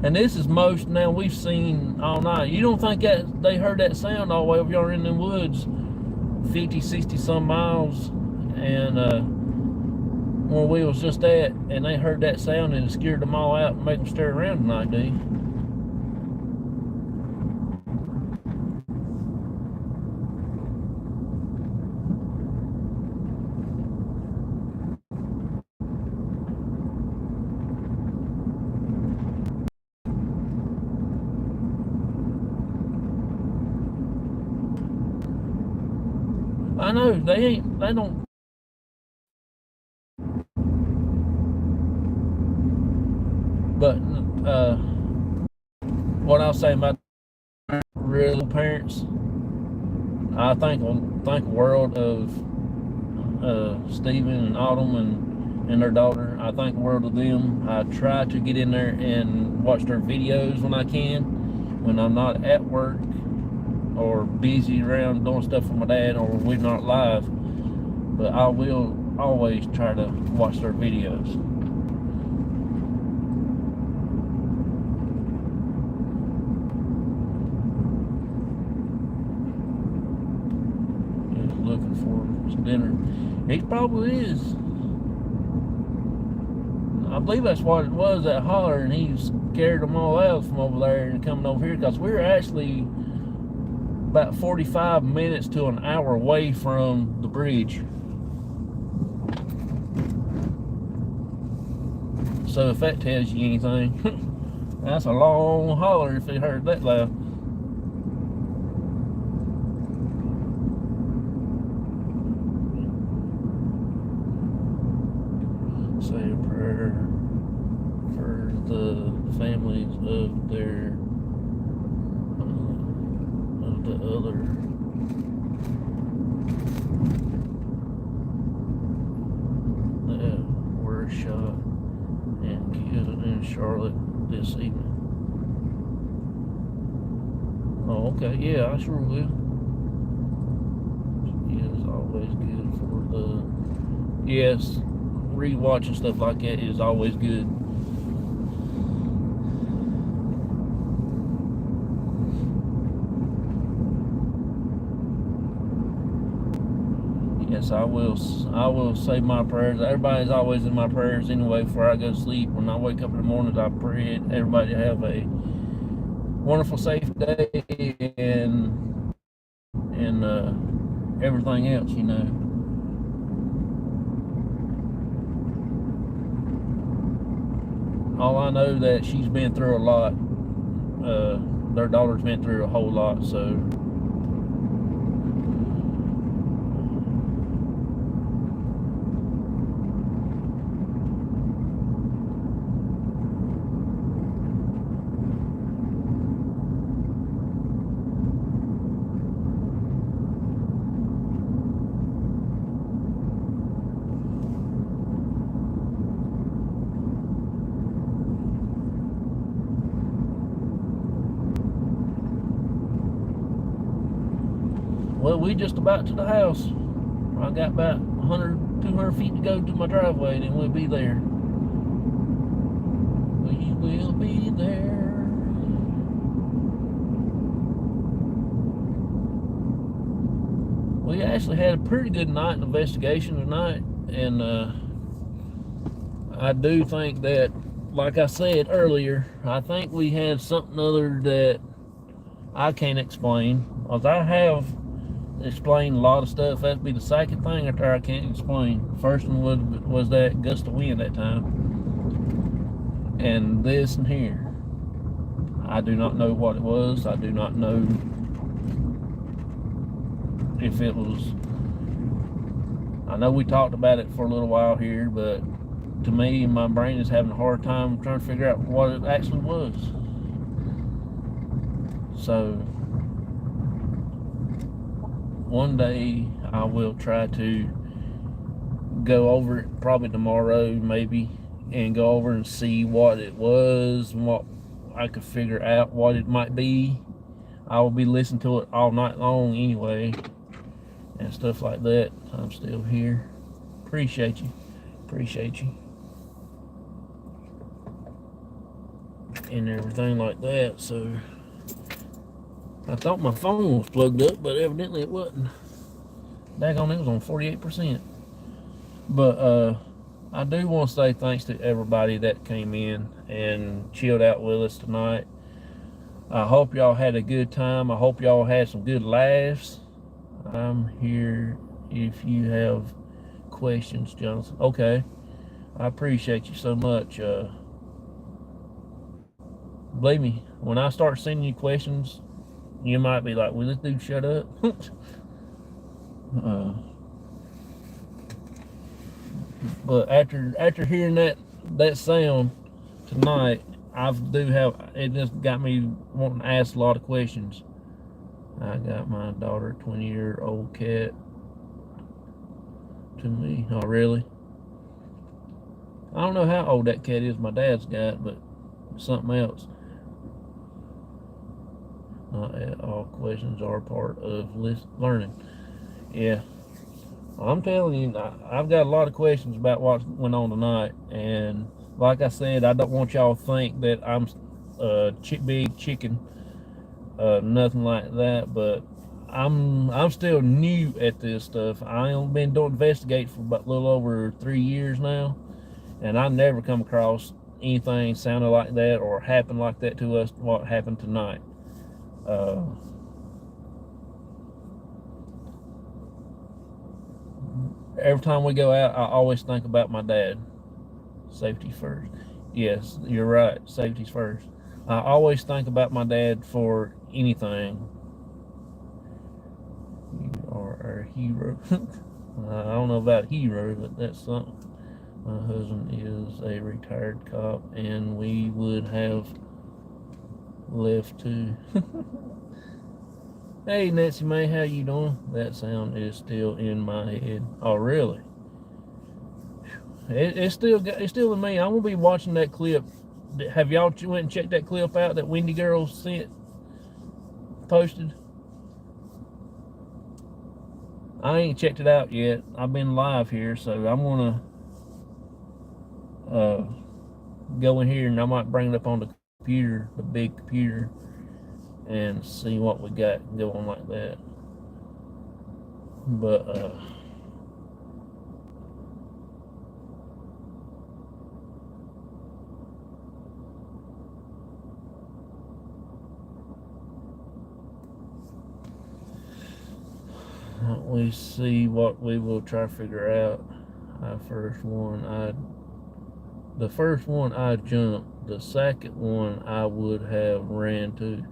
And this is most now we've seen all night. You don't think that they heard that sound all the way over yonder in the woods, 50, 60 some miles, and where we was just at, and they heard that sound and it scared them all out and made them stare around tonight, do you? I know, they don't. But what I'll say about real parents, I think a world of Stephen and Autumn and their daughter. I think a world of them. I try to get in there and watch their videos when I can, when I'm not at work or busy around doing stuff for my dad, or we're not live. But I will always try to watch their videos. Just looking for some dinner. He probably is. I believe that's what it was, that holler, and he scared them all out from over there and coming over here, because we were actually about 45 minutes to an hour away from the bridge. So if that tells you anything, that's a long holler if they heard that loud. Say a prayer for the families of their the other that were shot and killed in Charlotte this evening. Oh, okay, yeah, I sure will. It's always good for the, yes, rewatching stuff like that is always good. Yes, I will say my prayers. Everybody's always in my prayers anyway before I go to sleep. When I wake up in the mornings, I pray everybody have a wonderful, safe day, and everything else, you know. All I know that she's been through a lot. Their daughter's been through a whole lot, so. Well, we just about to the house. I got about 100, 200 feet to go to my driveway, and then we'll be there. We will be there. We actually had a pretty good night in investigation tonight, and I do think that, like I said earlier, I think we had something other that I can't explain, because I have explained a lot of stuff. That'd be the second thing out there I can't explain. First one was that gust of wind that time, and this and here, I do not know what it was. I do not know if it was. I know we talked about it for a little while here, but to me, my brain is having a hard time trying to figure out what it actually was. So one day I will try to go over it, probably tomorrow maybe, and go over and see what it was and what I could figure out what it might be. I will be listening to it all night long anyway and stuff like that. I'm still here. Appreciate you and everything like that. So I thought my phone was plugged up, but evidently it wasn't. Daggone, it was on 48%. But I do want to say thanks to everybody that came in and chilled out with us tonight. I hope y'all had a good time. I hope y'all had some good laughs. I'm here if you have questions, Jonathan. Okay. I appreciate you so much. Believe me, when I start sending you questions, you might be like, will this dude shut up? But after hearing that sound tonight, it just got me wanting to ask a lot of questions. I got my daughter, 20-year-old cat, to me. Oh, really? I don't know how old that cat is my dad's got, but something else. Not all questions are part of learning. Yeah. I'm telling you, I've got a lot of questions about what went on tonight, and like I said, I don't want y'all to think that I'm big chicken, nothing like that. But I'm still new at this stuff. I only been doing investigate for about a little over 3 years now, and I never come across anything sounded like that or happened like that to us. What happened tonight? Every time we go out, I always think about my dad. Safety first. Yes, you're right. Safety's first. I always think about my dad for anything. You are our hero. I don't know about hero, but that's something. My husband is a retired cop, and we would have left too. Hey Nancy Mae, how you doing? That sound is still in my head. Oh really? It's still in me. I'm gonna be watching that clip. Have y'all went and checked that clip out that Wendy Girl posted? I ain't checked it out yet. I've been live here, so I'm gonna go in here and I might bring it up on the computer, the big computer, and see what we got going like that. But we see what we will try to figure out. The first one I jumped. The second one I would have ran to.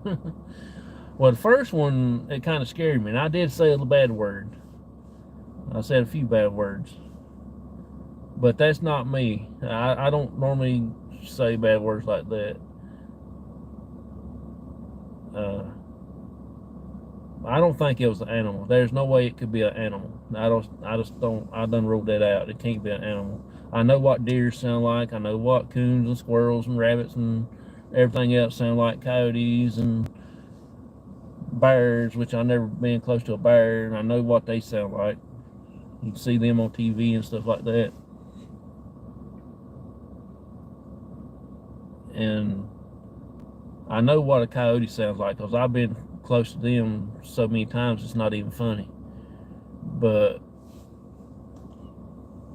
Well, the first one, it kind of scared me, and I did say a bad word. I said a few bad words, but that's not me. I don't normally say bad words like that. I don't think it was an animal. There's no way it could be an animal. I done ruled that out. It can't be an animal. I know what deer sound like. I know what coons and squirrels and rabbits and everything else sound like, coyotes and bears, which I've never been close to a bear, and I know what they sound like. You can see them on TV and stuff like that. And I know what a coyote sounds like because I've been close to them so many times it's not even funny. But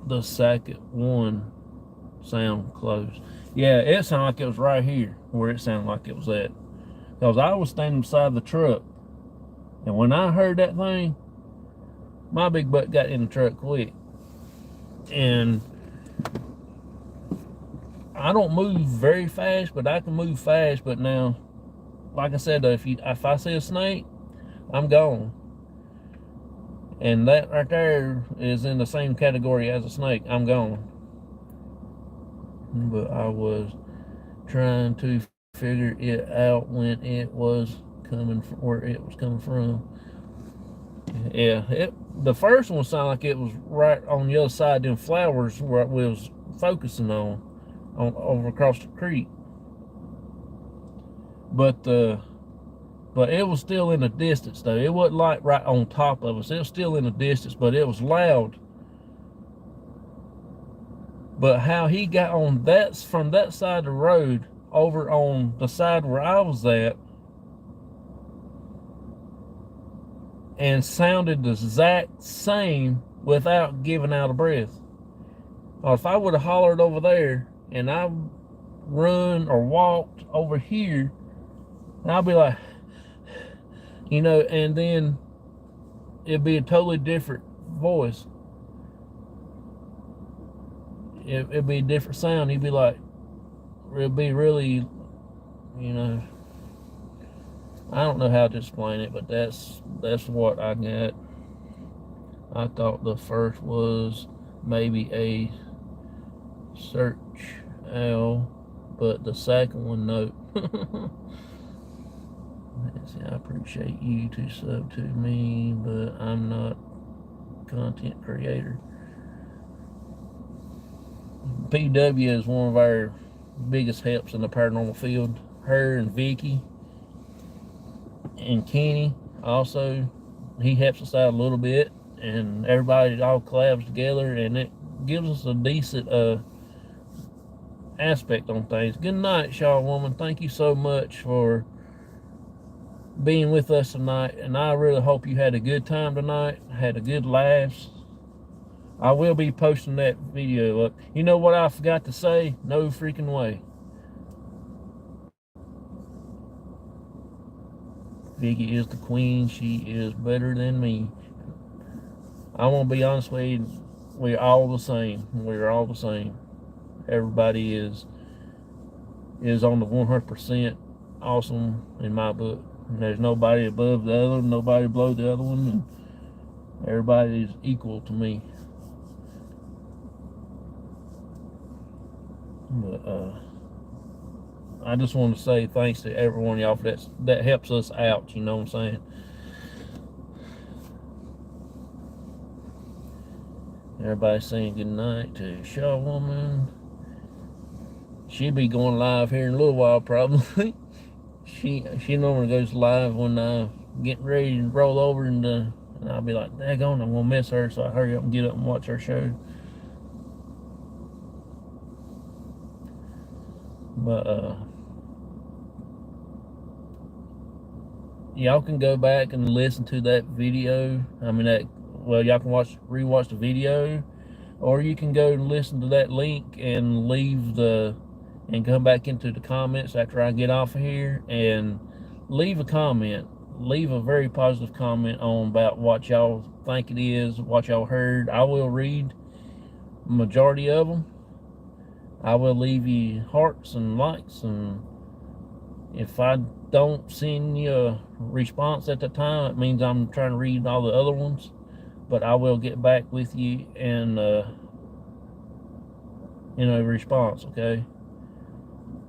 the second one sound close. Yeah, it sounded like it was right here where it sounded like it was at. Because I was standing beside the truck, and when I heard that thing, my big butt got in the truck quick. And I don't move very fast, but I can move fast. But now, like I said, though, if I see a snake, I'm gone. And that right there is in the same category as a snake. I'm gone. But I was trying to figure it out when it was coming from, where it was coming from. Yeah, the first one sounded like it was right on the other side of them flowers where we was focusing on over across the creek. But it was still in the distance though. It wasn't like right on top of us. It was still in the distance, but it was loud. But how he got on from that side of the road over on the side where I was at and sounded the exact same without giving out a breath. If I would have hollered over there and I run or walked over here, I'll be like, and then it'd be a totally different voice. It'd be a different sound. He'd be like, it'd be really, I don't know how to explain it, but that's what I got. I thought the first was maybe a search owl, but the second one, no. I appreciate you to sub to me, but I'm not a content creator. PW is one of our biggest helps in the paranormal field. Her and Vicky and Kenny also, he helps us out a little bit, and everybody all collabs together, and it gives us a decent aspect on things. Good night, Shaw Woman. Thank you so much for being with us tonight, and I really hope you had a good time tonight, had a good laughs. I will be posting that video up. You know what I forgot to say? No freaking way. Vicky is the queen. She is better than me. I want to be honest with you, we're all the same. We're all the same. Everybody is on the 100% awesome in my book. And there's nobody above the other, nobody below the other one, and everybody is equal to me. But I just want to say thanks to everyone y'all for that helps us out, you know what I'm saying? Everybody saying good night to Shaw Woman. She'll be going live here in a little while probably. She normally goes live when I'm getting ready to roll over, and I'll be like, daggone, I'm gonna miss her, so I hurry up and get up and watch her show. But y'all can go back and listen to that video. I mean y'all can rewatch the video, or you can go and listen to that link and and come back into the comments after I get off of here and leave a comment. Leave a very positive comment on about what y'all think it is, what y'all heard. I will read majority of them. I will leave you hearts and likes, and if I don't send you a response at the time, it means I'm trying to read all the other ones. But I will get back with you and in a response, okay?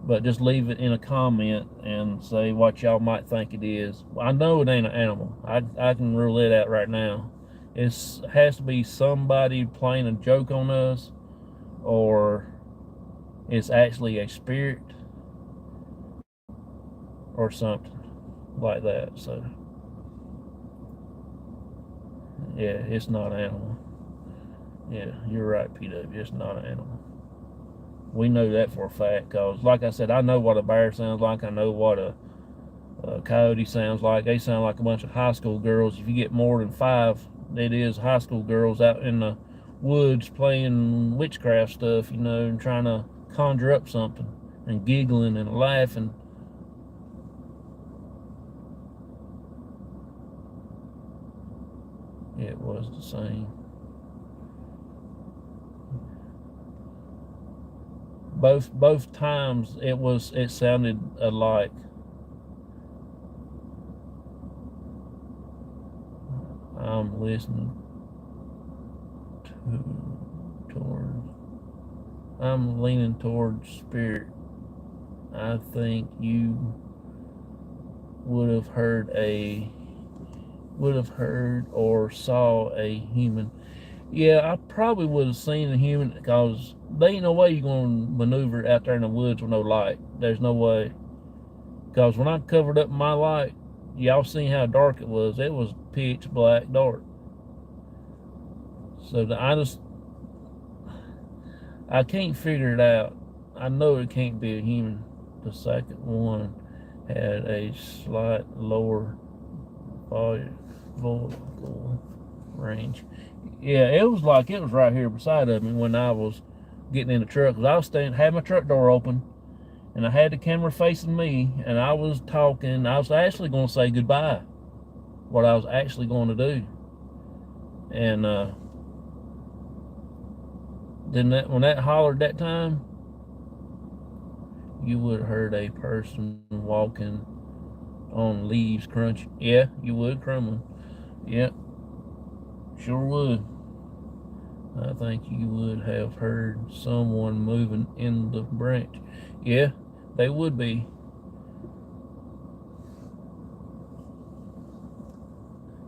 But just leave it in a comment and say what y'all might think it is. I know it ain't an animal. I can rule it out right now. It has to be somebody playing a joke on us, or it's actually a spirit or something like that. So yeah, it's not an animal. Yeah, you're right, PW. It's not an animal. We know that for a fact, because like I said, I know what a bear sounds like. I know what a coyote sounds like. They sound like a bunch of high school girls. If you get more than 5, it is high school girls out in the woods playing witchcraft stuff, and trying to conjure up something and giggling and laughing. It was the same. Both times it sounded alike. I'm listening I'm leaning towards spirit. I think you would have heard or saw a human. Yeah, I probably would have seen a human, because there ain't no way you're going to maneuver out there in the woods with no light. There's no way. Because when I covered up my light, y'all seen how dark it was. It was pitch black dark. So I can't figure it out. I know it can't be a human. The second one had a slight lower vocal range. Yeah, it was like it was right here beside of me when I was getting in the truck. Cause I was had my truck door open, and I had the camera facing me, and I was talking. I was actually going to say goodbye. What I was actually going to do, and then when that hollered that time, you would have heard a person walking on leaves crunch. Yeah, you would, crumbling. Yep, sure would. I think you would have heard someone moving in the branch. Yeah, they would be.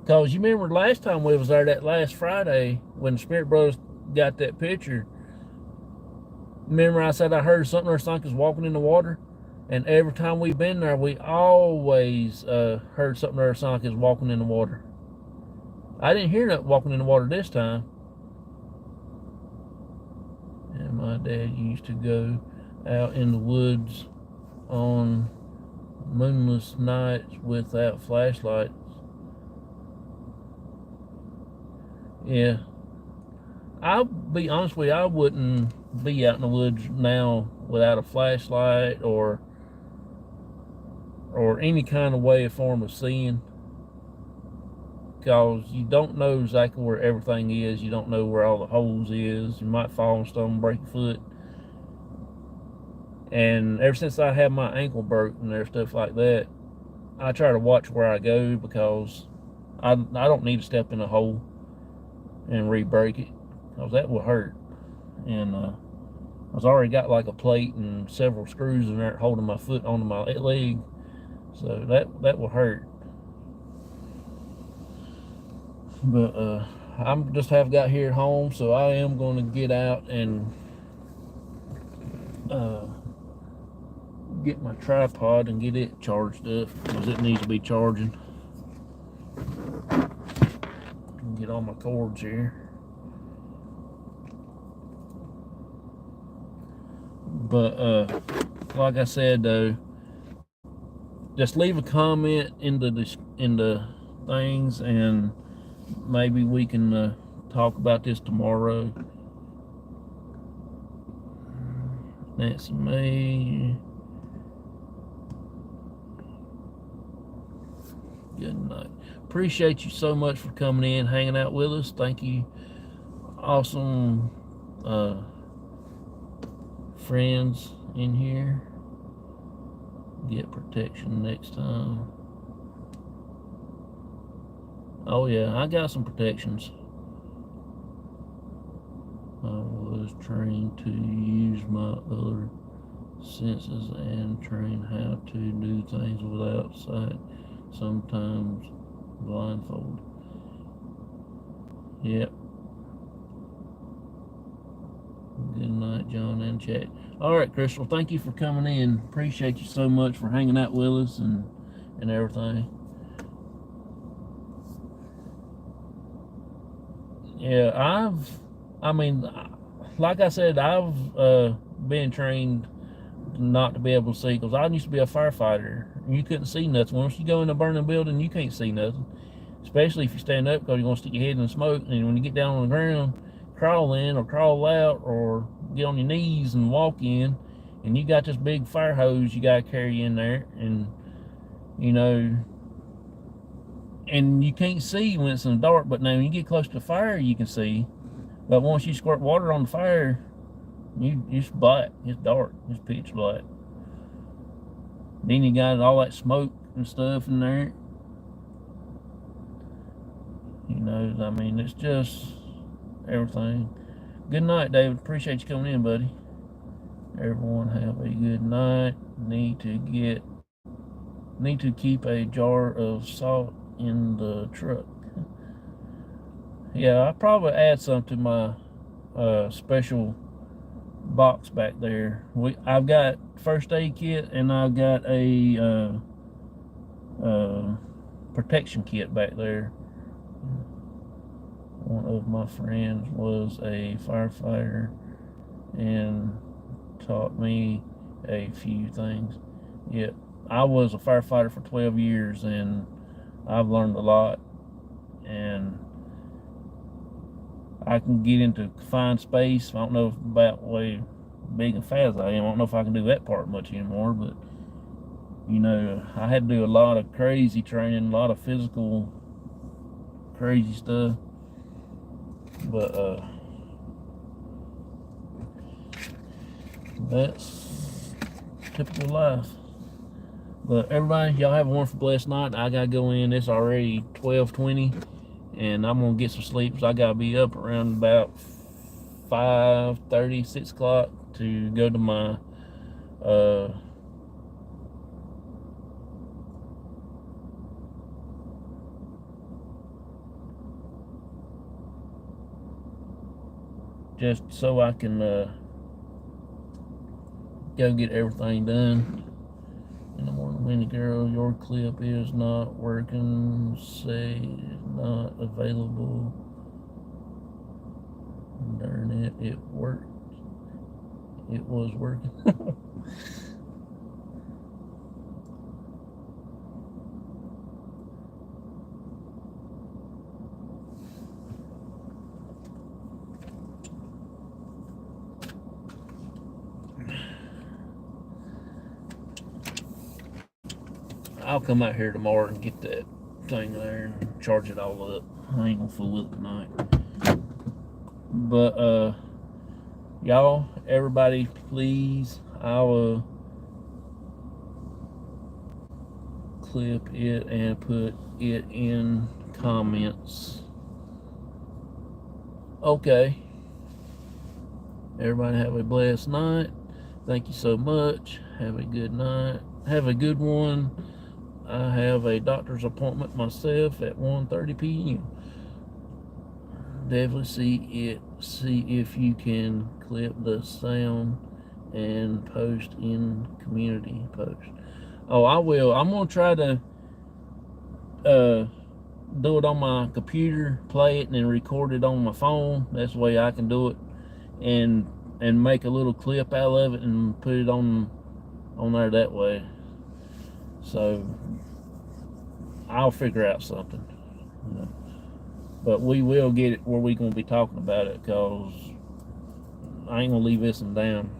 Because you remember last time we was there, that last Friday, when the Spirit Brothers got that picture. Remember I said I heard something or something was walking in the water? And every time we've been there, we always heard something or something was walking in the water. I didn't hear nothing walking in the water this time. And my dad used to go out in the woods on moonless nights without flashlights. Yeah. I'll be honest with you, I wouldn't be out in the woods now without a flashlight or any kind of way or form of seeing, because you don't know exactly where everything is. You don't know where all the holes is. You might fall on stone and break your foot. And ever since I had my ankle broke and there's stuff like that, I try to watch where I go, because I don't need to step in a hole and re-break it, because that will hurt. And I've already got like a plate and several screws in there holding my foot onto my leg, so that will hurt. But I'm just have got here at home, so I am going to get out and get my tripod and get it charged up, because it needs to be charging. Get all my cords here. But like I said though, just leave a comment in the things, and maybe we can talk about this tomorrow. Nancy May. Good night. Appreciate you so much for coming in, hanging out with us. Thank you. Awesome friends in here. Get protection next time. Oh yeah, I got some protections. I was trained to use my other senses and train how to do things without sight, sometimes blindfold. Yep. Good night, John and chat. All right, Crystal, thank you for coming in. Appreciate you so much for hanging out with us and everything. Yeah, like I said, I've been trained not to be able to see, because I used to be a firefighter. You couldn't see nothing. Once you go in a burning building, you can't see nothing, especially if you stand up, because you're going to stick your head in the smoke. And when you get down on the ground, crawl in or crawl out or get on your knees and walk in, and you got this big fire hose you got to carry in there, and and you can't see when it's in the dark. But now when you get close to the fire, you can see. But once you squirt water on the fire, it's black. It's dark. It's pitch black. Then you got all that smoke and stuff in there. I mean, it's just everything. Good night, David. Appreciate you coming in, buddy. Everyone have a good night. Need to keep a jar of salt in the truck. Yeah, I'll probably add some to my special box back there. I've got first aid kit and I've got a protection kit back there. One of my friends was a firefighter and taught me a few things. Yeah, I was a firefighter for 12 years and I've learned a lot, and I can get into confined space. I don't know about way big and fat as I am. I don't know if I can do that part much anymore, but you know, I had to do a lot of crazy training, a lot of physical crazy stuff. But that's typical life. But everybody, y'all have a wonderful, blessed night. I gotta go in. It's already 12:20, and I'm gonna get some sleep. So I gotta be up around about 5:30, 6 o'clock to go to my just so I can go get everything done in the morning. Winnie girl, your clip is not working. Say not available. Darn it, it worked. It was working. I'll come out here tomorrow and get that thing there and charge it all up. I ain't gonna fool with it tonight. But y'all, everybody, please, I'll clip it and put it in comments. Okay. Everybody have a blessed night. Thank you so much. Have a good night. Have a good one. I have a doctor's appointment myself at 1:30 p.m. Definitely see if you can clip the sound and post in community post. Oh, I will. I'm gonna try to do it on my computer, play it, and then record it on my phone. That's the way I can do it, and make a little clip out of it and put it on there that way. So I'll figure out something, you know. But we will get it where we're going to be talking about it, because I ain't going to leave this one down.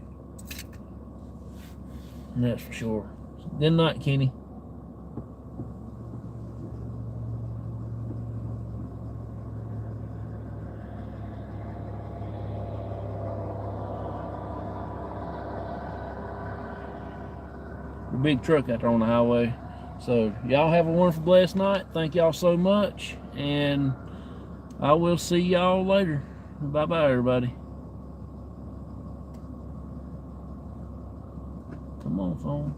And that's for sure. So, good night, Kenny. The big truck out there on the highway. So y'all have a wonderful, blessed night. Thank y'all so much, and I will see y'all later. Bye bye, everybody. Come on, phone.